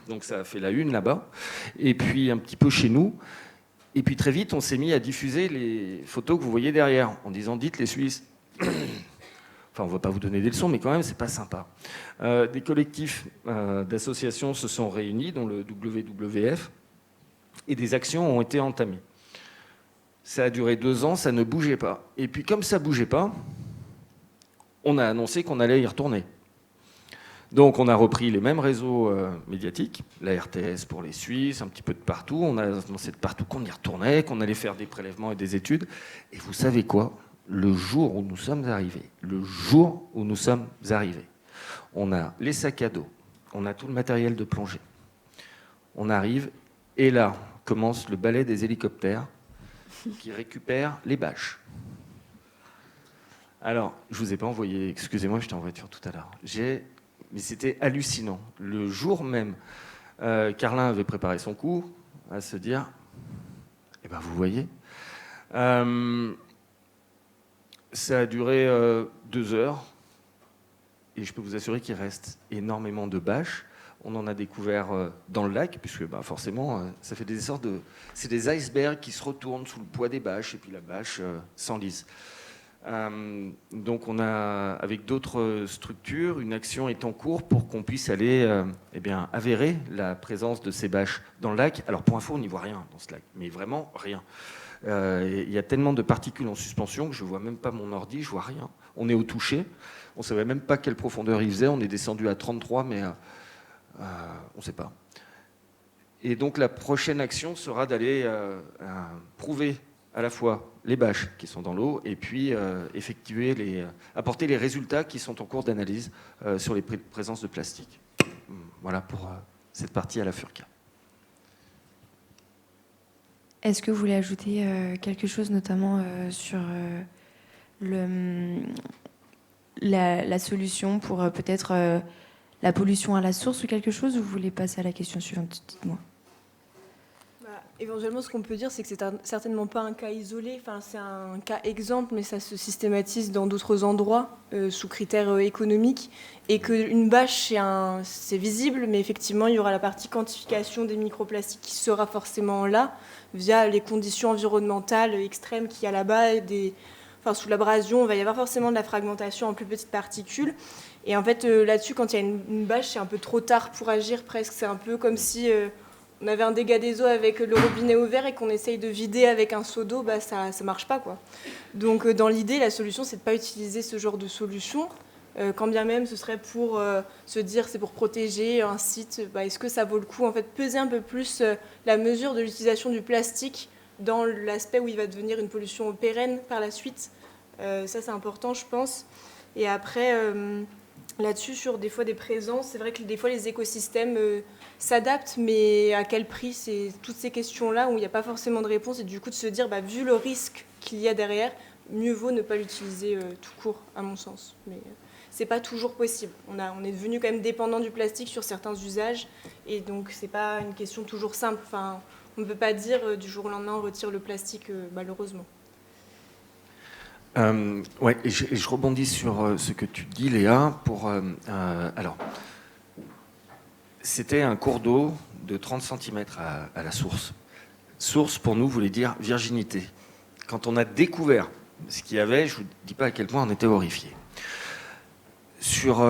Speaker 6: Donc ça a fait la une là-bas, et puis un petit peu chez nous. Et puis très vite, on s'est mis à diffuser les photos que vous voyez derrière, en disant « dites les Suisses ». Enfin, on ne va pas vous donner des leçons, mais quand même, c'est pas sympa. Des collectifs d'associations se sont réunis, dont le WWF, et des actions ont été entamées. Ça a duré 2 ans, ça ne bougeait pas. Et puis comme ça ne bougeait pas, on a annoncé qu'on allait y retourner. Donc on a repris les mêmes réseaux médiatiques, la RTS pour les Suisses, un petit peu de partout. On a annoncé de partout qu'on y retournait, qu'on allait faire des prélèvements et des études. Et vous savez quoi ? Le jour où nous sommes arrivés, on a les sacs à dos, on a tout le matériel de plongée. On arrive, et là commence le balai des hélicoptères qui récupèrent les bâches. Alors, je ne vous ai pas envoyé, excusez-moi, j'étais en voiture tout à l'heure. Mais c'était hallucinant. Le jour même, Carlin avait préparé son coup à se dire, eh ben vous voyez, ça a duré 2 heures, et je peux vous assurer qu'il reste énormément de bâches. On en a découvert dans le lac, puisque forcément, ça fait des sortes de... C'est des icebergs qui se retournent sous le poids des bâches, et puis la bâche s'enlise. Donc on a, avec d'autres structures, une action est en cours pour qu'on puisse aller avérer la présence de ces bâches dans le lac. Alors pour info, on n'y voit rien dans ce lac, mais vraiment rien. Il y a tellement de particules en suspension que je ne vois même pas mon ordi, je ne vois rien. On est au toucher, on ne savait même pas quelle profondeur il faisait, on est descendu à 33, mais on ne sait pas. Et donc la prochaine action sera d'aller prouver à la fois les bâches qui sont dans l'eau et puis apporter les résultats qui sont en cours d'analyse sur les présences de plastique. Voilà pour cette partie à la FURCA.
Speaker 8: Est-ce que vous voulez ajouter quelque chose, notamment sur la solution pour peut-être la pollution à la source ou quelque chose, ou vous voulez passer à la question suivante ? Dites-moi.
Speaker 3: Éventuellement, ce qu'on peut dire, c'est que c'est certainement pas un cas isolé. Enfin, c'est un cas exemple, mais ça se systématise dans d'autres endroits sous critères économiques. Et qu'une bâche, c'est visible, mais effectivement, il y aura la partie quantification des microplastiques qui sera forcément là, via les conditions environnementales extrêmes qu'il y a là-bas. Sous l'abrasion, il va y avoir forcément de la fragmentation en plus petites particules. Et en fait, là-dessus, quand il y a une bâche, c'est un peu trop tard pour agir presque. C'est un peu comme si... on avait un dégât des eaux avec le robinet ouvert et qu'on essaye de vider avec un seau d'eau, ça ne marche pas, quoi. Donc dans l'idée, la solution, c'est de ne pas utiliser ce genre de solution, quand bien même ce serait pour se dire c'est pour protéger un site. Est-ce que ça vaut le coup, en fait, peser un peu plus la mesure de l'utilisation du plastique dans l'aspect où il va devenir une pollution pérenne par la suite. Ça, c'est important, je pense. Et après, là-dessus, sur des fois des présences, c'est vrai que des fois les écosystèmes s'adaptent, mais à quel prix? C'est toutes ces questions-là où il n'y a pas forcément de réponse, et du coup de se dire, vu le risque qu'il y a derrière, mieux vaut ne pas l'utiliser tout court, à mon sens. Mais c'est pas toujours possible. On est devenu quand même dépendant du plastique sur certains usages, et donc c'est pas une question toujours simple. Enfin, on ne peut pas dire du jour au lendemain on retire le plastique, malheureusement.
Speaker 6: Ouais, et je rebondis sur ce que tu dis, Léa. Alors, c'était un cours d'eau de 30 cm à la source. Source, pour nous, voulait dire virginité. Quand on a découvert ce qu'il y avait, je ne vous dis pas à quel point on était horrifiés. Sur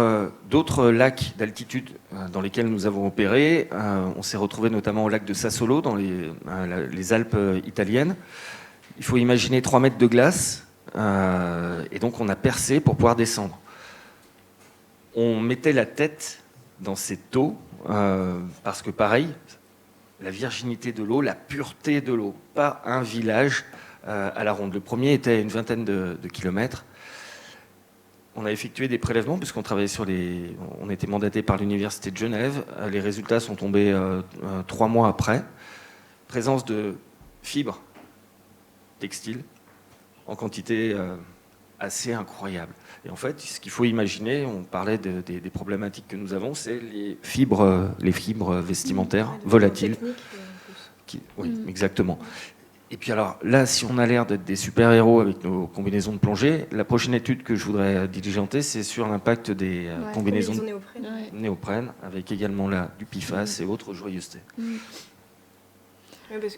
Speaker 6: d'autres lacs d'altitude dans lesquels nous avons opéré, on s'est retrouvé notamment au lac de Sassolo, dans les Alpes italiennes. Il faut imaginer 3 mètres de glace, et donc on a percé pour pouvoir descendre. On mettait la tête dans cette eau, parce que pareil, la virginité de l'eau, la pureté de l'eau, pas un village à la ronde. Le premier était à une vingtaine de kilomètres. On a effectué des prélèvements puisqu'on travaillait on était mandaté par l'Université de Genève. Les résultats sont tombés 3 mois après. Présence de fibres textiles en quantité assez incroyable. Et en fait, ce qu'il faut imaginer, on parlait des problématiques que nous avons, c'est les fibres vestimentaires volatiles. Oui, exactement. Et puis alors là, si on a l'air d'être des super-héros avec nos combinaisons de plongée, la prochaine étude que je voudrais diligenter, c'est sur l'impact des combinaisons de néoprène, avec également là du PFAS et autres joyeusetés.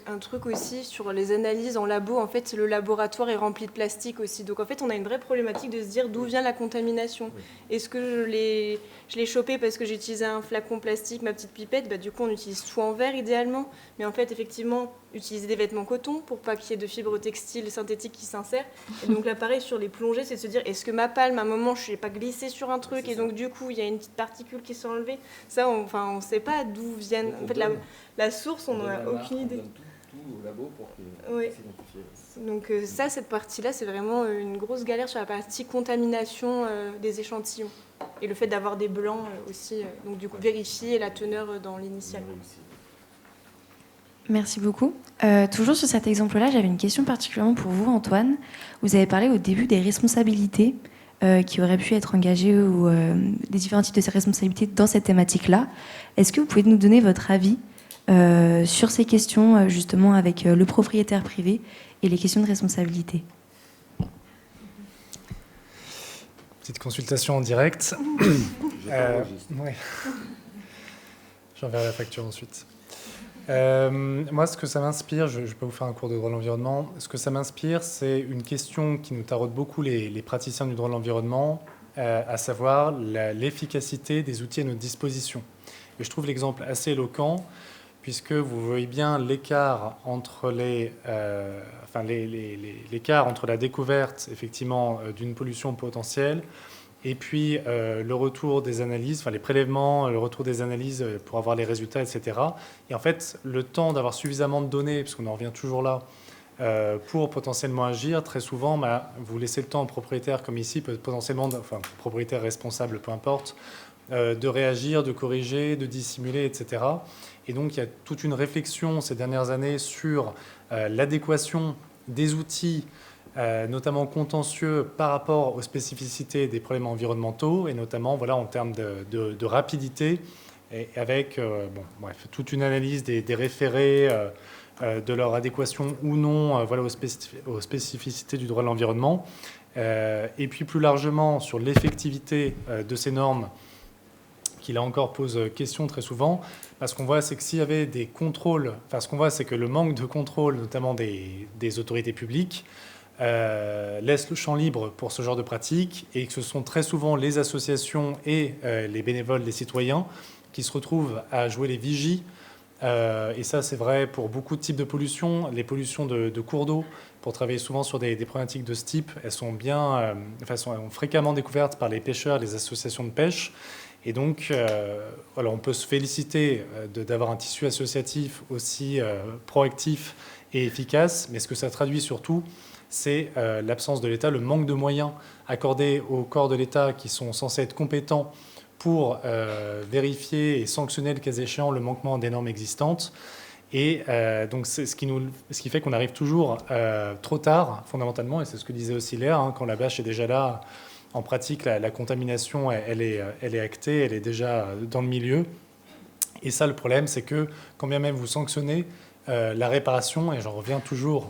Speaker 3: Un truc aussi sur les analyses en labo, en fait, le laboratoire est rempli de plastique aussi. Donc en fait, on a une vraie problématique de se dire d'où vient la contamination. Oui. Est-ce que je l'ai chopé parce que j'ai utilisé un flacon plastique, ma petite pipette? Du coup, on utilise tout en verre idéalement. Mais en fait, effectivement, utiliser des vêtements coton pour pas qu'il y ait de fibres textiles synthétiques qui s'insèrent. Et donc là, pareil, sur les plongées, c'est de se dire, est-ce que ma palme, à un moment, je n'ai pas glissé sur un truc et donc du coup, il y a une petite particule qui s'est enlevée? Ça, on ne sait pas d'où viennent. En fait, la source, on n'a aucune idée.
Speaker 7: Tout au labo pour que
Speaker 3: oui. Donc ça, cette partie-là, c'est vraiment une grosse galère sur la partie contamination des échantillons. Et le fait d'avoir des blancs aussi, donc du coup, vérifier la teneur dans l'initial.
Speaker 8: Merci beaucoup. Toujours sur cet exemple-là, j'avais une question particulièrement pour vous, Antoine. Vous avez parlé au début des responsabilités qui auraient pu être engagées ou des différents types de ces responsabilités dans cette thématique-là. Est-ce que vous pouvez nous donner votre avis sur ces questions, justement, avec le propriétaire privé et les questions de responsabilité?
Speaker 4: Petite consultation en direct. Ouais. J'enverrai la facture ensuite. Moi, ce que ça m'inspire, je peux vous faire un cours de droit de l'environnement. Ce que ça m'inspire, c'est une question qui nous taraude beaucoup les praticiens du droit de l'environnement, à savoir l'efficacité des outils à notre disposition. Et je trouve l'exemple assez éloquent, puisque vous voyez bien l'écart entre l'écart entre la découverte effectivement d'une pollution potentielle et puis le retour des analyses, les prélèvements, le retour des analyses pour avoir les résultats, etc. Et en fait, le temps d'avoir suffisamment de données, parce qu'on en revient toujours là, pour potentiellement agir, très souvent, vous laissez le temps au propriétaire, comme ici, potentiellement, propriétaire responsable, peu importe, de réagir, de corriger, de dissimuler, etc. Et donc, il y a toute une réflexion ces dernières années sur l'adéquation des outils, notamment contentieux, par rapport aux spécificités des problèmes environnementaux, et notamment en termes de rapidité, et avec toute une analyse des référés, de leur adéquation ou non aux spécificités du droit de l'environnement, et puis plus largement sur l'effectivité de ces normes, qui là encore pose question très souvent, parce qu'on voit, c'est que s'il y avait des contrôles, ce qu'on voit, c'est que le manque de contrôle, notamment des autorités publiques, laisse le champ libre pour ce genre de pratiques, et que ce sont très souvent les associations et les bénévoles des citoyens qui se retrouvent à jouer les vigies Et ça, c'est vrai pour beaucoup de types de pollution. Les pollutions de cours d'eau, pour travailler souvent sur des problématiques de ce type, elles sont sont fréquemment découvertes par les pêcheurs, les associations de pêche. Et donc, on peut se féliciter d'avoir un tissu associatif aussi proactif et efficace, mais ce que ça traduit surtout, c'est l'absence de l'État, le manque de moyens accordés aux corps de l'État qui sont censés être compétents pour vérifier et sanctionner le cas échéant le manquement des normes existantes. Et donc, c'est ce qui fait qu'on arrive toujours trop tard, fondamentalement, et c'est ce que disait aussi Léa, quand la bâche est déjà là. En pratique, la contamination, elle est actée, elle est déjà dans le milieu. Et ça, le problème, c'est que quand bien même vous sanctionnez, la réparation, et j'en reviens toujours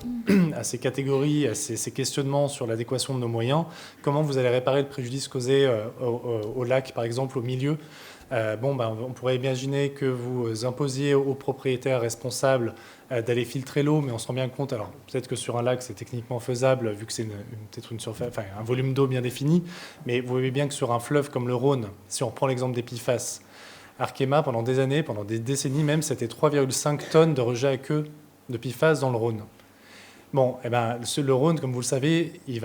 Speaker 4: à ces catégories, à ces questionnements sur l'adéquation de nos moyens, comment vous allez réparer le préjudice causé au lac, par exemple, au milieu. On pourrait imaginer que vous imposiez aux propriétaires responsables d'aller filtrer l'eau, mais on se rend bien compte, alors peut-être que sur un lac c'est techniquement faisable vu que c'est peut-être une surface, un volume d'eau bien défini, mais vous voyez bien que sur un fleuve comme le Rhône, si on prend l'exemple des PFAS, Arkema pendant des années, pendant des décennies même, c'était 3,5 tonnes de rejets à queue de PFAS dans le Rhône. Le Rhône, comme vous le savez, il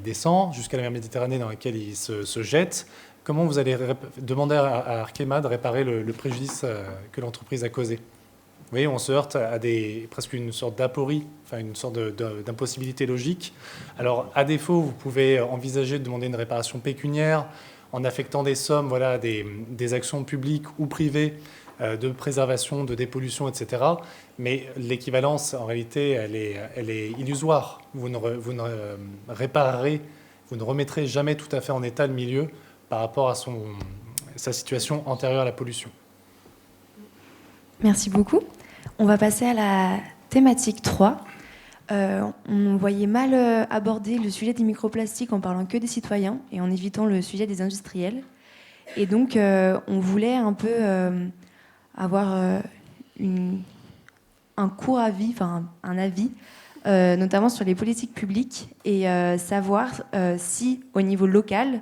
Speaker 4: descend jusqu'à la mer Méditerranée dans laquelle il se jette. Comment vous allez demander à Arkema de réparer le préjudice que l'entreprise a causé? Vous voyez, on se heurte à presque une sorte d'aporie, une sorte d'impossibilité logique. Alors, à défaut, vous pouvez envisager de demander une réparation pécuniaire en affectant des sommes à des actions publiques ou privées de préservation, de dépollution, etc. Mais l'équivalence, en réalité, elle est illusoire. Vous ne réparerez, vous ne remettrez jamais tout à fait en état le milieu par rapport à sa situation antérieure à la pollution.
Speaker 8: Merci beaucoup. On va passer à la thématique 3. On voyait mal aborder le sujet des microplastiques en parlant que des citoyens et en évitant le sujet des industriels. Et donc, on voulait un peu avoir un court avis, un avis, notamment sur les politiques publiques et savoir si, au niveau local,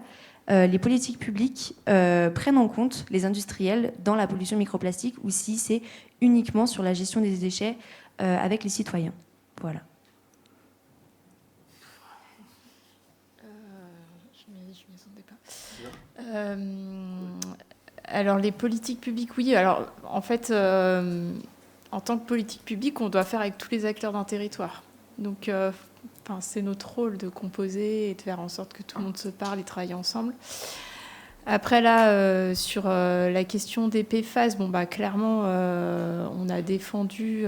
Speaker 8: les politiques publiques prennent en compte les industriels dans la pollution microplastique ou si c'est uniquement sur la gestion des déchets avec les citoyens. Voilà.
Speaker 5: Alors les politiques publiques, oui. Alors en fait, en tant que politique publique, on doit faire avec tous les acteurs d'un territoire. Donc c'est notre rôle de composer et de faire en sorte que tout le monde se parle et travaille ensemble. Après là, sur la question des PFAS, clairement, on a défendu,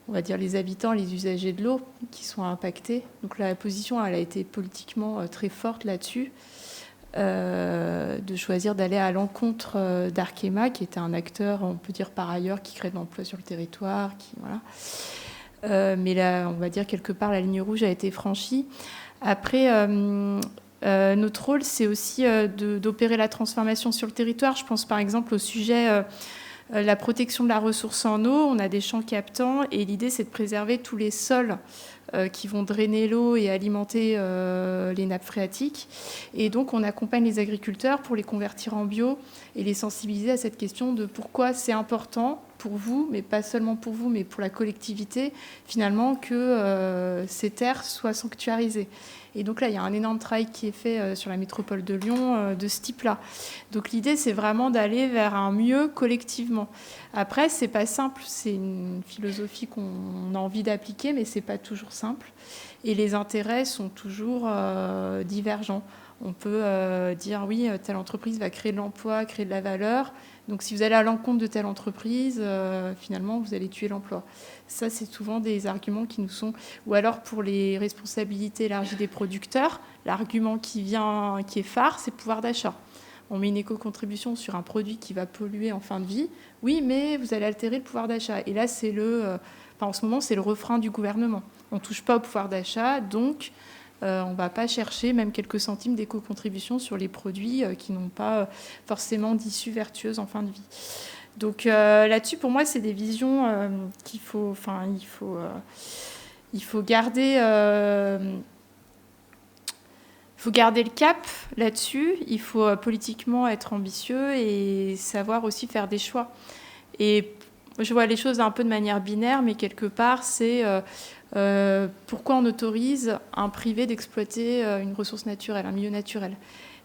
Speaker 5: on va dire, les habitants, les usagers de l'eau qui sont impactés. Donc la position, elle a été politiquement très forte là-dessus, de choisir d'aller à l'encontre d'Arkema, qui était un acteur, on peut dire par ailleurs, qui crée de l'emploi sur le territoire, mais là, on va dire quelque part, la ligne rouge a été franchie. Après, notre rôle, c'est aussi d'opérer la transformation sur le territoire. Je pense par exemple au sujet la protection de la ressource en eau. On a des champs captants et l'idée, c'est de préserver tous les sols qui vont drainer l'eau et alimenter les nappes phréatiques. Et donc, on accompagne les agriculteurs pour les convertir en bio et les sensibiliser à cette question de pourquoi c'est important pour vous, mais pas seulement pour vous, mais pour la collectivité, finalement, que ces terres soient sanctuarisées. Et donc là, il y a un énorme travail qui est fait sur la métropole de Lyon de ce type-là. Donc l'idée, c'est vraiment d'aller vers un mieux collectivement. Après, c'est pas simple, c'est une philosophie qu'on a envie d'appliquer, mais c'est pas toujours simple. Et les intérêts sont toujours divergents. On peut dire, oui, telle entreprise va créer de l'emploi, créer de la valeur. Donc si vous allez à l'encontre de telle entreprise, finalement, vous allez tuer l'emploi. Ça, c'est souvent des arguments qui nous sont... Ou alors, pour les responsabilités élargies des producteurs, l'argument qui est phare, c'est le pouvoir d'achat. On met une éco-contribution sur un produit qui va polluer en fin de vie. Oui, mais vous allez altérer le pouvoir d'achat. Et là, c'est en ce moment, c'est le refrain du gouvernement. On ne touche pas au pouvoir d'achat, donc... on ne va pas chercher même quelques centimes d'éco-contribution sur les produits qui n'ont pas forcément d'issue vertueuse en fin de vie. Donc là-dessus, pour moi, c'est des visions qu'il faut, il faut garder le cap là-dessus. Il faut politiquement être ambitieux et savoir aussi faire des choix. Et je vois les choses un peu de manière binaire, mais quelque part, c'est pourquoi on autorise un privé d'exploiter une ressource naturelle, un milieu naturel.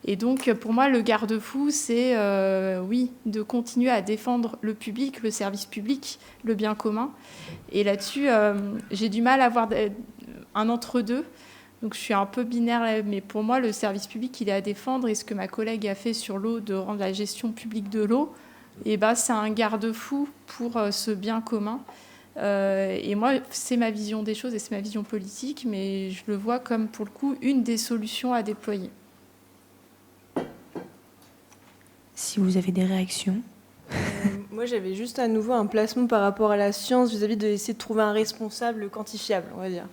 Speaker 5: Et donc, pour moi, le garde-fou, c'est, oui, de continuer à défendre le public, le service public, le bien commun. Et là-dessus, j'ai du mal à avoir un entre-deux. Donc, je suis un peu binaire, mais pour moi, le service public, il est à défendre. Et ce que ma collègue a fait sur l'eau, de rendre la gestion publique de l'eau, et ben, c'est un garde-fou pour ce bien commun. Et moi, c'est ma vision des choses et c'est ma vision politique, mais je le vois comme, pour le coup, une des solutions à déployer.
Speaker 8: Si vous avez des réactions.
Speaker 3: Moi, j'avais juste à nouveau un placement par rapport à la science vis-à-vis de essayer de trouver un responsable quantifiable, on va dire.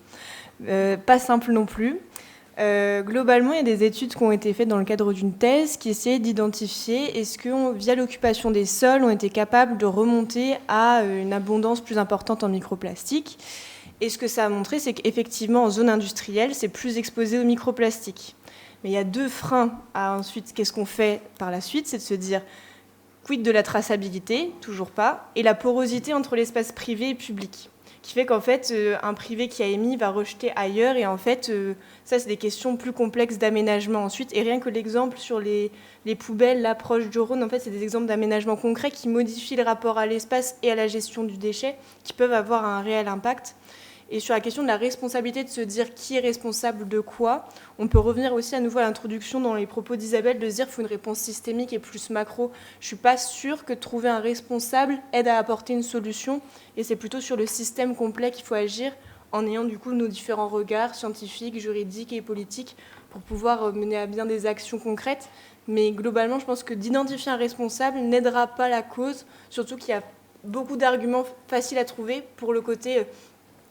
Speaker 3: Pas simple non plus. Globalement, il y a des études qui ont été faites dans le cadre d'une thèse qui essayaient d'identifier est-ce que, via l'occupation des sols, on était capable de remonter à une abondance plus importante en microplastiques. Et ce que ça a montré, c'est qu'effectivement, en zone industrielle, c'est plus exposé aux microplastiques. Mais il y a deux freins à ensuite, qu'est-ce qu'on fait par la suite, c'est de se dire, quid de la traçabilité, toujours pas, et la porosité entre l'espace privé et public, qui fait qu'en fait, un privé qui a émis va rejeter ailleurs, et en fait, ça, c'est des questions plus complexes d'aménagement ensuite, et rien que l'exemple sur les poubelles, là, proche du Rhône, en fait, c'est des exemples d'aménagement concret qui modifient le rapport à l'espace et à la gestion du déchet, qui peuvent avoir un réel impact. Et sur la question de la responsabilité, de se dire qui est responsable de quoi, on peut revenir aussi à nouveau à l'introduction dans les propos d'Isabelle, de se dire qu'il faut une réponse systémique et plus macro. Je ne suis pas sûre que trouver un responsable aide à apporter une solution, et c'est plutôt sur le système complet qu'il faut agir, en ayant du coup nos différents regards scientifiques, juridiques et politiques pour pouvoir mener à bien des actions concrètes. Mais globalement, je pense que d'identifier un responsable n'aidera pas la cause, surtout qu'il y a beaucoup d'arguments faciles à trouver pour le côté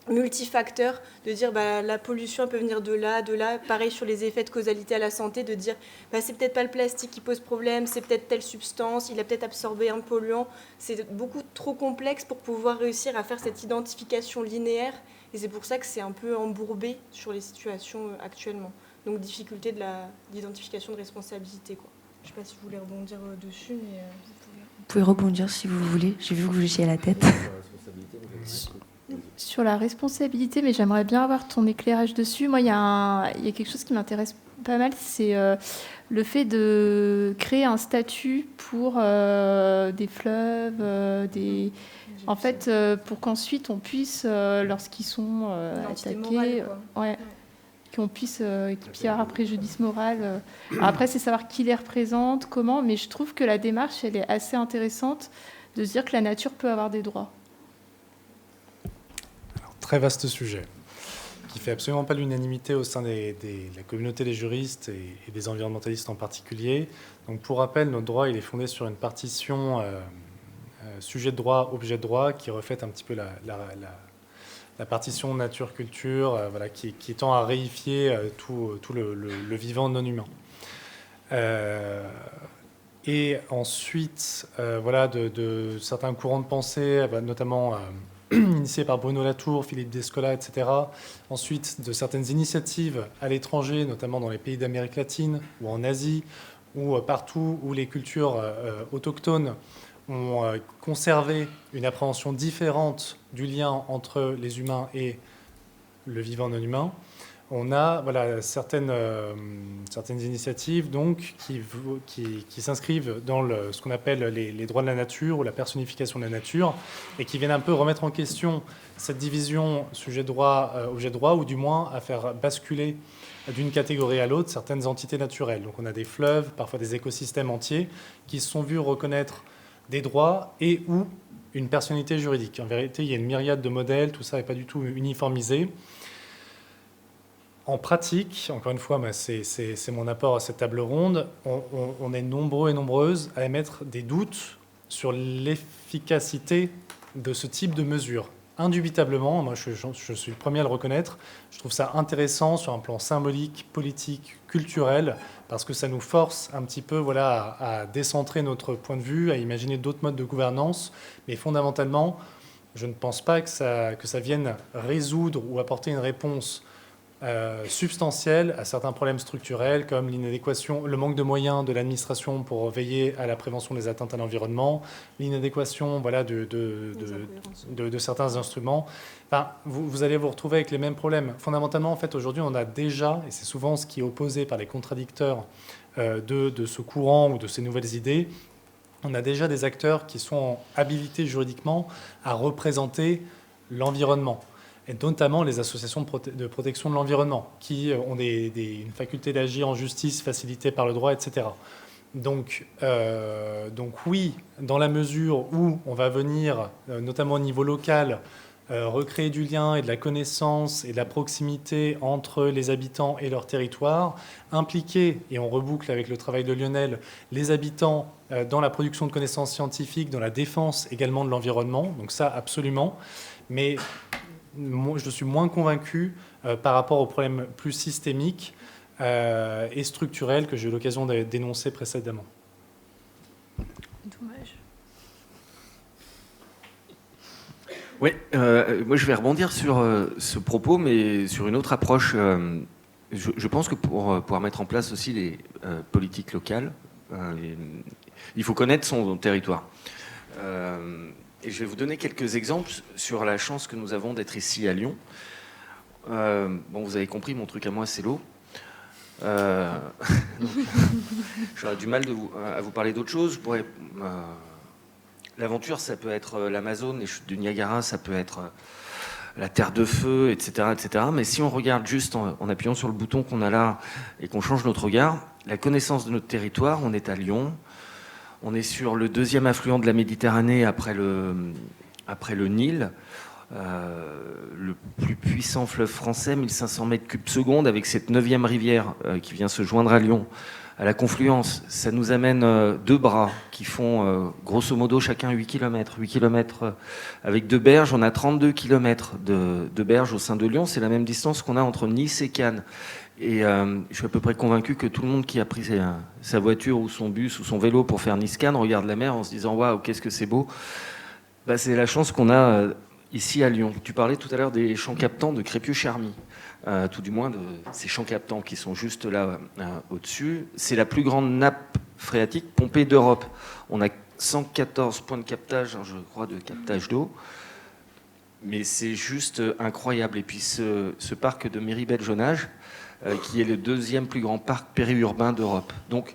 Speaker 3: multifacteurs, de dire la pollution peut venir de là, pareil sur les effets de causalité à la santé, de dire c'est peut-être pas le plastique qui pose problème, c'est peut-être telle substance, il a peut-être absorbé un polluant. C'est beaucoup trop complexe pour pouvoir réussir à faire cette identification linéaire, et c'est pour ça que c'est un peu embourbé sur les situations actuellement. Donc difficulté de l'identification de responsabilité, quoi. Je ne sais pas si vous voulez rebondir dessus, mais
Speaker 8: vous pouvez rebondir si vous voulez, j'ai vu que vous léchiez la tête.
Speaker 5: Sur la responsabilité, mais j'aimerais bien avoir ton éclairage dessus. Moi, il y a quelque chose qui m'intéresse pas mal, c'est le fait de créer un statut pour des fleuves, en fait, pour qu'ensuite on puisse, lorsqu'ils sont attaqués, qu'on puisse, qu'il y ait un préjudice moral. Après, c'est savoir qui les représente, comment, mais je trouve que la démarche, elle est assez intéressante de se dire que la nature peut avoir des droits.
Speaker 4: Très vaste sujet, qui ne fait absolument pas l'unanimité au sein de la communauté des juristes et des environnementalistes en particulier. Donc, pour rappel, notre droit il est fondé sur une partition sujet de droit, objet de droit, qui reflète un petit peu la partition nature-culture, qui tend à réifier tout le vivant non humain. Et ensuite, de certains courants de pensée, notamment initiés par Bruno Latour, Philippe Descola, etc. Ensuite, de certaines initiatives à l'étranger, notamment dans les pays d'Amérique latine ou en Asie, ou partout où les cultures autochtones ont conservé une appréhension différente du lien entre les humains et le vivant non humain. On a certaines initiatives donc, qui s'inscrivent dans ce qu'on appelle les droits de la nature ou la personnification de la nature, et qui viennent un peu remettre en question cette division sujet de droit, objet de droit, ou du moins à faire basculer d'une catégorie à l'autre certaines entités naturelles. Donc on a des fleuves, parfois des écosystèmes entiers, qui se sont vus reconnaître des droits et ou une personnalité juridique. En vérité, il y a une myriade de modèles, tout ça n'est pas du tout uniformisé. En pratique, encore une fois, c'est mon apport à cette table ronde, on est nombreux et nombreuses à émettre des doutes sur l'efficacité de ce type de mesures. Indubitablement, moi je suis le premier à le reconnaître, je trouve ça intéressant sur un plan symbolique, politique, culturel, parce que ça nous force un petit peu à décentrer notre point de vue, à imaginer d'autres modes de gouvernance, mais fondamentalement, je ne pense pas que ça vienne résoudre ou apporter une réponse substantielle à certains problèmes structurels comme l'inadéquation, le manque de moyens de l'administration pour veiller à la prévention des atteintes à l'environnement, l'inadéquation de certains instruments. Enfin, vous allez vous retrouver avec les mêmes problèmes. Fondamentalement, en fait, aujourd'hui, on a déjà, et c'est souvent ce qui est opposé par les contradicteurs de ce courant ou de ces nouvelles idées, on a déjà des acteurs qui sont habilités juridiquement à représenter l'environnement, et notamment les associations de protection de l'environnement, qui ont une faculté d'agir en justice facilitée par le droit, etc. Donc oui, dans la mesure où on va venir, notamment au niveau local, recréer du lien et de la connaissance et de la proximité entre les habitants et leur territoire, impliquer, et on reboucle avec le travail de Lionel, les habitants dans la production de connaissances scientifiques, dans la défense également de l'environnement, donc ça absolument, mais je suis moins convaincu par rapport aux problèmes plus systémiques et structurels que j'ai eu l'occasion de dénoncer précédemment.
Speaker 5: Dommage.
Speaker 6: Oui, moi je vais rebondir sur ce propos, mais sur une autre approche. Je pense que pour pouvoir mettre en place aussi les politiques locales, il faut connaître son territoire. Et je vais vous donner quelques exemples sur la chance que nous avons d'être ici à Lyon. Bon, vous avez compris, mon truc à moi, c'est l'eau. J'aurais du mal à vous parler d'autre chose. L'aventure, ça peut être l'Amazone, les chutes du Niagara, ça peut être la Terre de Feu, etc., etc. Mais si on regarde juste en appuyant sur le bouton qu'on a là et qu'on change notre regard, la connaissance de notre territoire, on est à Lyon. On est sur le deuxième affluent de la Méditerranée après le Nil, le plus puissant fleuve français, 1500 mètres cubes secondes, avec cette 9e rivière qui vient se joindre à Lyon, à la confluence. Ça nous amène 2 bras qui font grosso modo chacun 8 km. 8 km avec 2 berges, on a 32 km de berges au sein de Lyon. C'est la même distance qu'on a entre Nice et Cannes. Et je suis à peu près convaincu que tout le monde qui a pris sa voiture ou son bus ou son vélo pour faire Nice-Cannes regarde la mer en se disant « Waouh, qu'est-ce que c'est beau !» C'est la chance qu'on a ici à Lyon. Tu parlais tout à l'heure des champs captants de Crépieux-Charmy, tout du moins de ces champs captants qui sont juste là au-dessus. C'est la plus grande nappe phréatique pompée d'Europe. On a 114 points de captage, je crois, de captage d'eau. Mais c'est juste incroyable. Et puis ce parc de Méribel-Jonage, qui est le 2e plus grand parc périurbain d'Europe. Donc,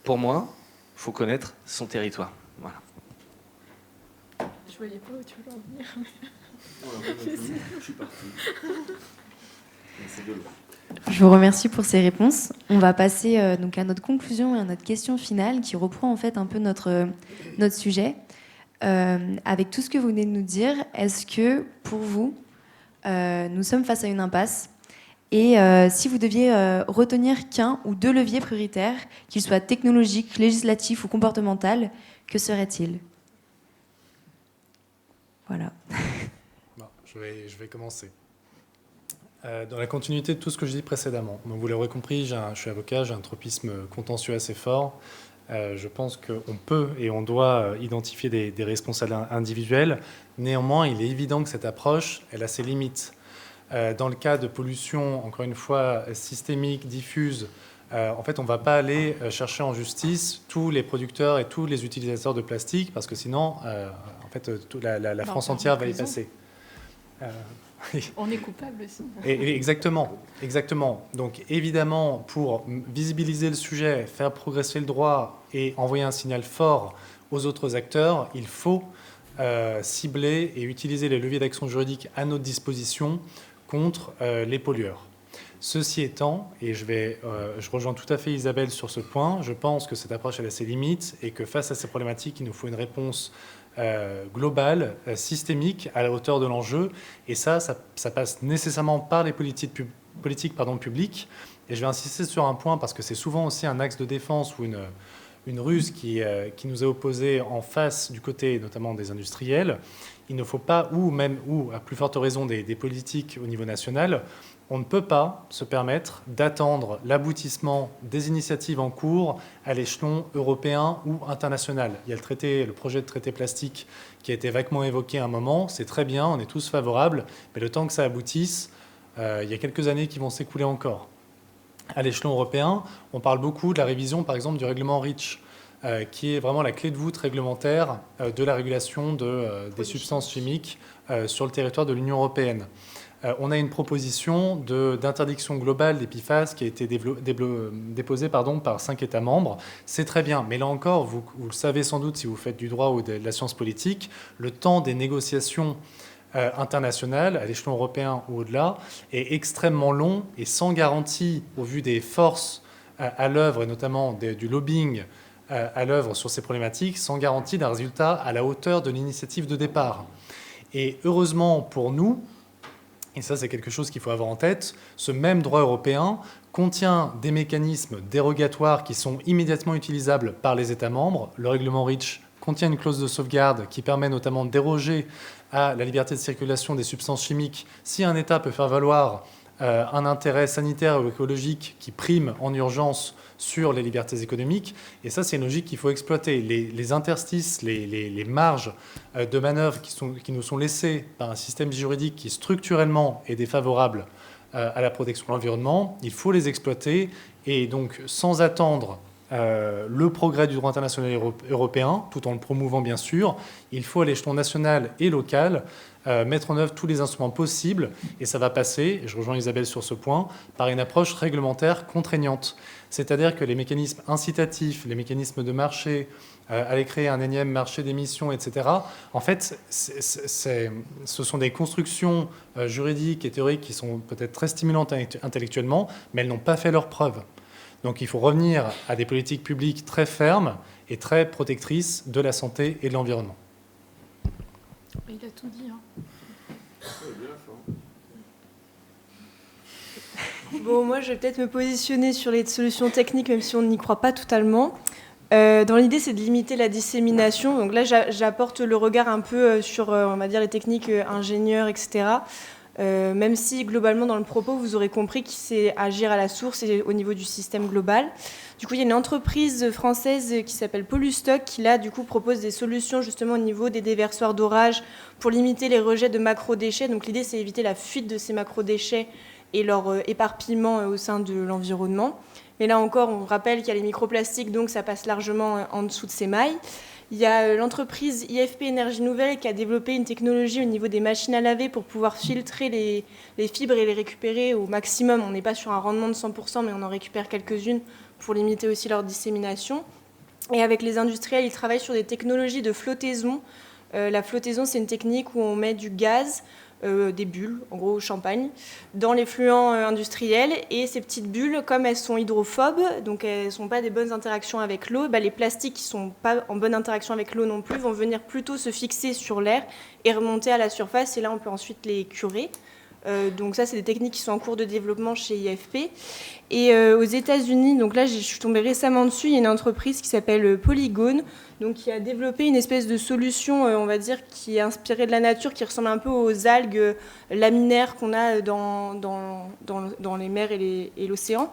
Speaker 6: pour moi, il faut connaître son territoire. Voilà.
Speaker 5: Je voyais pas où tu voulais en venir.
Speaker 6: Je suis parti. C'est de l'eau.
Speaker 8: Je vous remercie pour ces réponses. On va passer donc à notre conclusion et à notre question finale qui reprend en fait un peu notre sujet. Avec tout ce que vous venez de nous dire, est-ce que pour vous, nous sommes face à une impasse ? Et si vous deviez retenir qu'un ou 2 leviers prioritaires, qu'ils soient technologiques, législatifs ou comportementaux, que seraient-ils ? Voilà.
Speaker 4: Bon, je vais commencer. Dans la continuité de tout ce que je dis précédemment, donc vous l'aurez compris, je suis avocat, j'ai un tropisme contentieux assez fort. Je pense qu'on peut et on doit identifier des responsables individuels. Néanmoins, il est évident que cette approche, elle a ses limites. Dans le cas de pollution, encore une fois, systémique, diffuse, en fait, on ne va pas aller chercher en justice tous les producteurs et tous les utilisateurs de plastique, parce que sinon, en fait, la France entière va y passer.
Speaker 5: On est coupable aussi.
Speaker 4: Exactement. Donc, évidemment, pour visibiliser le sujet, faire progresser le droit et envoyer un signal fort aux autres acteurs, il faut cibler et utiliser les leviers d'action juridique à notre disposition contre les pollueurs. Ceci étant, et je rejoins tout à fait Isabelle sur ce point, je pense que cette approche a ses limites et que face à ces problématiques, il nous faut une réponse globale, systémique, à la hauteur de l'enjeu. Et ça passe nécessairement par les politiques publiques. Et je vais insister sur un point parce que c'est souvent aussi un axe de défense ou une ruse qui nous est opposée en face du côté notamment des industriels. Il ne faut pas, ou à plus forte raison des politiques au niveau national, on ne peut pas se permettre d'attendre l'aboutissement des initiatives en cours à l'échelon européen ou international. Il y a le projet de traité plastique qui a été vaguement évoqué à un moment, c'est très bien, on est tous favorables, mais le temps que ça aboutisse, il y a quelques années qui vont s'écouler encore. À l'échelon européen, on parle beaucoup de la révision, par exemple, du règlement REACH, qui est vraiment la clé de voûte réglementaire de la régulation des substances chimiques sur le territoire de l'Union européenne. On a une proposition d'interdiction globale des PFAS qui a été déposée par 5 États membres. C'est très bien, mais là encore, vous le savez sans doute si vous faites du droit ou de la science politique, le temps des négociations internationales, à l'échelon européen ou au-delà, est extrêmement long et sans garantie, au vu des forces à l'œuvre, et notamment du lobbying à l'œuvre sur ces problématiques, sans garantie d'un résultat à la hauteur de l'initiative de départ. Et heureusement pour nous, et ça c'est quelque chose qu'il faut avoir en tête, ce même droit européen contient des mécanismes dérogatoires qui sont immédiatement utilisables par les États membres. Le règlement REACH contient une clause de sauvegarde qui permet notamment de déroger à la liberté de circulation des substances chimiques si un État peut faire valoir un intérêt sanitaire ou écologique qui prime en urgence sur les libertés économiques. Et ça, c'est une logique qu'il faut exploiter. Les interstices, les marges de manœuvre qui nous sont laissées par un système juridique qui structurellement est défavorable à la protection de l'environnement, il faut les exploiter. Et donc, sans attendre le progrès du droit international européen, tout en le promouvant bien sûr, il faut à l'échelon national et local mettre en œuvre tous les instruments possibles, et ça va passer, et je rejoins Isabelle sur ce point, par une approche réglementaire contraignante. C'est-à-dire que les mécanismes incitatifs, les mécanismes de marché, aller créer un énième marché d'émissions, etc., en fait, ce sont des constructions juridiques et théoriques qui sont peut-être très stimulantes intellectuellement, mais elles n'ont pas fait leurs preuves. Donc il faut revenir à des politiques publiques très fermes et très protectrices de la santé et de l'environnement.
Speaker 5: Il a tout dit.
Speaker 3: Bon, moi, je vais peut-être me positionner sur les solutions techniques, même si on n'y croit pas totalement. Dans l'idée, c'est de limiter la dissémination. Donc là, j'apporte le regard un peu sur, on va dire, les techniques ingénieurs, etc. Même si, globalement, dans le propos, vous aurez compris que c'est agir à la source et au niveau du système global. Du coup, il y a une entreprise française qui s'appelle Polustock qui, là, du coup, propose des solutions justement au niveau des déversoirs d'orage pour limiter les rejets de macrodéchets. Donc l'idée, c'est éviter la fuite de ces macrodéchets et leur éparpillement au sein de l'environnement. Mais là encore, on rappelle qu'il y a les microplastiques, donc ça passe largement en dessous de ces mailles. Il y a l'entreprise IFP Énergie Nouvelle qui a développé une technologie au niveau des machines à laver pour pouvoir filtrer les fibres et les récupérer au maximum. On n'est pas sur un rendement de 100%, mais on en récupère quelques-unes pour limiter aussi leur dissémination. Et avec les industriels, ils travaillent sur des technologies de flottaison. La flottaison, c'est une technique où on met du gaz, des bulles, en gros champagne, dans les fluents industriels. Et ces petites bulles, comme elles sont hydrophobes, donc elles ne sont pas des bonnes interactions avec l'eau, les plastiques qui ne sont pas en bonne interaction avec l'eau non plus vont venir plutôt se fixer sur l'air et remonter à la surface. Et là, on peut ensuite les curer. Donc ça, c'est des techniques qui sont en cours de développement chez IFP. Et aux États-Unis, donc là, je suis tombée récemment dessus, il y a une entreprise qui s'appelle Polygone, donc qui a développé une espèce de solution, on va dire, qui est inspirée de la nature, qui ressemble un peu aux algues laminaires qu'on a dans les mers et l'océan.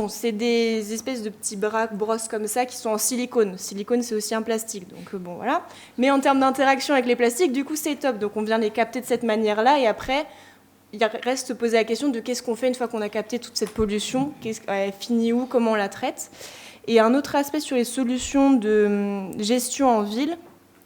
Speaker 3: C'est des espèces de petits brosses comme ça qui sont en silicone. Silicone, c'est aussi un plastique, donc voilà. Mais en termes d'interaction avec les plastiques, du coup, c'est top. Donc on vient les capter de cette manière-là, et après, il reste se poser la question de qu'est-ce qu'on fait une fois qu'on a capté toute cette pollution, elle finit où, comment on la traite. Et un autre aspect sur les solutions de gestion en ville,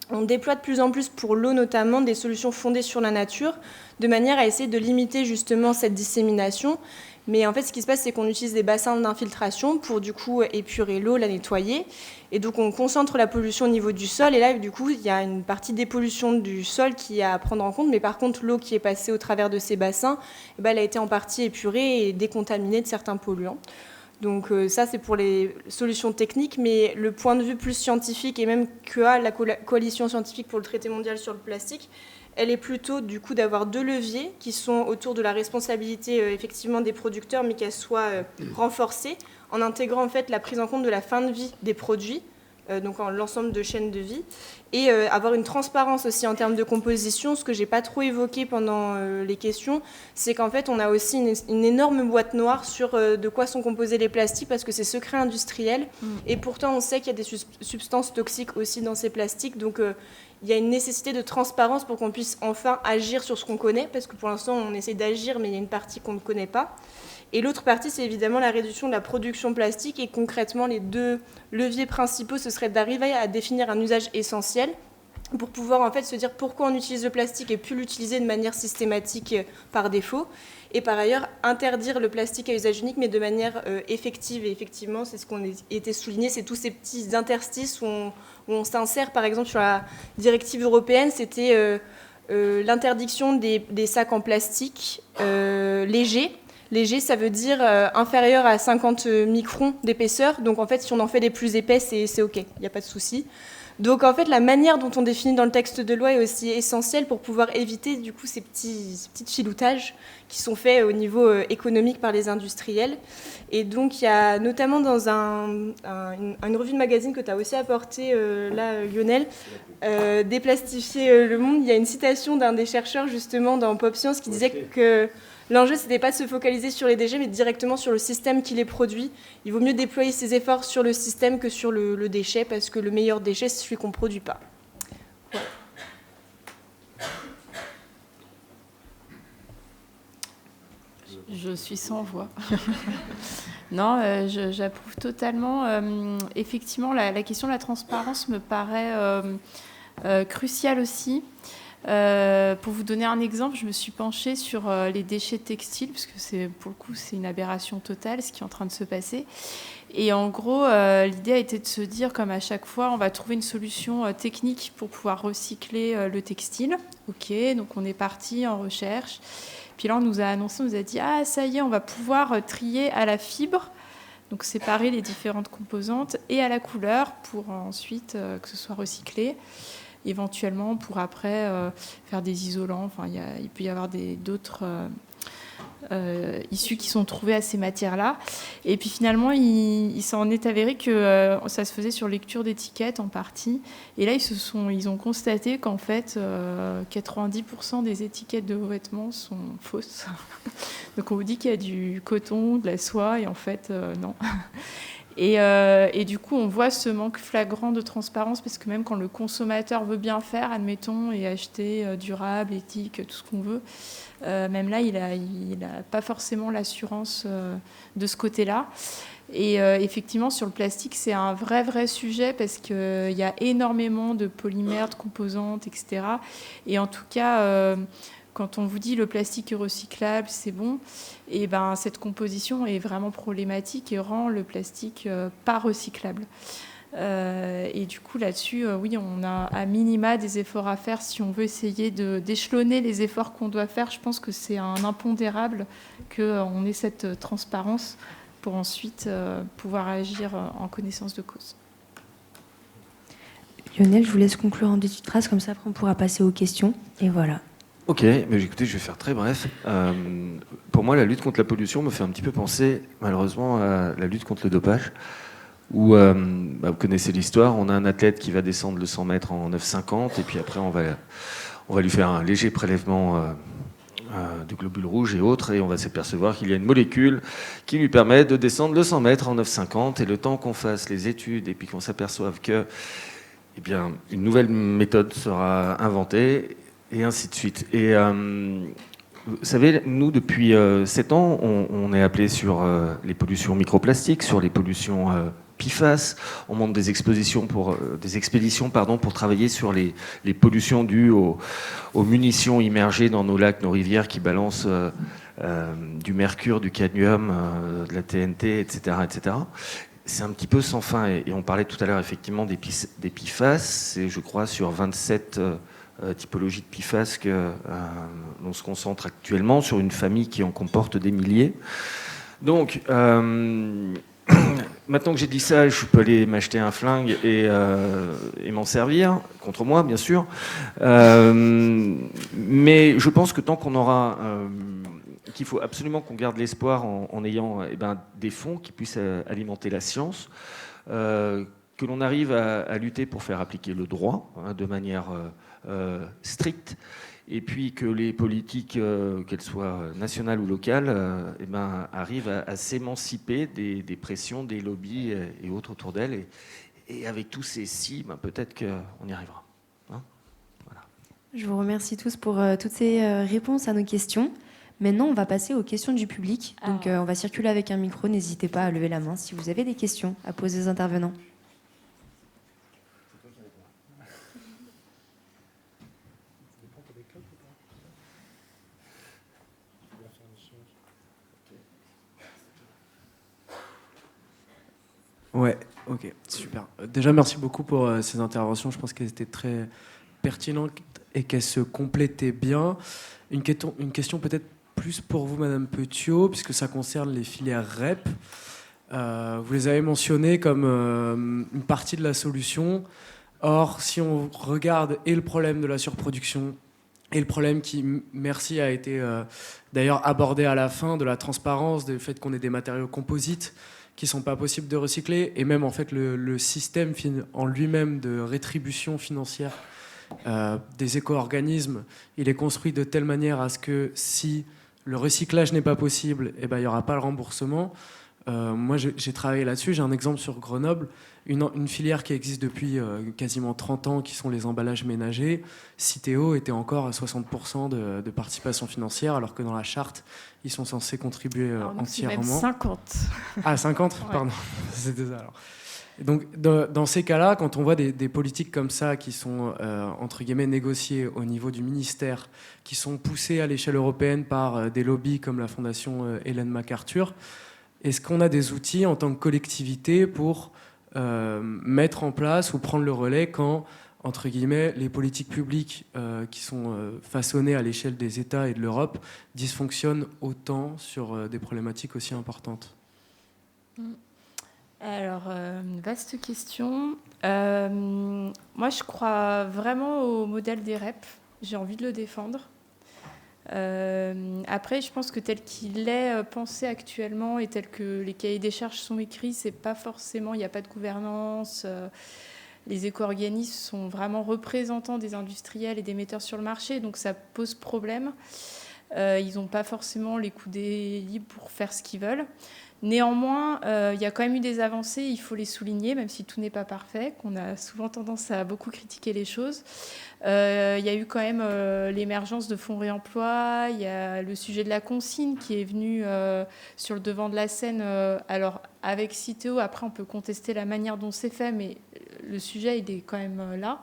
Speaker 3: on déploie de plus en plus pour l'eau notamment des solutions fondées sur la nature, de manière à essayer de limiter justement cette dissémination. Mais en fait, ce qui se passe, c'est qu'on utilise des bassins d'infiltration pour du coup épurer l'eau, la nettoyer. Et donc, on concentre la pollution au niveau du sol. Et là, du coup, il y a une partie des pollutions du sol qui est à prendre en compte. Mais par contre, l'eau qui est passée au travers de ces bassins, elle a été en partie épurée et décontaminée de certains polluants. Donc ça, c'est pour les solutions techniques. Mais le point de vue plus scientifique, et même QA, la coalition scientifique pour le traité mondial sur le plastique, elle est plutôt du coup d'avoir deux leviers qui sont autour de la responsabilité effectivement des producteurs, mais qu'elle soit renforcée en intégrant en fait la prise en compte de la fin de vie des produits, donc en l'ensemble de chaînes de vie, et avoir une transparence aussi en termes de composition. Ce que j'ai pas trop évoqué pendant les questions, c'est qu'en fait on a aussi une énorme boîte noire sur de quoi sont composés les plastiques, parce que c'est secret industriel, et pourtant on sait qu'il y a des substances toxiques aussi dans ces plastiques, donc il y a une nécessité de transparence pour qu'on puisse enfin agir sur ce qu'on connaît, parce que pour l'instant, on essaie d'agir, mais il y a une partie qu'on ne connaît pas. Et l'autre partie, c'est évidemment la réduction de la production plastique. Et concrètement, les deux leviers principaux, ce serait d'arriver à définir un usage essentiel pour pouvoir en fait se dire pourquoi on utilise le plastique et plus l'utiliser de manière systématique par défaut. Et par ailleurs, interdire le plastique à usage unique, mais de manière effective. Et effectivement, c'est ce qu'on a été souligné, c'est tous ces petits interstices où on s'insère. Par exemple, sur la directive européenne, c'était l'interdiction des sacs en plastique légers. Léger, ça veut dire inférieur à 50 microns d'épaisseur. Donc en fait, si on en fait des plus épais, c'est OK, il n'y a pas de souci. Donc en fait, la manière dont on définit dans le texte de loi est aussi essentielle pour pouvoir éviter du coup ces petits filoutages qui sont faits au niveau économique par les industriels. Et donc il y a notamment dans une revue de magazine que tu as aussi apportée là, Lionel, Déplastifier le monde, il y a une citation d'un des chercheurs justement dans Pop Science qui disait que l'enjeu, ce n'était pas de se focaliser sur les déchets, mais directement sur le système qui les produit. Il vaut mieux déployer ses efforts sur le système que sur le déchet, parce que le meilleur déchet, c'est celui qu'on ne produit pas. Voilà.
Speaker 5: Je suis sans voix. Non, j'approuve totalement. Effectivement, la question de la transparence me paraît cruciale aussi. Pour vous donner un exemple, je me suis penchée sur les déchets textiles, parce que pour le coup, c'est une aberration totale ce qui est en train de se passer. Et en gros, l'idée a été de se dire, comme à chaque fois, on va trouver une solution technique pour pouvoir recycler le textile. OK, donc on est parti en recherche. Puis là, on nous a annoncé, on nous a dit, ah, ça y est, on va pouvoir trier à la fibre, donc séparer les différentes composantes, et à la couleur pour ensuite que ce soit recyclé. Éventuellement, pour après faire des isolants. Enfin, il peut y avoir d'autres issues qui sont trouvées à ces matières-là. Et puis finalement, il s'en est avéré que ça se faisait sur lecture d'étiquettes en partie. Et là, ils ont constaté qu'en fait, 90% des étiquettes de vos vêtements sont fausses. Donc on vous dit qu'il y a du coton, de la soie, et en fait, non. Et du coup, on voit ce manque flagrant de transparence, parce que même quand le consommateur veut bien faire, admettons, et acheter durable, éthique, tout ce qu'on veut, même là, il a pas forcément l'assurance de ce côté-là. Et effectivement, sur le plastique, c'est un vrai sujet, parce qu'il y a énormément de polymères, de composantes, etc. Et en tout cas... quand on vous dit le plastique est recyclable, c'est bon, et ben cette composition est vraiment problématique et rend le plastique pas recyclable. Et du coup, là-dessus, oui, on a à minima des efforts à faire si on veut essayer d'échelonner les efforts qu'on doit faire. Je pense que c'est un impondérable qu'on ait cette transparence pour ensuite pouvoir agir en connaissance de cause.
Speaker 8: Lionel, je vous laisse conclure en 2 phrases, comme ça après on pourra passer aux questions. Et voilà.
Speaker 6: Ok, mais écoutez, je vais faire très bref. Pour moi, la lutte contre la pollution me fait un petit peu penser, malheureusement, à la lutte contre le dopage, où, vous connaissez l'histoire, on a un athlète qui va descendre le 100 mètres en 9,50, et puis après, on va lui faire un léger prélèvement de globules rouges et autres, et on va s'apercevoir qu'il y a une molécule qui lui permet de descendre le 100 mètres en 9,50, et le temps qu'on fasse les études, et puis qu'on s'aperçoive que, eh bien, une nouvelle méthode sera inventée, et ainsi de suite. Et vous savez, nous, depuis 7 ans, on est appelé sur les pollutions microplastiques, sur les pollutions PFAS. On monte des expéditions pour travailler sur les pollutions dues aux munitions immergées dans nos lacs, nos rivières, qui balancent du mercure, du cadmium, de la TNT, etc., etc. C'est un petit peu sans fin. Et on parlait tout à l'heure, effectivement, des PFAS. C'est, je crois, sur 27... typologie de PFAS l'on se concentre actuellement sur une famille qui en comporte des milliers. Donc, maintenant que j'ai dit ça, je peux aller m'acheter un flingue et m'en servir, contre moi, bien sûr. Mais je pense que tant qu'on aura... qu'il faut absolument qu'on garde l'espoir en ayant des fonds qui puissent alimenter la science, que l'on arrive à lutter pour faire appliquer le droit de manière... stricte, et puis que les politiques, qu'elles soient nationales ou locales, arrivent à s'émanciper des pressions, des lobbies et autres autour d'elles. Et avec tous ces si, peut-être qu'on y arrivera. Hein ?
Speaker 8: Je vous remercie tous pour toutes ces réponses à nos questions. Maintenant, on va passer aux questions du public. Donc, on va circuler avec un micro. N'hésitez pas à lever la main si vous avez des questions à poser aux intervenants.
Speaker 9: Ouais, ok, super. Déjà, merci beaucoup pour ces interventions. Je pense qu'elles étaient très pertinentes et qu'elles se complétaient bien. Une question peut-être plus pour vous, Madame Petiot, puisque ça concerne les filières REP. Vous les avez mentionnées comme une partie de la solution. Or, si on regarde et le problème de la surproduction et le problème qui, merci, a été d'ailleurs abordé à la fin, de la transparence, du fait qu'on ait des matériaux composites qui ne sont pas possibles de recycler, et même en fait le système en lui-même de rétribution financière des éco-organismes, il est construit de telle manière à ce que si le recyclage n'est pas possible, eh ben, il n'y aura pas le remboursement. Moi, j'ai travaillé là-dessus. J'ai un exemple sur Grenoble, une filière qui existe depuis quasiment 30 ans, qui sont les emballages ménagers. Citeo était encore à 60% de participation financière, alors que dans la charte, ils sont censés contribuer entièrement.
Speaker 5: C'est même 50.
Speaker 9: Ah, 50
Speaker 5: Ouais.
Speaker 9: Pardon. C'était ça, alors. Donc, dans ces cas-là, quand on voit des politiques comme ça qui sont, entre guillemets, négociées au niveau du ministère, qui sont poussées à l'échelle européenne par des lobbies comme la fondation Ellen MacArthur, est-ce qu'on a des outils en tant que collectivité pour mettre en place ou prendre le relais quand, entre guillemets, les politiques publiques qui sont façonnées à l'échelle des États et de l'Europe dysfonctionnent autant sur des problématiques aussi importantes ?
Speaker 5: Alors, vaste question. Moi, je crois vraiment au modèle des REP. J'ai envie de le défendre. Après, je pense que tel qu'il est pensé actuellement et tel que les cahiers des charges sont écrits, c'est pas forcément, il n'y a pas de gouvernance. Les éco-organismes sont vraiment représentants des industriels et des metteurs sur le marché, donc ça pose problème. Ils n'ont pas forcément les coudées libres pour faire ce qu'ils veulent. Néanmoins, il y a quand même eu des avancées, il faut les souligner, même si tout n'est pas parfait, qu'on a souvent tendance à beaucoup critiquer les choses. Il y a eu quand même l'émergence de fonds réemploi, il y a le sujet de la consigne qui est venu sur le devant de la scène. Alors, avec Citeo, après, on peut contester la manière dont c'est fait, mais le sujet, il est quand même là.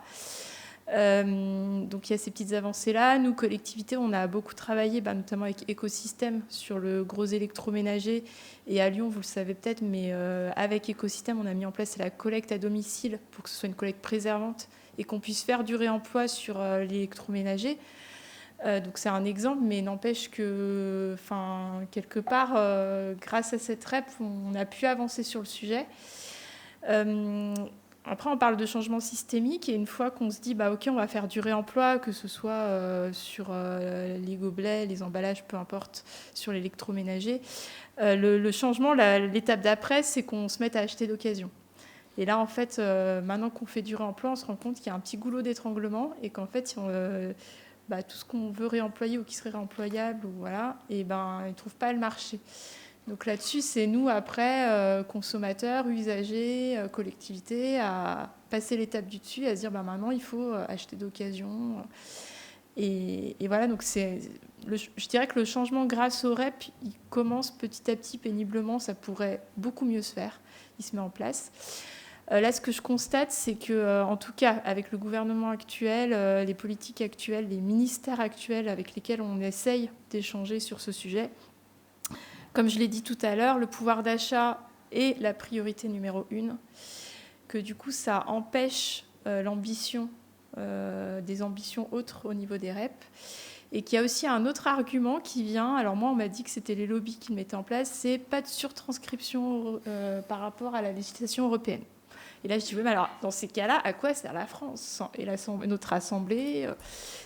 Speaker 5: Donc il y a ces petites avancées-là. Nous, collectivités, on a beaucoup travaillé, notamment avec Écosystème, sur le gros électroménager. Et à Lyon, vous le savez peut-être, mais avec Écosystème, on a mis en place la collecte à domicile pour que ce soit une collecte préservante et qu'on puisse faire du réemploi sur l'électroménager. Donc c'est un exemple, mais n'empêche que, quelque part, grâce à cette REP, on a pu avancer sur le sujet. Après, on parle de changement systémique et une fois qu'on se dit, OK, on va faire du réemploi, que ce soit sur les gobelets, les emballages, peu importe, sur l'électroménager, le changement, l'étape d'après, c'est qu'on se mette à acheter d'occasion. Et là, en fait, maintenant qu'on fait du réemploi, on se rend compte qu'il y a un petit goulot d'étranglement et qu'en fait, tout ce qu'on veut réemployer ou qui serait réemployable, ils ne trouvent pas le marché. Donc là-dessus, c'est nous, après, consommateurs, usagers, collectivités, à passer l'étape du dessus, à se dire maintenant, il faut acheter d'occasion. Et voilà, donc je dirais que le changement grâce au REP, il commence petit à petit, péniblement, ça pourrait beaucoup mieux se faire. Il se met en place. Là, ce que je constate, c'est que, en tout cas, avec le gouvernement actuel, les politiques actuelles, les ministères actuels avec lesquels on essaye d'échanger sur ce sujet, comme je l'ai dit tout à l'heure, le pouvoir d'achat est la priorité numéro 1, que du coup ça empêche l'ambition, des ambitions autres au niveau des REP, et qu'il y a aussi un autre argument qui vient, alors moi on m'a dit que c'était les lobbies qui le mettaient en place, c'est pas de surtranscription par rapport à la législation européenne. Et là je dis oui, mais alors dans ces cas-là, à quoi sert la France et notre Assemblée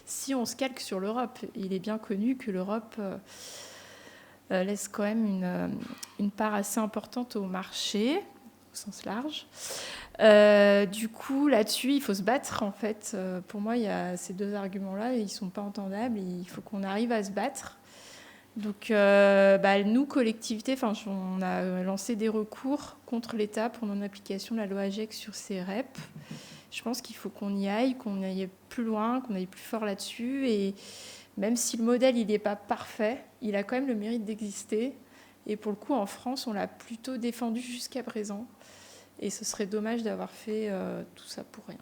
Speaker 5: si on se calque sur l'Europe? Il est bien connu que l'Europe laisse quand même une part assez importante au marché, au sens large. Du coup, là-dessus, il faut se battre, en fait. Pour moi, il y a ces deux arguments-là, et ils ne sont pas entendables. Il faut qu'on arrive à se battre. Donc, nous, collectivités, on a lancé des recours contre l'État pour non-application de la loi AGEC sur ces REP. Je pense qu'il faut qu'on y aille, qu'on aille plus loin, qu'on aille plus fort là-dessus. Et même si le modèle il n'est pas parfait, il a quand même le mérite d'exister. Et pour le coup, en France, on l'a plutôt défendu jusqu'à présent. Et ce serait dommage d'avoir fait tout ça pour rien.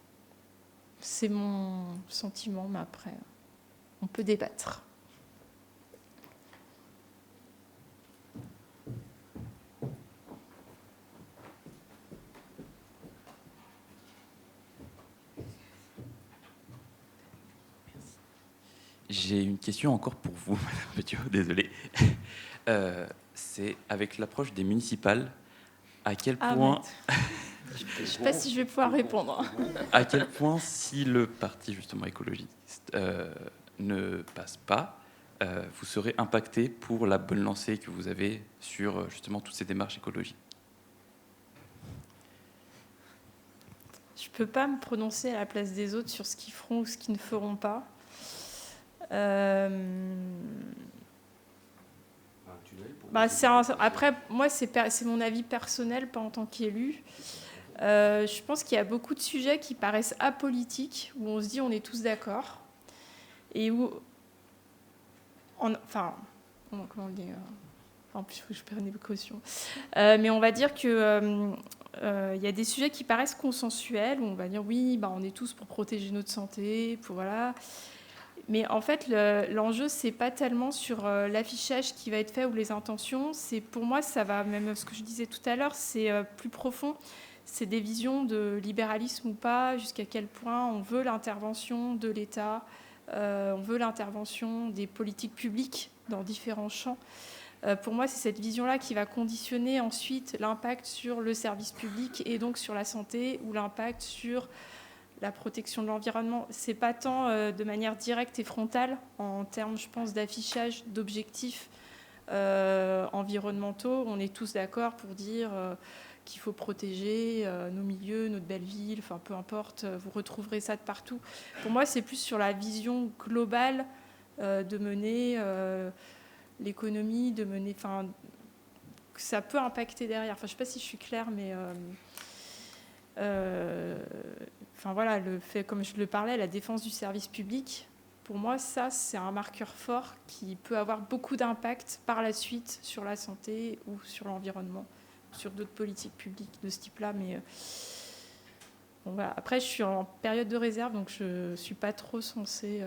Speaker 5: C'est mon sentiment, mais après, on peut débattre.
Speaker 10: J'ai une question encore pour vous, Madame Petiot, désolé. C'est avec l'approche des municipales, à quel point...
Speaker 5: Je ne sais pas si je vais pouvoir répondre.
Speaker 10: À quel point, si le parti justement écologiste ne passe pas, vous serez impacté pour la bonne lancée que vous avez sur justement toutes ces démarches écologiques?
Speaker 5: Je ne peux pas me prononcer à la place des autres sur ce qu'ils feront ou ce qu'ils ne feront pas. Après, moi, c'est mon avis personnel, pas en tant qu'élu. Je pense qu'il y a beaucoup de sujets qui paraissent apolitiques, où on se dit on est tous d'accord, et où... comment on le dit en plus, il faut que je prenne des précautions. Mais on va dire que... y a des sujets qui paraissent consensuels, où on va dire oui, on est tous pour protéger notre santé, voilà. Mais en fait, l'enjeu, c'est pas tellement sur l'affichage qui va être fait ou les intentions. C'est, pour moi, ça va, même ce que je disais tout à l'heure, c'est plus profond. C'est des visions de libéralisme ou pas, jusqu'à quel point on veut l'intervention de l'État, on veut l'intervention des politiques publiques dans différents champs. Pour moi, c'est cette vision-là qui va conditionner ensuite l'impact sur le service public et donc sur la santé ou l'impact sur la protection de l'environnement. C'est pas tant de manière directe et frontale en termes, je pense, d'affichage d'objectifs environnementaux. On est tous d'accord pour dire qu'il faut protéger nos milieux, notre belle ville, enfin peu importe, vous retrouverez ça de partout. Pour moi, c'est plus sur la vision globale de mener l'économie, de mener, enfin, que ça peut impacter derrière. Enfin, je ne sais pas si je suis claire, mais enfin voilà, le fait, comme je le parlais, la défense du service public, pour moi, ça, c'est un marqueur fort qui peut avoir beaucoup d'impact par la suite sur la santé ou sur l'environnement, sur d'autres politiques publiques de ce type-là. Mais bon, voilà. Après, je suis en période de réserve, donc je ne suis pas trop censée...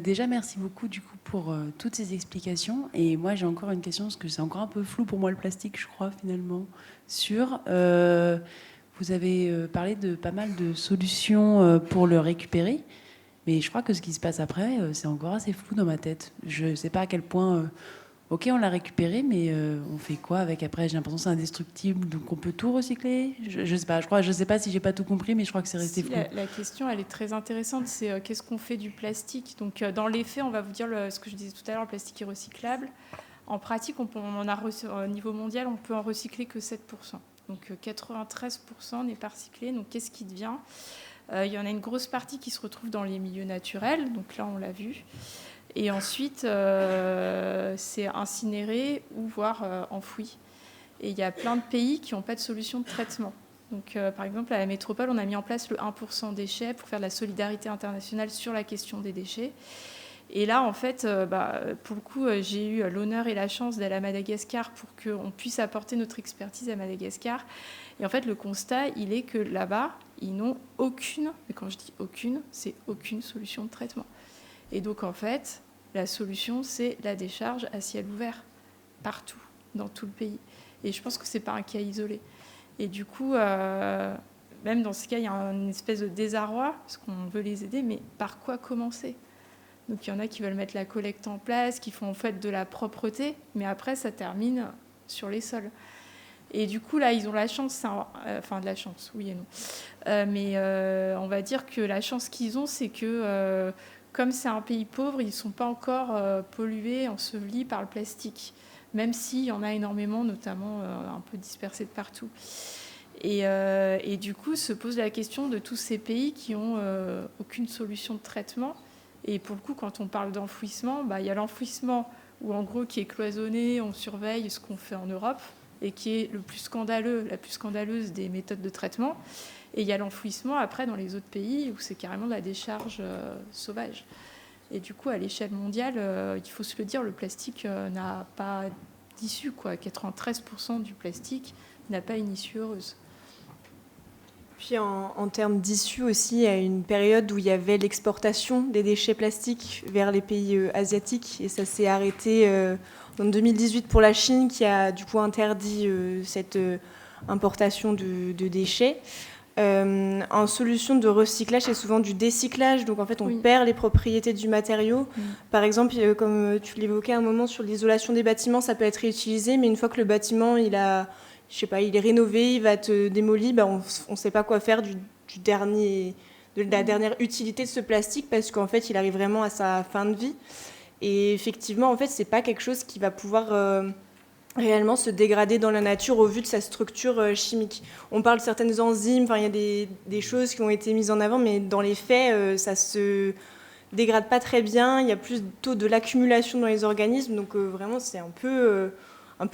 Speaker 11: Déjà, merci beaucoup du coup pour toutes ces explications. Et moi, j'ai encore une question, parce que c'est encore un peu flou pour moi le plastique, je crois, finalement. Vous avez parlé de pas mal de solutions pour le récupérer, mais je crois que ce qui se passe après, c'est encore assez flou dans ma tête. Je ne sais pas à quel point... ok, on l'a récupéré, mais on fait quoi avec après? J'ai l'impression que c'est indestructible, donc on peut tout recycler. Je sais pas. Je sais pas si j'ai pas tout compris, mais je crois que c'est resté flou.
Speaker 5: La question, elle est très intéressante. C'est qu'est-ce qu'on fait du plastique? Donc, dans les faits, on va vous dire ce que je disais tout à l'heure, le plastique est recyclable. En pratique, au niveau mondial, on peut en recycler que 7%. Donc, 93% n'est pas recyclé. Donc, qu'est-ce qui devient? Il y en a une grosse partie qui se retrouve dans les milieux naturels. Donc là, on l'a vu. Et ensuite, c'est incinéré ou voire enfoui. Et il y a plein de pays qui n'ont pas de solution de traitement. Donc, par exemple, à la métropole, on a mis en place le 1% déchets pour faire de la solidarité internationale sur la question des déchets. Et là, en fait, pour le coup, j'ai eu l'honneur et la chance d'aller à Madagascar pour qu'on puisse apporter notre expertise à Madagascar. Et en fait, le constat, il est que là-bas, ils n'ont aucune, mais quand je dis aucune, c'est aucune solution de traitement. Et donc, en fait, la solution, c'est la décharge à ciel ouvert, partout, dans tout le pays. Et je pense que ce n'est pas un cas isolé. Et du coup, même dans ce cas, il y a une espèce de désarroi, parce qu'on veut les aider, mais par quoi commencer? Donc, il y en a qui veulent mettre la collecte en place, qui font en fait de la propreté, mais après, ça termine sur les sols. Et du coup, là, ils ont la chance, enfin de la chance, oui et non. Mais on va dire que la chance qu'ils ont, c'est que... comme c'est un pays pauvre, ils ne sont pas encore pollués, ensevelis par le plastique, même s'il y en a énormément, notamment un peu dispersés de partout. Et du coup, se pose la question de tous ces pays qui n'ont aucune solution de traitement Et pour le coup, quand on parle d'enfouissement, il y a l'enfouissement où en gros qui est cloisonné, on surveille ce qu'on fait en Europe et qui est la plus scandaleuse des méthodes de traitement. Et il y a l'enfouissement après dans les autres pays où c'est carrément de la décharge sauvage. Et du coup, à l'échelle mondiale, il faut se le dire, le plastique n'a pas d'issue, quoi. 93% du plastique n'a pas une issue heureuse.
Speaker 3: Puis en termes d'issue aussi, il y a une période où il y avait l'exportation des déchets plastiques vers les pays asiatiques et ça s'est arrêté en 2018 pour la Chine qui a du coup interdit cette importation de déchets. En solution de recyclage, c'est souvent du décyclage, donc en fait on perd les propriétés du matériau. Par exemple, comme tu l'évoquais à un moment sur l'isolation des bâtiments, ça peut être réutilisé, mais une fois que le bâtiment il est rénové, il va être démoli, on ne sait pas quoi faire de la dernière utilité de ce plastique parce qu'en fait, il arrive vraiment à sa fin de vie. Et effectivement, en fait, c'est pas quelque chose qui va pouvoir réellement se dégrader dans la nature au vu de sa structure chimique. On parle de certaines enzymes, il y a des choses qui ont été mises en avant, mais dans les faits, ça se dégrade pas très bien. Il y a plutôt de l'accumulation dans les organismes, donc vraiment, c'est un peu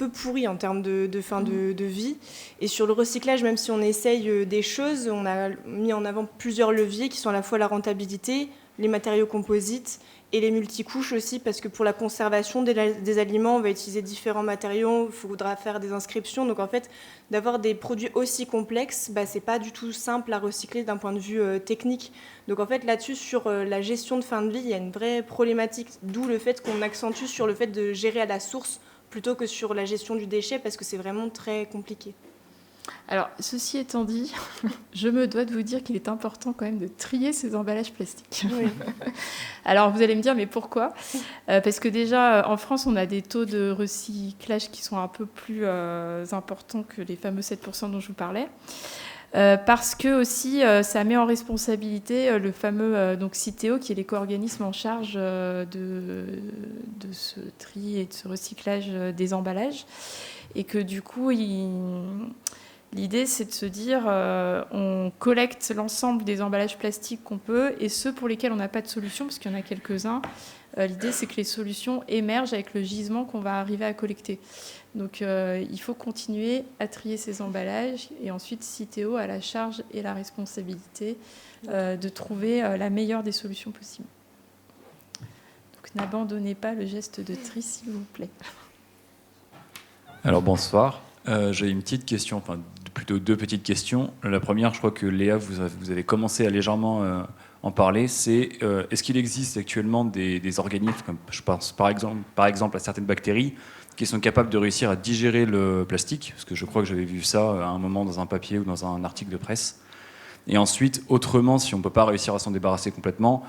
Speaker 3: pourri en termes de fin de vie. Et sur le recyclage, même si on essaye des choses, on a mis en avant plusieurs leviers qui sont à la fois la rentabilité, les matériaux composites et les multicouches aussi, parce que pour la conservation des aliments, on va utiliser différents matériaux, il faudra faire des inscriptions. Donc en fait, d'avoir des produits aussi complexes, c'est pas du tout simple à recycler d'un point de vue technique. Donc en fait, là-dessus, sur la gestion de fin de vie, il y a une vraie problématique, d'où le fait qu'on accentue sur le fait de gérer à la source plutôt que sur la gestion du déchet, parce que c'est vraiment très compliqué.
Speaker 5: Alors, ceci étant dit, je me dois de vous dire qu'il est important quand même de trier ces emballages plastiques. Oui. Alors, vous allez me dire, mais pourquoi ? Parce que déjà, en France, on a des taux de recyclage qui sont un peu plus importants que les fameux 7% dont je vous parlais. Parce que aussi, ça met en responsabilité le fameux Citeo, qui est l'éco-organisme en charge de ce tri et de ce recyclage des emballages. Et que du coup, l'idée, c'est de se dire, on collecte l'ensemble des emballages plastiques qu'on peut, et ceux pour lesquels on n'a pas de solution, parce qu'il y en a quelques-uns. L'idée, c'est que les solutions émergent avec le gisement qu'on va arriver à collecter. Donc, il faut continuer à trier ces emballages, et ensuite, Citeo a la charge et la responsabilité de trouver la meilleure des solutions possibles. Donc, n'abandonnez pas le geste de tri, s'il vous plaît.
Speaker 10: Alors, bonsoir. J'ai une petite question, enfin plutôt deux petites questions. La première, je crois que Léa, vous avez commencé à légèrement en parler, c'est est-ce qu'il existe actuellement des organismes, comme je pense par exemple à certaines bactéries, qui sont capables de réussir à digérer le plastique, parce que je crois que j'avais vu ça à un moment dans un papier ou dans un article de presse. Et ensuite, autrement, si on ne peut pas réussir à s'en débarrasser complètement,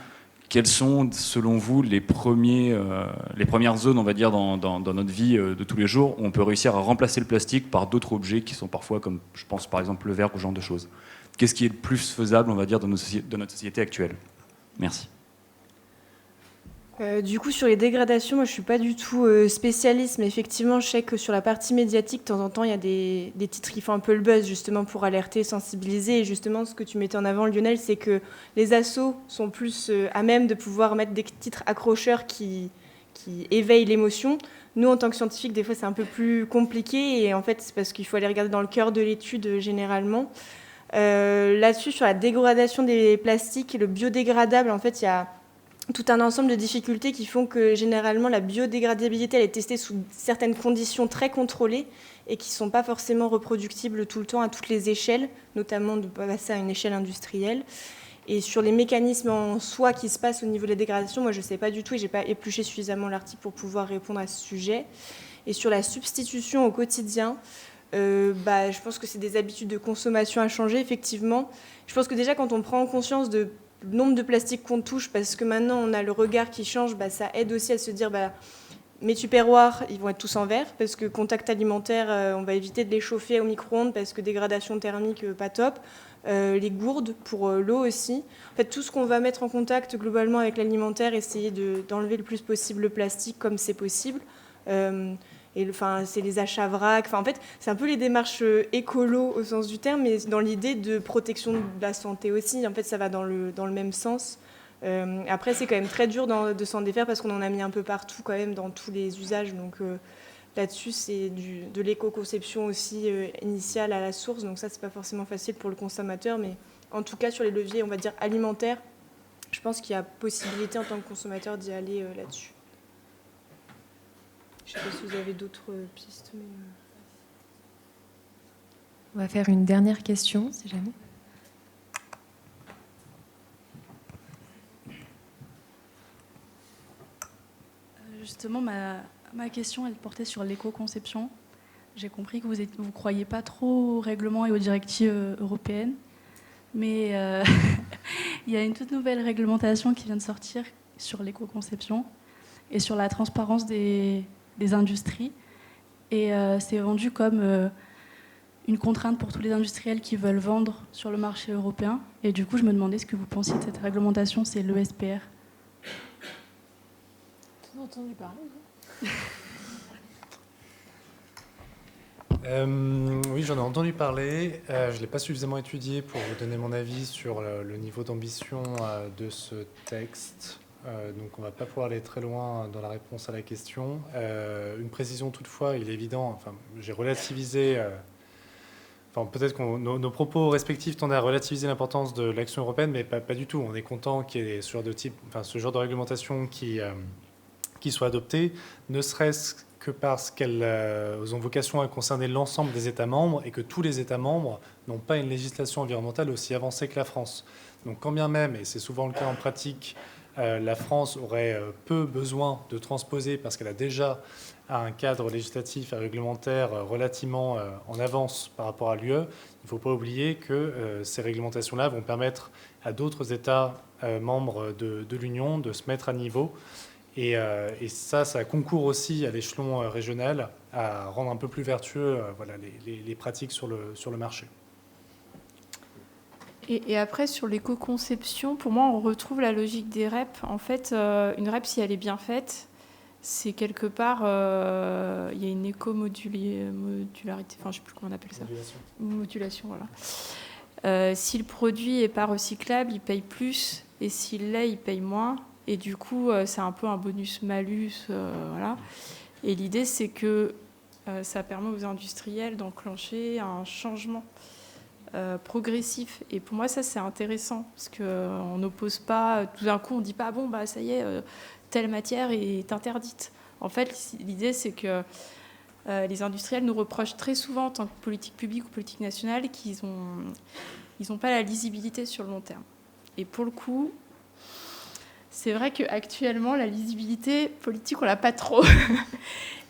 Speaker 10: quelles sont, selon vous, les premières zones, on va dire, dans notre vie de tous les jours, où on peut réussir à remplacer le plastique par d'autres objets qui sont parfois, comme je pense par exemple le verre ou ce genre de choses. Qu'est-ce qui est le plus faisable, on va dire, dans notre société actuelle ? Merci.
Speaker 3: Du coup, sur les dégradations, moi je ne suis pas du tout spécialiste, mais effectivement, je sais que sur la partie médiatique, de temps en temps, il y a des titres qui font un peu le buzz, justement, pour alerter, sensibiliser. Et justement, ce que tu mettais en avant, Lionel, c'est que les assos sont plus à même de pouvoir mettre des titres accrocheurs qui éveillent l'émotion. Nous, en tant que scientifiques, des fois, c'est un peu plus compliqué. Et en fait, c'est parce qu'il faut aller regarder dans le cœur de l'étude, généralement. Là-dessus, sur la dégradation des plastiques et le biodégradable, en fait, il y a tout un ensemble de difficultés qui font que généralement la biodégradabilité elle est testée sous certaines conditions très contrôlées et qui ne sont pas forcément reproductibles tout le temps à toutes les échelles, notamment de passer à une échelle industrielle. Et sur les mécanismes en soi qui se passent au niveau des dégradations, moi je ne sais pas du tout et je n'ai pas épluché suffisamment l'article pour pouvoir répondre à ce sujet. Et sur la substitution au quotidien, je pense que c'est des habitudes de consommation à changer, effectivement. Je pense que déjà quand on prend conscience de le nombre de plastiques qu'on touche, parce que maintenant on a le regard qui change, ça aide aussi à se dire mes tupperwares, ils vont être tous en verre, parce que contact alimentaire, on va éviter de les chauffer au micro-ondes, parce que dégradation thermique, pas top. Les gourdes, pour l'eau aussi. En fait, tout ce qu'on va mettre en contact globalement avec l'alimentaire, essayer d'enlever le plus possible le plastique comme c'est possible. C'est les achats vrac. En fait, c'est un peu les démarches écolo au sens du terme, mais dans l'idée de protection de la santé aussi. En fait, ça va dans le même sens. Après, c'est quand même très dur de s'en défaire parce qu'on en a mis un peu partout quand même dans tous les usages. Donc là-dessus, c'est de l'éco-conception aussi initiale à la source. Donc ça, c'est pas forcément facile pour le consommateur. Mais en tout cas, sur les leviers, on va dire alimentaires, je pense qu'il y a possibilité en tant que consommateur d'y aller là-dessus. Je ne sais pas si vous avez d'autres pistes. Mais...
Speaker 1: On va faire une dernière question, si jamais.
Speaker 12: Justement, ma question, elle portait sur l'éco-conception. J'ai compris que vous ne croyez pas trop aux règlements et aux directives européennes, mais il y a une toute nouvelle réglementation qui vient de sortir sur l'éco-conception et sur la transparence des industries. Et c'est vendu comme une contrainte pour tous les industriels qui veulent vendre sur le marché européen. Et du coup, je me demandais ce que vous pensiez de cette réglementation, c'est l'ESPR.
Speaker 11: Tu as entendu parler,
Speaker 4: Oui, j'en ai entendu parler. Je ne l'ai pas suffisamment étudié pour vous donner mon avis sur le niveau d'ambition de ce texte. Donc on ne va pas pouvoir aller très loin dans la réponse à la question. Une précision toutefois, il est évident, enfin, j'ai relativisé... Enfin, peut-être que nos propos respectifs tendaient à relativiser l'importance de l'action européenne, mais pas du tout. On est content qu'il y ait ce genre de réglementation qui soit adoptée, ne serait-ce que parce qu'elles ont vocation à concerner l'ensemble des États membres et que tous les États membres n'ont pas une législation environnementale aussi avancée que la France. Donc quand bien même, et c'est souvent le cas en pratique, la France aurait peu besoin de transposer parce qu'elle a déjà un cadre législatif et réglementaire relativement en avance par rapport à l'UE, il ne faut pas oublier que ces réglementations-là vont permettre à d'autres États membres de l'Union de se mettre à niveau. Et ça concourt aussi à l'échelon régional à rendre un peu plus vertueux les pratiques sur le marché.
Speaker 5: Et après, sur l'éco-conception, pour moi, on retrouve la logique des REP. En fait, une REP, si elle est bien faite, c'est quelque part, il y a une éco-modularité, enfin, je ne sais plus comment on appelle ça. Modulation, voilà. Si le produit n'est pas recyclable, il paye plus, et s'il l'est, il paye moins. Et du coup, c'est un peu un bonus-malus, voilà. Et l'idée, c'est que ça permet aux industriels d'enclencher un changement progressif. Et pour moi, ça, c'est intéressant, parce qu'on n'oppose pas, tout d'un coup, on ne dit pas, bon, bah, ça y est, telle matière est interdite. En fait, l'idée, c'est que les industriels nous reprochent très souvent, en tant que politique publique ou politique nationale, qu'ils n'ont pas la lisibilité sur le long terme. Et pour le coup, c'est vrai qu'actuellement, la lisibilité politique, on ne l'a pas trop.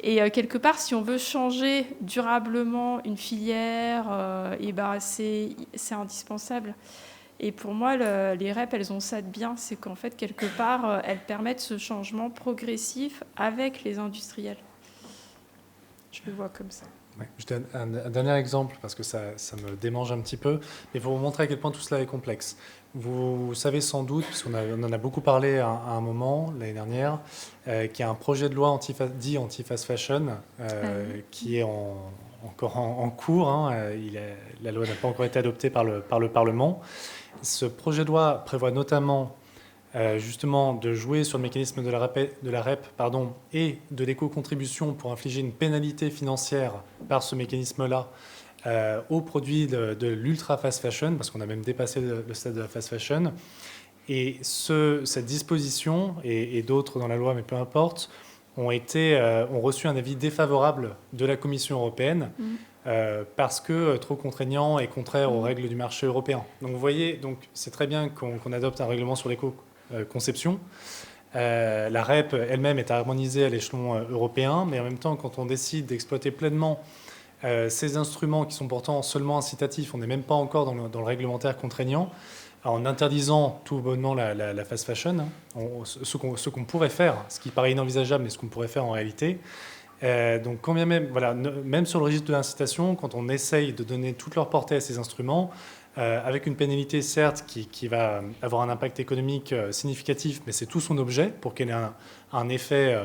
Speaker 5: Et quelque part, si on veut changer durablement une filière, c'est indispensable. Et pour moi, les REP, elles ont ça de bien, c'est qu'en fait, quelque part, elles permettent ce changement progressif avec les industriels. Je le vois comme ça.
Speaker 4: Ouais, je donne un dernier exemple, parce que ça me démange un petit peu, mais pour vous montrer à quel point tout cela est complexe. Vous savez sans doute, puisqu'on en a beaucoup parlé à un moment, l'année dernière, qu'il y a un projet de loi dit anti-fast fashion, qui est encore en cours. Hein, la loi n'a pas encore été adoptée par le Parlement. Ce projet de loi prévoit notamment justement de jouer sur le mécanisme de la REP et de l'éco-contribution pour infliger une pénalité financière par ce mécanisme-là aux produits de l'ultra fast fashion, parce qu'on a même dépassé le stade de la fast fashion. Et cette disposition, et d'autres dans la loi, mais peu importe, ont reçu un avis défavorable de la Commission européenne parce que trop contraignant et contraire aux règles du marché européen. Donc vous voyez, c'est très bien qu'on adopte un règlement sur l'éco-conception. La REP elle-même est harmonisée à l'échelon européen, mais en même temps, quand on décide d'exploiter pleinement ces instruments qui sont pourtant seulement incitatifs, on n'est même pas encore dans le réglementaire contraignant, en interdisant tout bonnement la fast fashion, ce qu'on pourrait faire, ce qui paraît inenvisageable, mais ce qu'on pourrait faire en réalité. Donc, quand bien même, même sur le registre de l'incitation, quand on essaye de donner toute leur portée à ces instruments, avec une pénalité certes qui va avoir un impact économique significatif, mais c'est tout son objet pour qu'elle ait un effet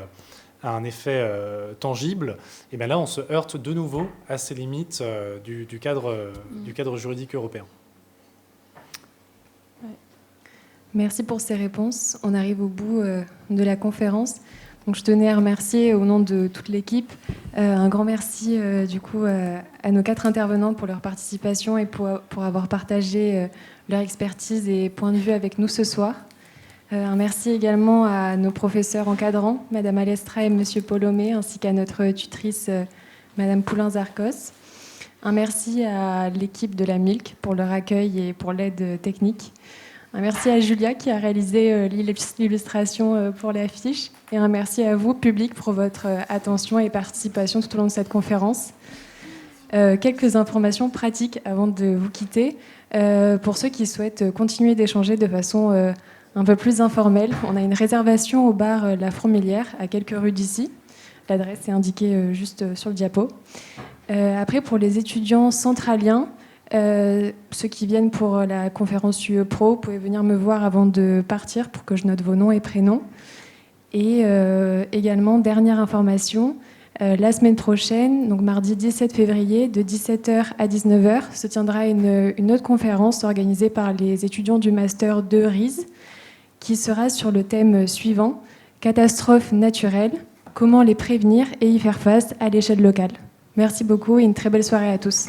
Speaker 4: tangible, et bien là on se heurte de nouveau à ces limites du cadre juridique européen.
Speaker 1: Merci pour ces réponses. On arrive au bout de la conférence. Donc, je tenais à remercier au nom de toute l'équipe. Un grand merci du coup à nos 4 intervenants pour leur participation et pour avoir partagé leur expertise et point de vue avec nous ce soir. Un merci également à nos professeurs encadrants, Madame Alestra et Monsieur Polomé, ainsi qu'à notre tutrice, Madame Poulain-Zarcos. Un merci à l'équipe de la MILC pour leur accueil et pour l'aide technique. Un merci à Julia qui a réalisé l'illustration pour l'affiche. Et un merci à vous, public, pour votre attention et participation tout au long de cette conférence. Quelques informations pratiques avant de vous quitter. Pour ceux qui souhaitent continuer d'échanger de façon un peu plus informelle, on a une réservation au bar La Fourmilière, à quelques rues d'ici. L'adresse est indiquée juste sur le diapo. Après, pour les étudiants centraliens, ceux qui viennent pour la conférence UE Pro, vous pouvez venir me voir avant de partir pour que je note vos noms et prénoms. Et également, dernière information, la semaine prochaine, donc mardi 17 février, de 17h à 19h, se tiendra une autre conférence organisée par les étudiants du Master 2 RISE, qui sera sur le thème suivant, catastrophes naturelles, comment les prévenir et y faire face à l'échelle locale. Merci beaucoup et une très belle soirée à tous.